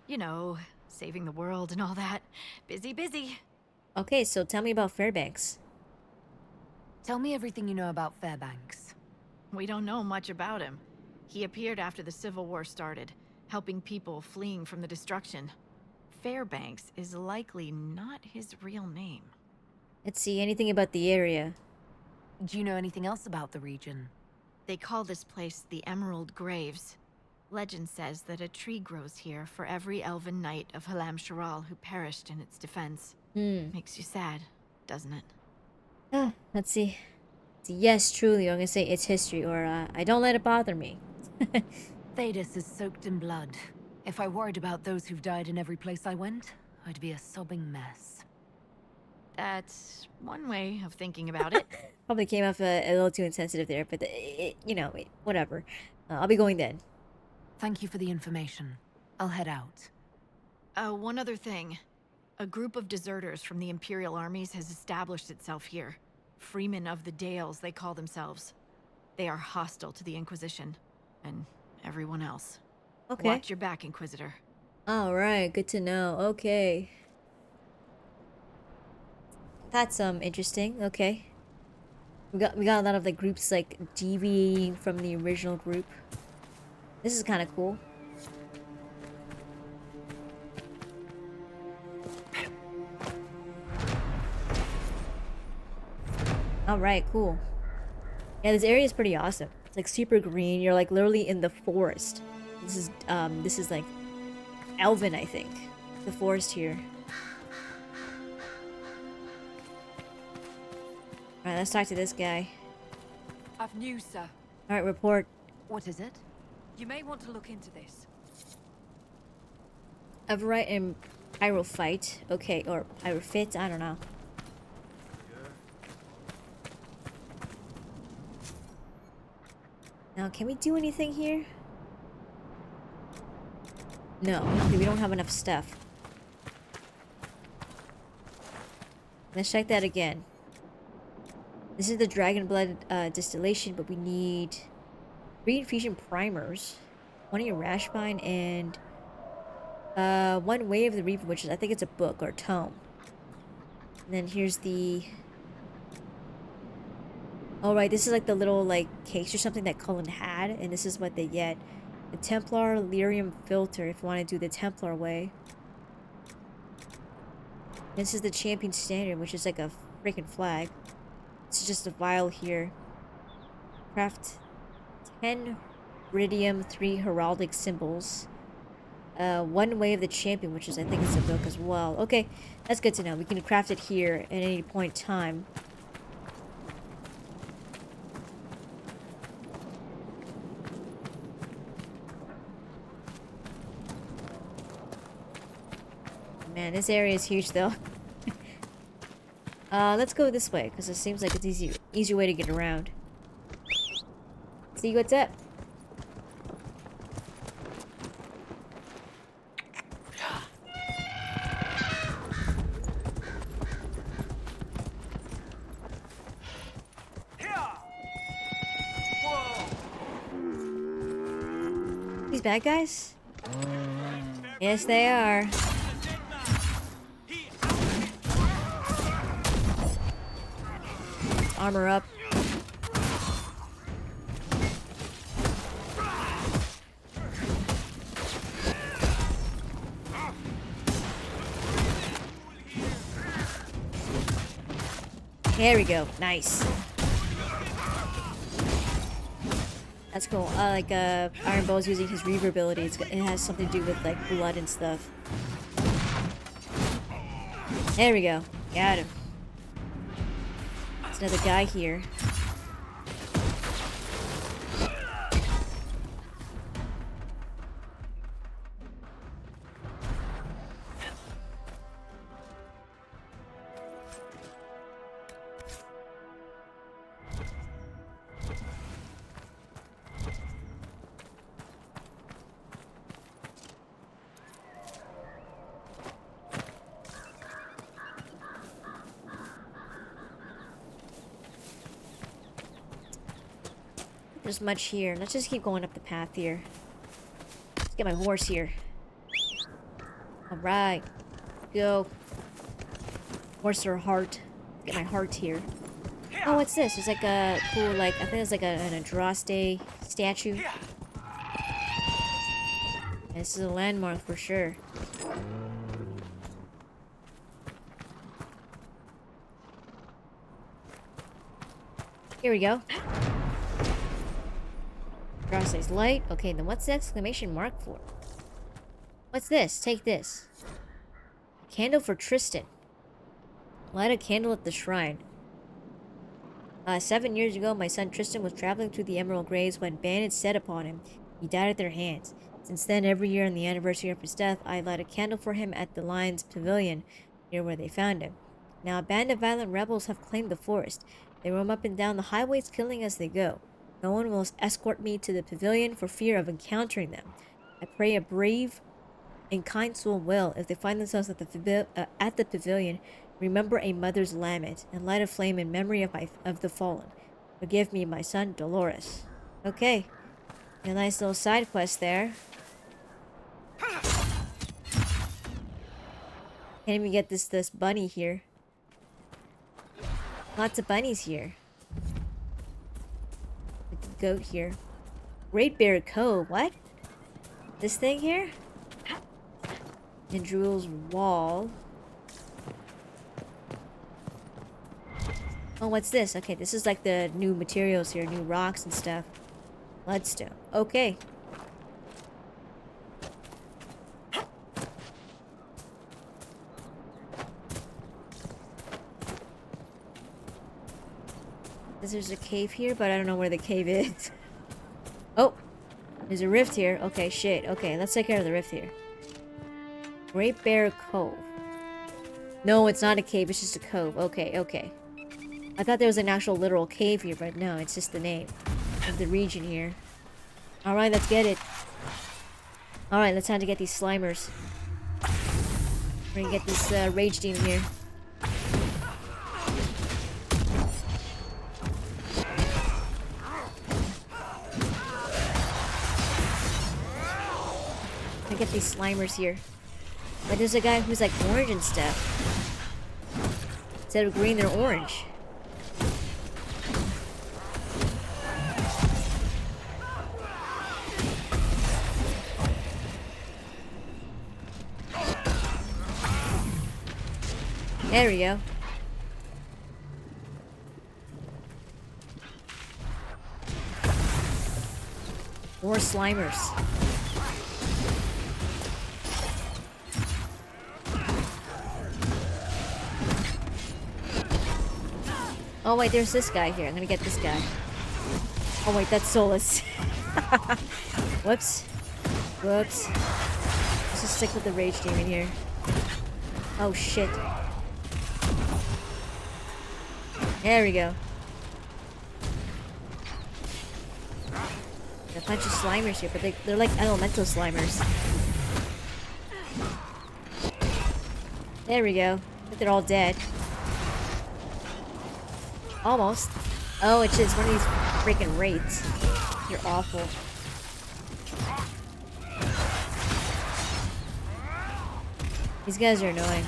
Speaker 13: you know, saving the world and all that. Busy, busy.
Speaker 1: Okay, so tell me about Fairbanks.
Speaker 5: Tell me everything you know about Fairbanks.
Speaker 13: We don't know much about him. He appeared after the Civil War started, helping people fleeing from the destruction. Fairbanks is likely not his real name.
Speaker 1: Let's see, anything about the area?
Speaker 5: Do you know anything else about the region?
Speaker 13: They call this place the Emerald Graves. Legend says that a tree grows here for every elven knight of Halam Sharal who perished in its defense. Makes you sad, doesn't it?
Speaker 1: Let's see. Yes, truly, I'm gonna say it's history, or I don't let it bother me.
Speaker 5: Thedas is soaked in blood. If I worried about those who've died in every place I went, I'd be a sobbing mess.
Speaker 13: That's one way of thinking about it.
Speaker 1: Probably came off a little too insensitive there, but whatever. I'll be going then.
Speaker 5: Thank you for the information. I'll head out.
Speaker 13: One other thing. A group of deserters from the Imperial armies has established itself here. Freemen of the Dales, they call themselves. They are hostile to the Inquisition, and everyone else.
Speaker 1: Okay.
Speaker 13: Watch your back, Inquisitor.
Speaker 1: Alright, good to know. Okay. That's interesting. Okay. We got a lot of like groups like deviating from the original group. This is kind of cool. Alright, cool. Yeah, this area is pretty awesome. It's like super green. You're like literally in the forest. This is like Elven, I think. The forest here. Alright, let's talk to this guy.
Speaker 14: I've news, sir.
Speaker 1: Alright, report.
Speaker 5: What is it?
Speaker 14: You may want to look into this.
Speaker 1: Everite and Pyrophyte. Okay, or Pyrophyte, I don't know. Now, can we do anything here? No, okay, we don't have enough stuff. Let's check that again. This is the Dragon Blood distillation, but we need 3 infusion primers, 1 Rashbine, and 1 Way of the Reaper, which is, I think it's a book or a tome. And then here's the... Oh, right, this is like the little, like, case or something that Cullen had, and this is what they get. The Templar Lyrium Filter, if you want to do the Templar way. This is the Champion Standard, which is like a freaking flag. This is just a vial here. Craft 10 Ridium, 3 heraldic symbols. 1 way of the champion, which is I think is a book as well. Okay, that's good to know. We can craft it here at any point in time. Man, this area is huge though. Let's go this way, because it seems like it's easy way to get around. See what's up. These bad guys? Yes, they are. Armor up. There we go. Nice. That's cool. Like Iron Bow's using his Reaver ability. It has something to do with like blood and stuff. There we go. Got him. There's another guy here. There's much here. Let's just keep going up the path here. Let's get my horse here. Alright. Go. Horse or heart. Let's get my heart here. Oh, what's this? It's like a cool, like, I think it's like an Andraste statue. This is a landmark for sure. Here we go. Andraste's light. Okay, then what's the exclamation mark for? What's this? Take this. Candle for Tristan. Light a candle at the shrine. 7 years ago, my son Tristan was traveling through the Emerald Graves when bandits set upon him. He died at their hands. Since then, every year on the anniversary of his death, I light a candle for him at the Lion's Pavilion, near where they found him. Now, a band of violent rebels have claimed the forest. They roam up and down the highways, killing as they go. No one will escort me to the pavilion for fear of encountering them. I pray a brave and kind soul will, if they find themselves at the pavilion, remember a mother's lament and light a flame in memory of the fallen. Forgive me, my son, Dolores. Okay. A nice little side quest there. Can't even get this bunny here. Lots of bunnies here. Goat here. Great Bear Cove. What? This thing here? Andrew's wall. Oh, what's this? Okay, this is like the new materials here, new rocks and stuff. Bloodstone. Okay. There's a cave here, but I don't know where the cave is. Oh, there's a rift here. Okay, shit. Okay, let's take care of the rift here. Great Bear Cove. No, it's not a cave. It's just a cove. Okay, okay. I thought there was an actual literal cave here, but no, it's just the name of the region here. Alright, let's get it. Alright, let's time to get these Slimers. We're gonna get this Rage Demon here. Get these Slimers here. But there's a guy who's like orange and stuff. Instead of green, they're orange. There we go. More Slimers. Oh wait, there's this guy here. I'm gonna get this guy. Oh wait, that's Solus. Whoops. Whoops. Let's just stick with the Rage Demon here. Oh shit. There we go. A bunch of Slimers here, but they're like elemental Slimers. There we go. But they're all dead. Almost. Oh, it's just one of these freaking wraiths. You're awful. These guys are annoying.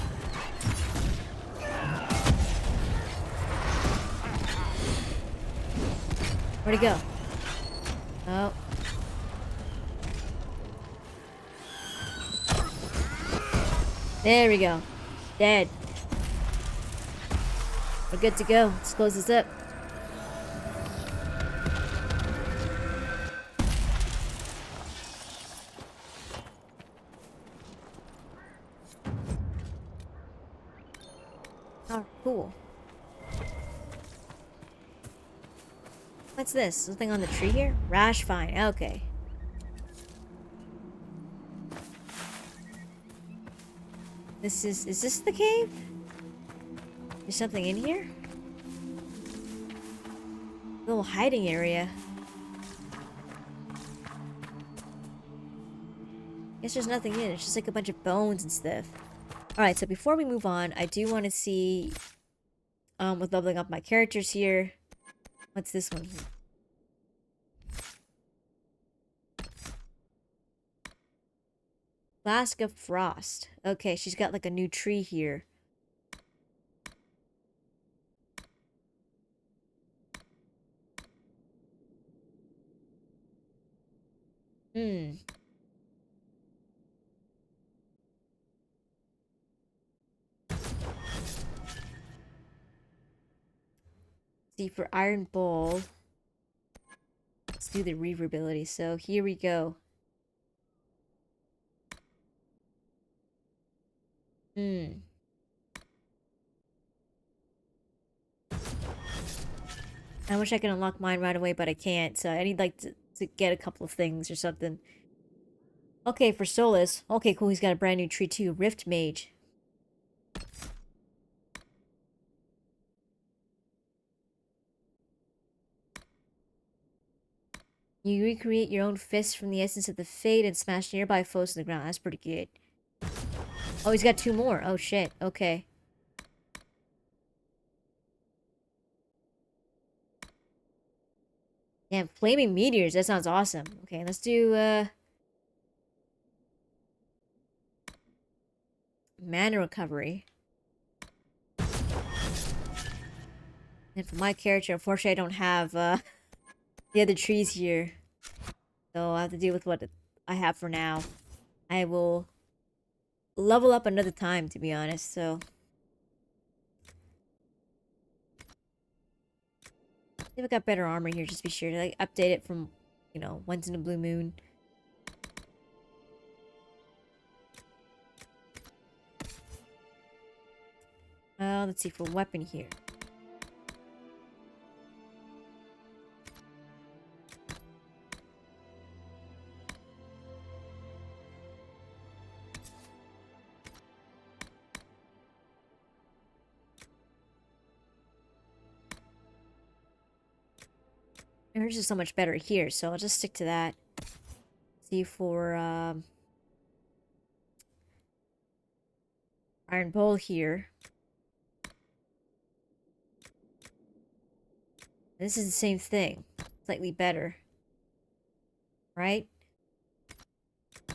Speaker 1: Where'd he go? Oh. There we go. Dead. We're good to go. Let's close this up. Oh, cool. What's this? Something on the tree here? Rash vine. Okay. Is this the cave? There's something in here? Little hiding area. Guess there's nothing in it. It's just like a bunch of bones and stuff. Alright, so before we move on, I do want to see with leveling up my characters here. What's this one? Flask of Frost. Okay, she's got like a new tree here. Hmm. See, for Iron Ball, let's do the Reaver ability. So here we go. Hmm. I wish I could unlock mine right away, but I can't. So I need like to get a couple of things or something. Okay, for Solus. Okay, cool. He's got a brand new tree too. Rift Mage. You recreate your own fists from the essence of the Fate and smash nearby foes to the ground. That's pretty good. Oh, he's got 2 more. Oh, shit. Okay. Damn, Flaming Meteors. That sounds awesome. Okay, let's do, Mana Recovery. And for my character, unfortunately, I don't have, the other trees here. So I have to deal with what I have for now. I will level up another time, to be honest, so... I think I got better armor here, just be sure to like update it from, you know, once in a blue moon. Let's see for weapon here. Hers is so much better here, so I'll just stick to that. See for Iron Bowl here. This is the same thing. Slightly better. Right?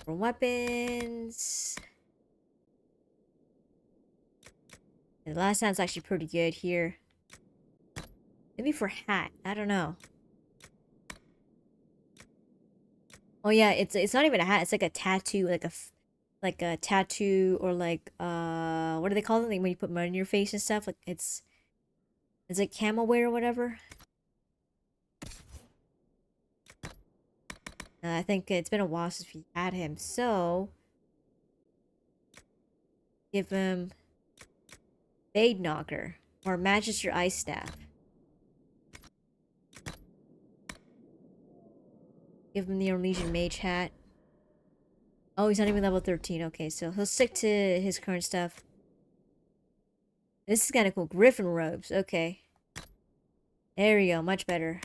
Speaker 1: For weapons... And the last sound's actually pretty good here. Maybe for hat. I don't know. Oh yeah, it's not even a hat. It's like a tattoo, like a tattoo, or like what do they call it? Like when you put mud in your face and stuff. Like it's like camel wear or whatever. I think it's been a while since we had him, so give him Fade Knocker or Magister Ice Staff. Give him the Ornesian Mage Hat. Oh, he's not even level 13. Okay, so he'll stick to his current stuff. This is kind of cool. Griffin Robes. Okay. There we go. Much better.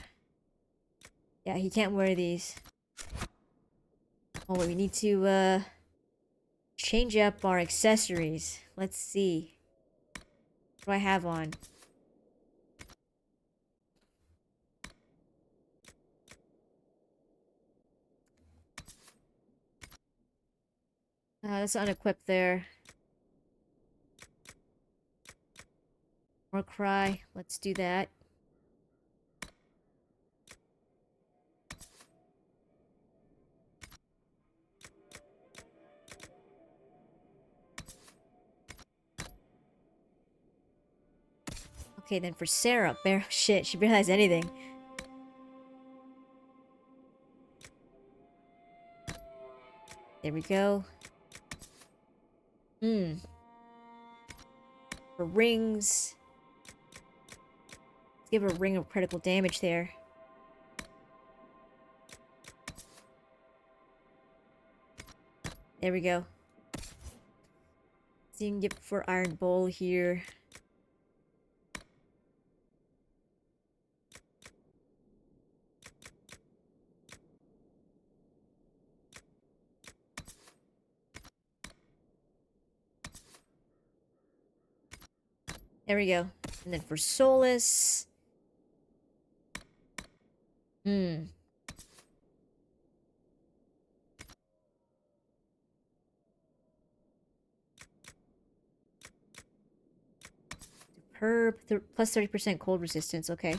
Speaker 1: Yeah, he can't wear these. Oh, wait, we need to, change up our accessories. Let's see. What do I have on? Let's unequip there. More cry. Let's do that. Okay, then for Sarah, shit, she barely has anything. There we go. For rings. Let's give her a ring of critical damage there. There we go. So you can get for Iron Bowl here. There we go. And then for Solus. Superb. Plus 30% cold resistance. Okay.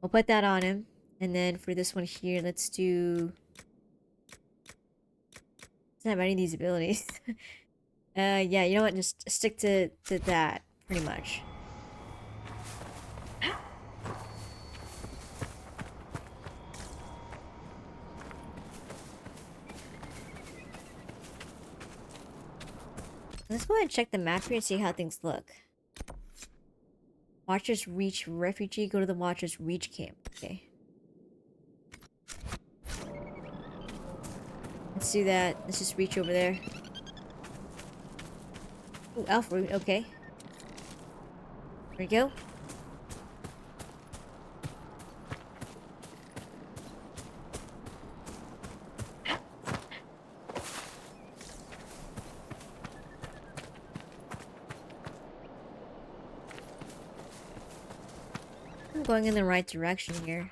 Speaker 1: We'll put that on him. And then for this one here, let's do... Doesn't have any of these abilities. Yeah, you know what? Just stick to that, pretty much. Let's go ahead and check the map here and see how things look. Watchers Reach Refugee. Go to the Watchers Reach camp. Okay. Let's do that. Let's just reach over there. Ooh, Elf Root. Okay. There we go. I'm going in the right direction here.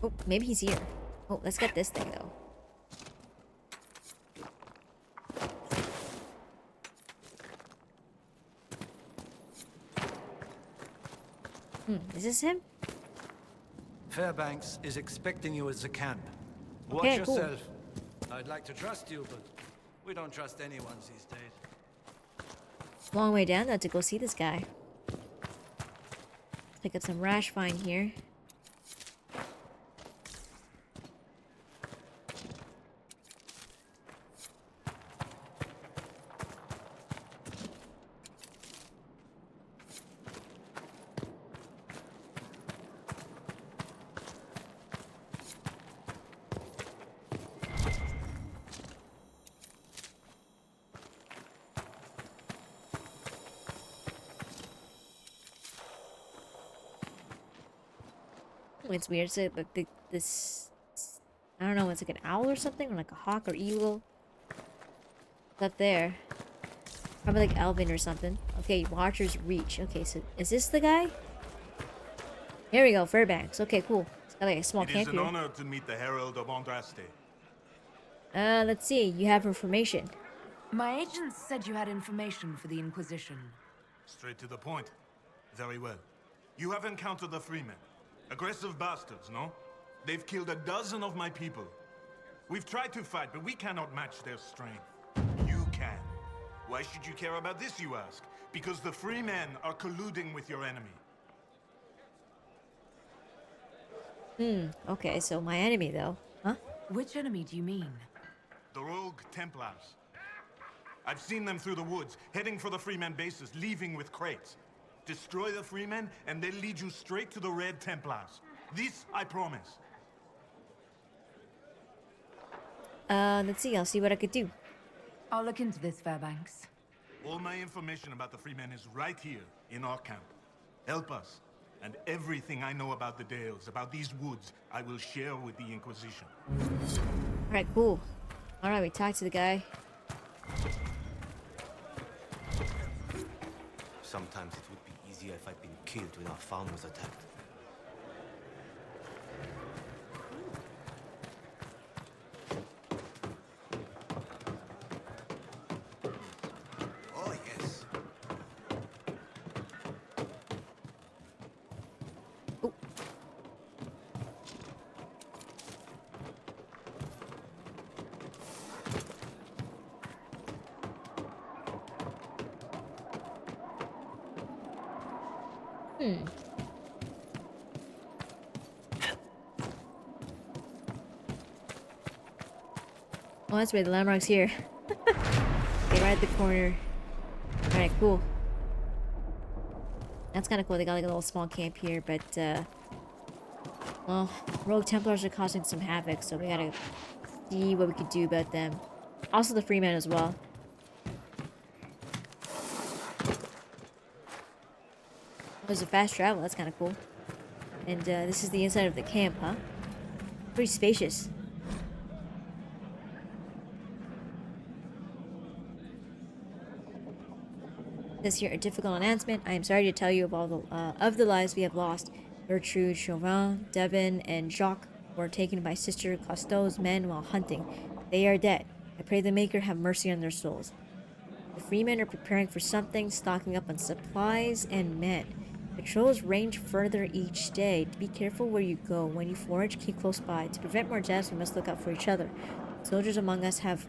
Speaker 1: Oh, maybe he's here. Oh, let's get this thing, though. Is this him?
Speaker 16: Fairbanks is expecting you at the camp. Watch
Speaker 1: Okay, cool.
Speaker 16: yourself. I'd like to trust you, but we don't trust anyone these days.
Speaker 1: Long way down, though, to go see this guy. Pick up some rash vine here. It's weird. It's like this. I don't know. It's like an owl or something, or like a hawk or eagle. It's up there. Probably like Elvin or something. Okay, Watcher's Reach. Okay, so is this the guy? Here we go, Fairbanks. Okay, cool. It's got like a small camp
Speaker 17: It is an
Speaker 1: here.
Speaker 17: honor to meet the Herald of Andraste.
Speaker 1: Let's see. You have information.
Speaker 5: My agents said you had information for the Inquisition.
Speaker 17: Straight to the point. Very well. You have encountered the Freemen. Aggressive bastards, no? They've killed a dozen of my people. We've tried to fight, but we cannot match their strength. You can. Why should you care about this, you ask? Because the Freemen are colluding with your enemy.
Speaker 1: Okay, so my enemy though. Huh?
Speaker 5: Which enemy do you mean?
Speaker 17: The rogue Templars. I've seen them through the woods, heading for the Freemen bases, leaving with crates. Destroy the Freemen, and they'll lead you straight to the Red Templars. This, I promise.
Speaker 1: Let's see. I'll see what I could do.
Speaker 5: I'll look into this, Fairbanks.
Speaker 17: All my information about the Freemen is right here, in our camp. Help us. And everything I know about the Dales, about these woods, I will share with the Inquisition.
Speaker 1: Alright, cool. Alright, we talked to the guy.
Speaker 18: Sometimes it would be easier if I'd been killed when our farm was attacked.
Speaker 16: Oh, yes.
Speaker 1: Oh, that's right. The landmark's here. Okay, right at the corner. Alright, cool. That's kind of cool. They got like a little small camp here, but well, Rogue Templars are causing some havoc, so we gotta see what we could do about them. Also the Freemen as well. There's a fast travel. That's kind of cool. And this is the inside of the camp, huh? Pretty spacious. This here a difficult announcement. I am sorry to tell you of all the lives we have lost. Gertrude, Chauvin, Devin, and Jacques were taken by Sister Cousteau's men while hunting. They are dead. I pray the Maker have mercy on their souls. The Freemen are preparing for something, stocking up on supplies and men. Patrols range further each day. Be careful where you go. When you forage, keep close by. To prevent more deaths, we must look out for each other. Soldiers among us have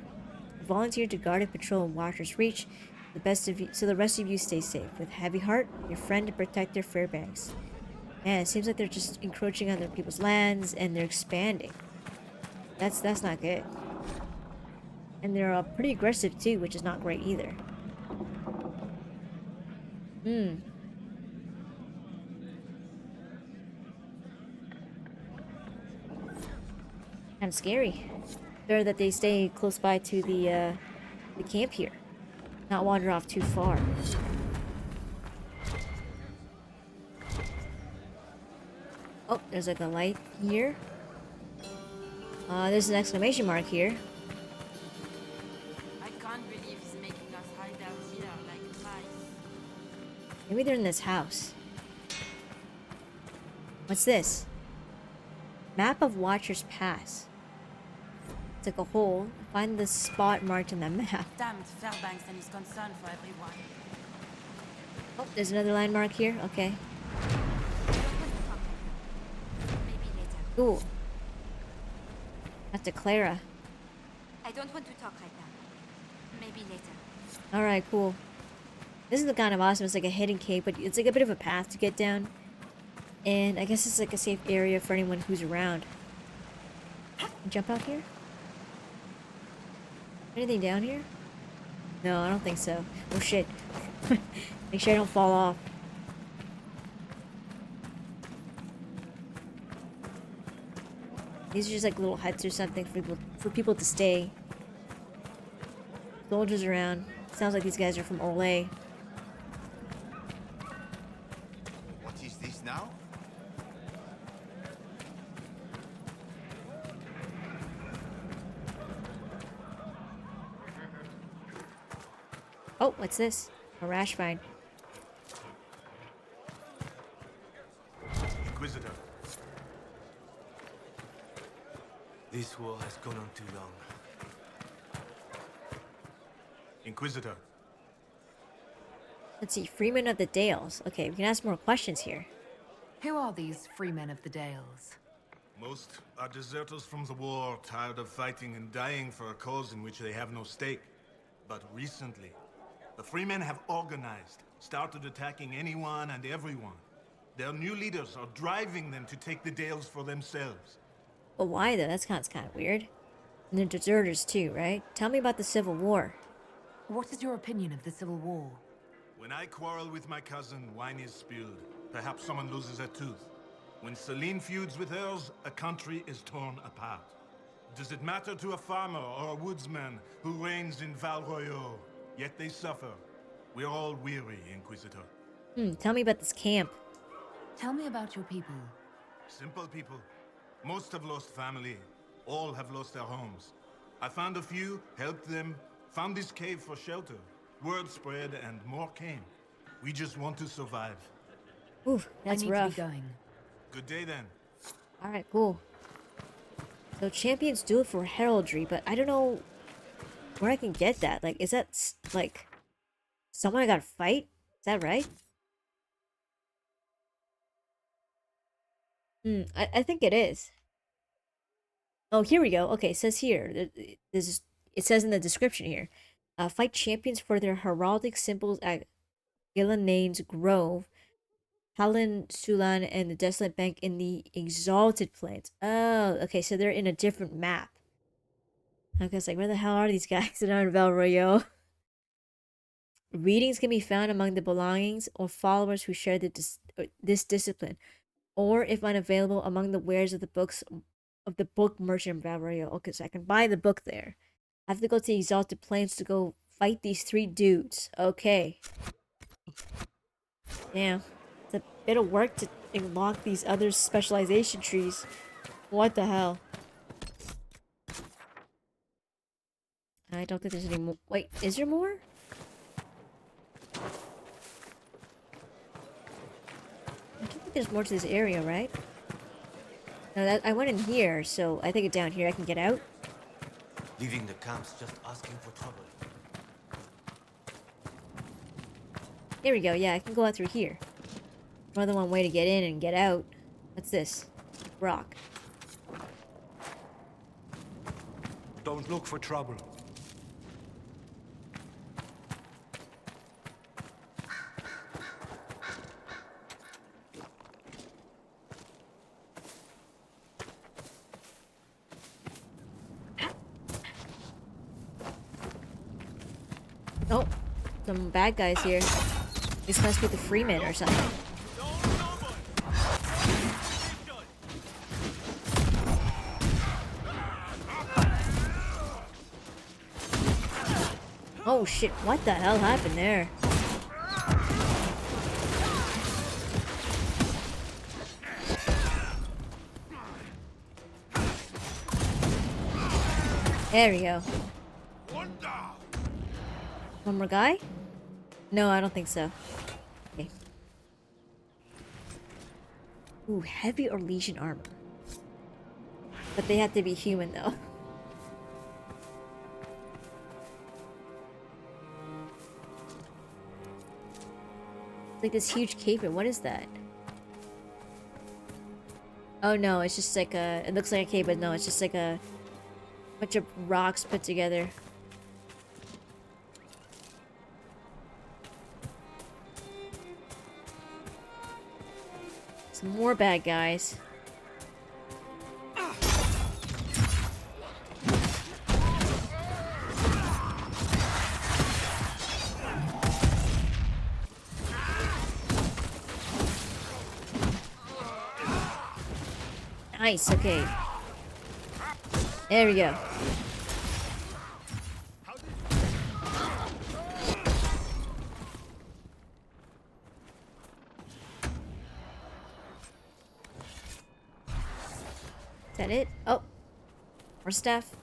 Speaker 1: volunteered to guard and patrol in Watcher's Reach. So the rest of you stay safe. With heavy heart, your friend and protector, Fairbanks. Man, it seems like they're just encroaching on other people's lands and they're expanding. That's not good. And they're pretty aggressive too, which is not great either. Kind of scary. Better that they stay close by to the camp here. Not wander off too far. Oh, there's like a light here. There's an exclamation mark here.
Speaker 4: I can't believe he's making us hide out here like mice.
Speaker 1: Maybe they're in this house. What's this? Map of Watcher's Pass. It's like a hole. Find the spot marked on the map.
Speaker 4: Damned Fairbanks and his concern for everyone.
Speaker 1: Oh, there's another landmark here. Okay.
Speaker 4: Maybe later.
Speaker 1: Cool. That's to Clara.
Speaker 4: I don't want to talk right now. Maybe later.
Speaker 1: Alright, cool. This is kind of awesome. It's like a hidden cave, but it's like a bit of a path to get down. And I guess it's like a safe area for anyone who's around. Jump out here? Anything down here? No, I don't think so. Oh shit. Make sure I don't fall off. These are just like little huts or something for people to stay. Soldiers around. Sounds like these guys are from Orlais.
Speaker 9: What is this now?
Speaker 1: Oh, what's this? A rash vine.
Speaker 17: Inquisitor.
Speaker 18: This war has gone on too long.
Speaker 17: Inquisitor.
Speaker 1: Let's see. Freeman of the Dales. Okay, we can ask more questions here.
Speaker 5: Who are these freemen of the Dales?
Speaker 17: Most are deserters from the war, tired of fighting and dying for a cause in which they have no stake. But recently, the Freemen have organized, started attacking anyone and everyone. Their new leaders are driving them to take the Dales for themselves.
Speaker 1: But why though? That sounds kind of weird. And they're deserters too, right? Tell me about the Civil War.
Speaker 5: What is your opinion of the Civil War?
Speaker 17: When I quarrel with my cousin, wine is spilled. Perhaps someone loses a tooth. When Celine feuds with hers, a country is torn apart. Does it matter to a farmer or a woodsman who reigns in Val Royaux? Yet they suffer. We're all weary, Inquisitor.
Speaker 1: Tell me about this camp.
Speaker 5: Tell me about your people.
Speaker 17: Simple people. Most have lost family. All have lost their homes. I found a few, helped them, found this cave for shelter. Word spread and more came. We just want to survive.
Speaker 1: Ooh, that's
Speaker 5: I need
Speaker 1: rough.
Speaker 5: to be going.
Speaker 17: Good day then.
Speaker 1: Alright, cool. So champions do it for heraldry, but I don't know where I can get that. Like, is that, like, someone I gotta fight? Is that right? I think it is. Oh, here we go. Okay, it says here. It says in the description here. Fight champions for their heraldic symbols at Gilanane's Grove, Halin Sulan, and the Desolate Bank in the Exalted Plains. Oh, okay, so they're in a different map. I was like, where the hell are these guys that are in Val Royaux? Readings can be found among the belongings or followers who share this discipline, or if unavailable, among the wares of the books of the book merchant in Val Royaux. Okay, so I can buy the book there. I have to go to the Exalted Plains to go fight these 3 dudes. Okay. Damn. It's a bit of work to unlock these other specialization trees. What the hell? I don't think there's any more. Wait, is there more? I don't think there's more to this area, right? No, I went in here, so I think down here I can get out.
Speaker 18: Leaving the camp's just asking for trouble.
Speaker 1: Here we go, yeah, I can go out through here. More than one way to get in and get out. What's this? Rock.
Speaker 16: Don't look for trouble.
Speaker 1: Oh, some bad guys here. This must be the Freemen or something. Oh shit, what the hell happened there? There we go. One more guy? No, I don't think so. Okay. Ooh, heavy or legion armor. But they have to be human though. It's like this huge cave. What is that? Oh no, it's just like a... It looks like a cave, but no, it's just like a bunch of rocks put together. Some more bad guys. Nice, okay. There we go. Is that it? Oh. More stuff.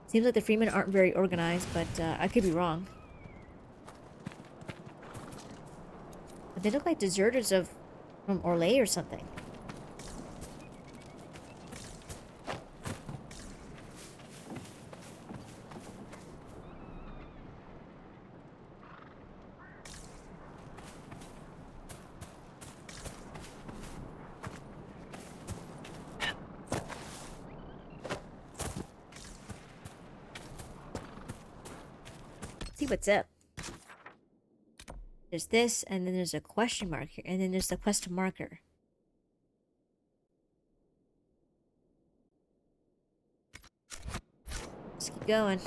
Speaker 1: Seems like the Freemen aren't very organized, but I could be wrong. But they look like deserters from Orlais or something. See what's up. There's this, and then there's a question mark here, and then there's the quest marker. Let's keep going.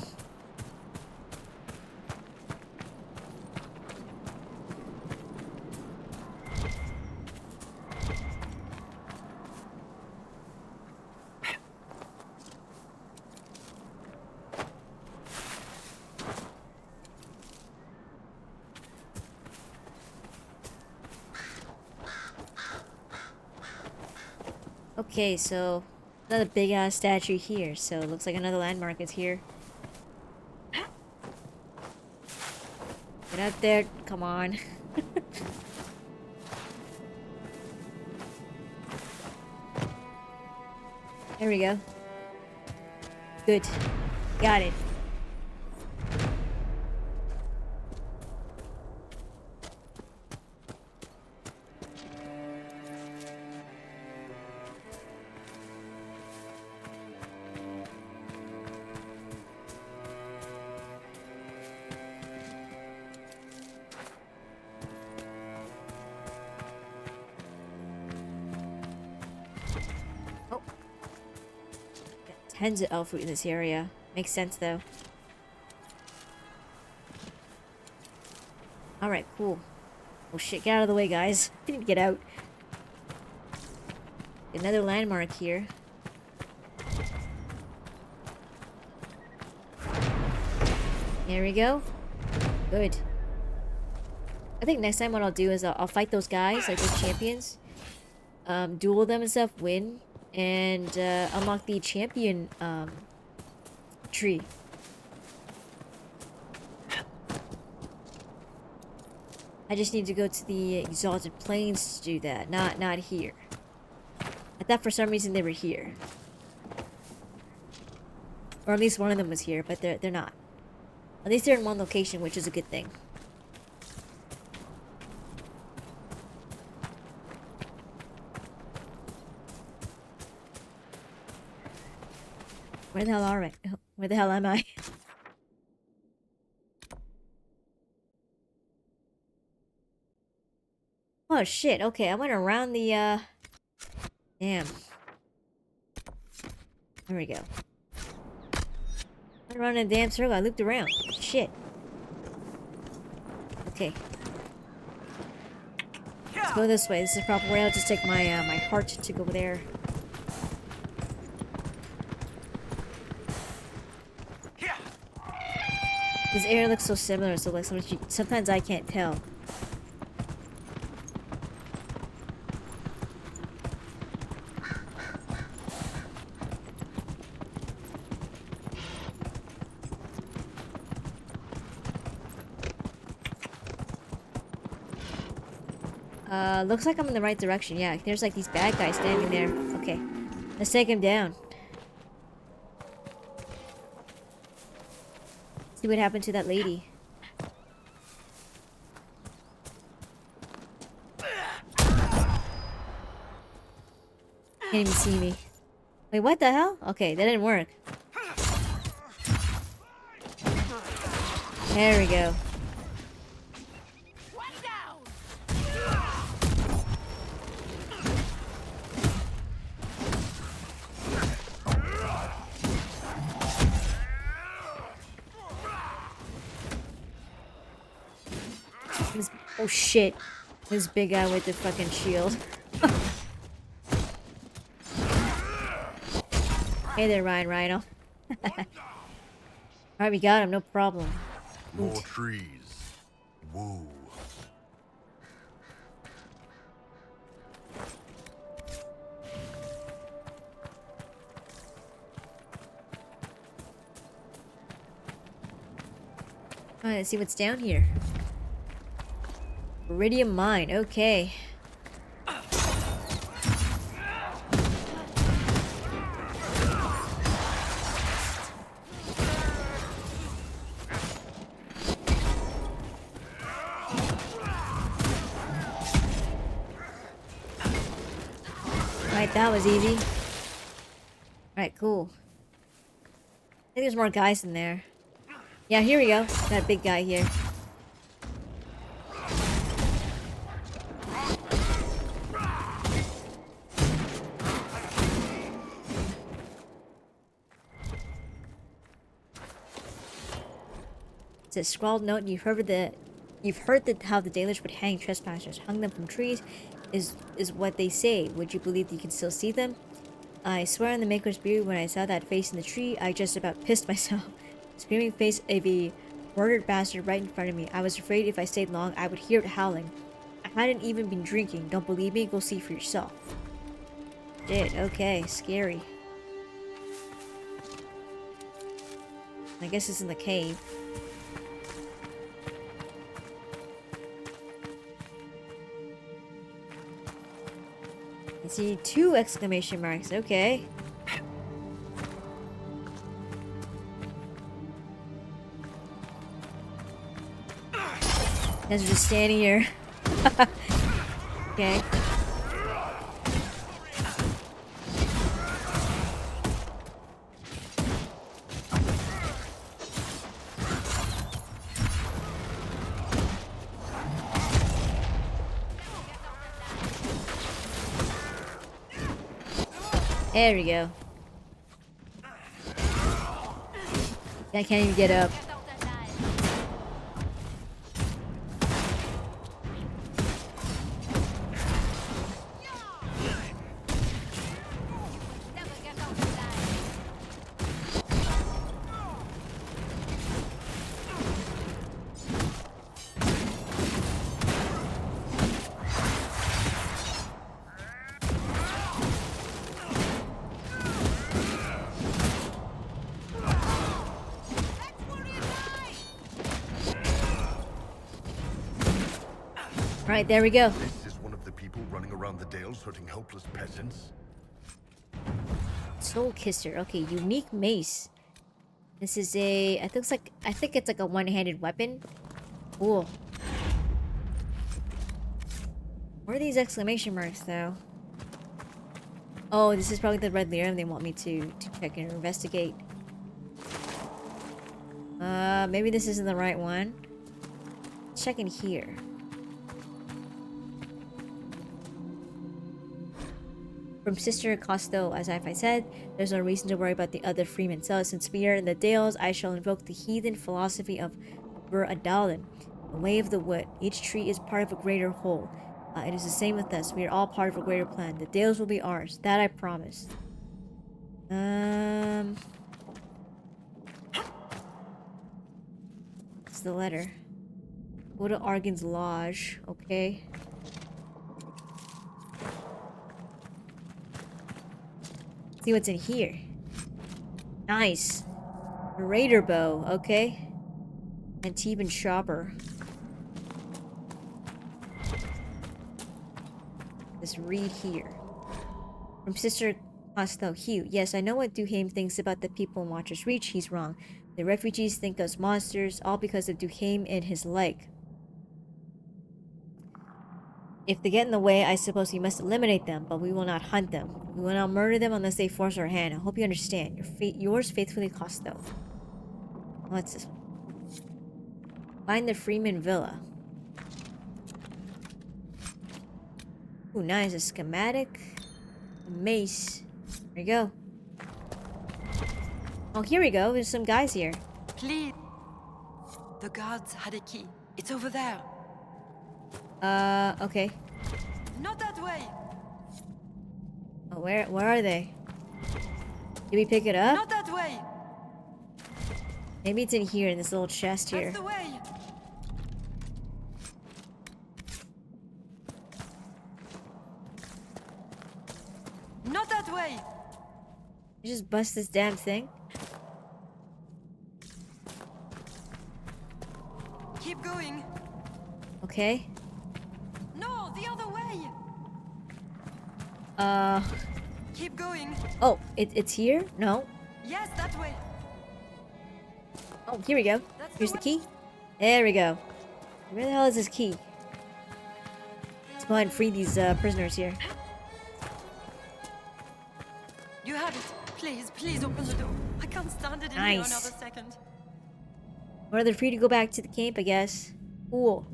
Speaker 1: Okay, so another big ass statue here, so it looks like another landmark is here. Get out there, come on. There we go. Good. Got it. Tons of elf fruit in this area. Makes sense though. Alright, cool. Oh shit, get out of the way, guys. I need to get out. Another landmark here. There we go. Good. I think next time what I'll do is I'll fight those guys, like those champions. Duel them and stuff, win. And unlock the champion tree. I just need to go to the Exalted Plains to do that, not here. I thought for some reason they were here. Or at least one of them was here, but they're not. At least they're in one location, which is a good thing. Where the hell are I? Where the hell am I? Oh shit, okay, I went around the damn. There we go. I went around in a damn circle, I looped around. Shit. Okay. Let's go this way. This is the proper way. I'll just take my my heart to go there. This area looks so similar, so like sometimes I can't tell. Looks like I'm in the right direction. Yeah, there's like these bad guys standing there. Okay, let's take him down. See what happened to that lady. Can't even see me. Wait, what the hell? Okay, that didn't work. There we go. Oh shit. This big guy with the fucking shield. Hey there, Ryan Rhino. Alright, we got him, no problem.
Speaker 2: More trees. Woo.
Speaker 1: Alright, let's see what's down here. Merida mine, okay. Alright, that was easy. Alright, cool. I think there's more guys in there. Yeah, here we go. That big guy here. It's a scrawled note. You've heard that how the Dalish would hang trespassers. Hung them from trees is what they say. Would you believe that you can still see them? I swear on the Maker's beard, when I saw that face in the tree, I just about pissed myself. Screaming face of a murdered bastard right in front of me. I was afraid if I stayed long, I would hear it howling. I hadn't even been drinking. Don't believe me? Go see for yourself. Shit, okay, scary. I guess it's in the cave. I see 2 exclamation marks, okay. Guys are just standing here. Okay. There we go. I can't even get up. Right, there we go.
Speaker 2: This is one of the people running around the dales hurting helpless peasants.
Speaker 1: Soul Kisser. Okay, unique mace. This is a I think it's like a one-handed weapon. Cool. Where are these exclamation marks though? Oh, this is probably the red lyrium they want me to check and investigate. Maybe this isn't the right one. Let's check in here. From Sister Costo, as I said, there's no reason to worry about the other freemen. So, since we are in the Dales, I shall invoke the heathen philosophy of Bur Adalin, the way of the wood. Each tree is part of a greater whole. It is the same with us. We are all part of a greater plan. The Dales will be ours. That I promise. It's the letter. Go to Argan's Lodge. Okay. See what's in here. Nice. Raider bow, okay. And Teban Shopper. Let's read here. From Sister Costello Hugh. Yes, I know what Duhame thinks about the people in Watcher's Reach. He's wrong. The refugees think us monsters, all because of Duhame and his like. If they get in the way, I suppose we must eliminate them, but we will not hunt them. We will not murder them unless they force our hand. I hope you understand. Yours faithfully, Costello. What's this? Find the Freeman Villa. Ooh, nice. A schematic. A mace. There we go. Oh, here we go. There's some guys here.
Speaker 4: Please. The guards had a key. It's over there.
Speaker 1: Okay.
Speaker 4: Not that way.
Speaker 1: Oh, where are they? Did we pick it up?
Speaker 4: Not that way.
Speaker 1: Maybe it's in here, in this little chest here.
Speaker 4: That's the way. Not that way.
Speaker 1: You just bust this damn thing.
Speaker 4: Keep going.
Speaker 1: Okay.
Speaker 4: No, the other way. Keep going.
Speaker 1: Oh, it's here? No.
Speaker 4: Yes, that way.
Speaker 1: Oh, here we go. Here's the key. There we go. Where the hell is this key? Let's go ahead and free these prisoners here.
Speaker 4: You have it. Please, please open the door. I can't stand it in here another second.
Speaker 1: Well, they're free to go back to the camp, I guess. Cool.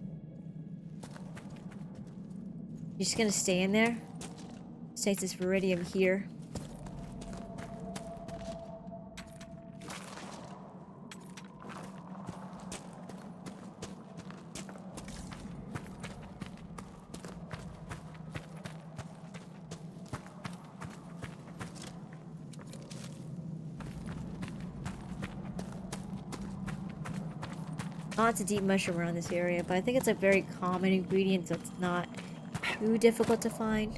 Speaker 1: You're just gonna stay in there? Takes this Viridium here. Lots of deep mushroom around this area, but I think it's a very common ingredient, so it's not too difficult to find.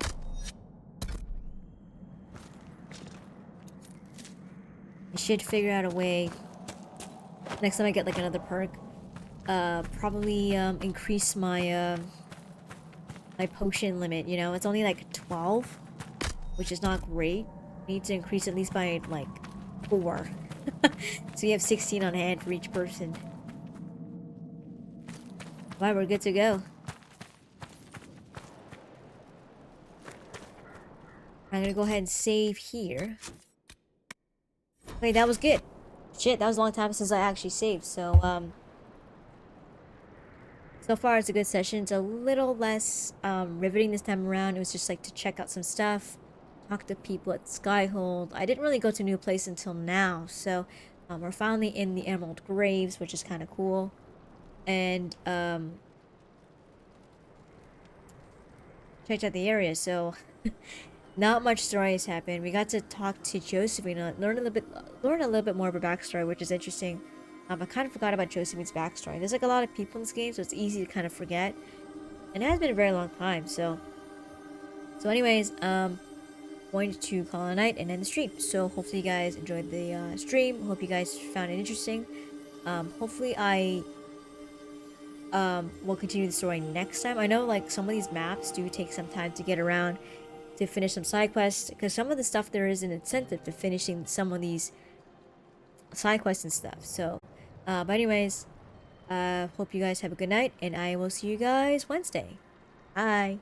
Speaker 1: I should figure out a way next time I get like another perk. Probably increase my my potion limit. You know, it's only like 12, which is not great. I need to increase at least by like 4. So you have 16 on hand for each person. Wow, we're good to go. I'm gonna go ahead and save here. Wait, that was good. Shit, that was a long time since I actually saved, so, so far it's a good session. It's a little less, riveting this time around. It was just like to check out some stuff, talk to people at Skyhold. I didn't really go to a new place until now, so, we're finally in the Emerald Graves, which is kind of cool. And, checked out the area, so... Not much story has happened. We got to talk to Josephine, learn a little bit more of her backstory, which is interesting. I kind of forgot about Josephine's backstory. There's like a lot of people in this game, so it's easy to kind of forget. And it has been a very long time, so anyways, going to call it a night and end the stream. So hopefully you guys enjoyed the stream. Hope you guys found it interesting. Hopefully I will continue the story next time. I know like some of these maps do take some time to get around, to finish some side quests, because some of the stuff there is an incentive to finishing some of these side quests and stuff. So but anyways, hope you guys have a good night, and I will see you guys Wednesday. Bye.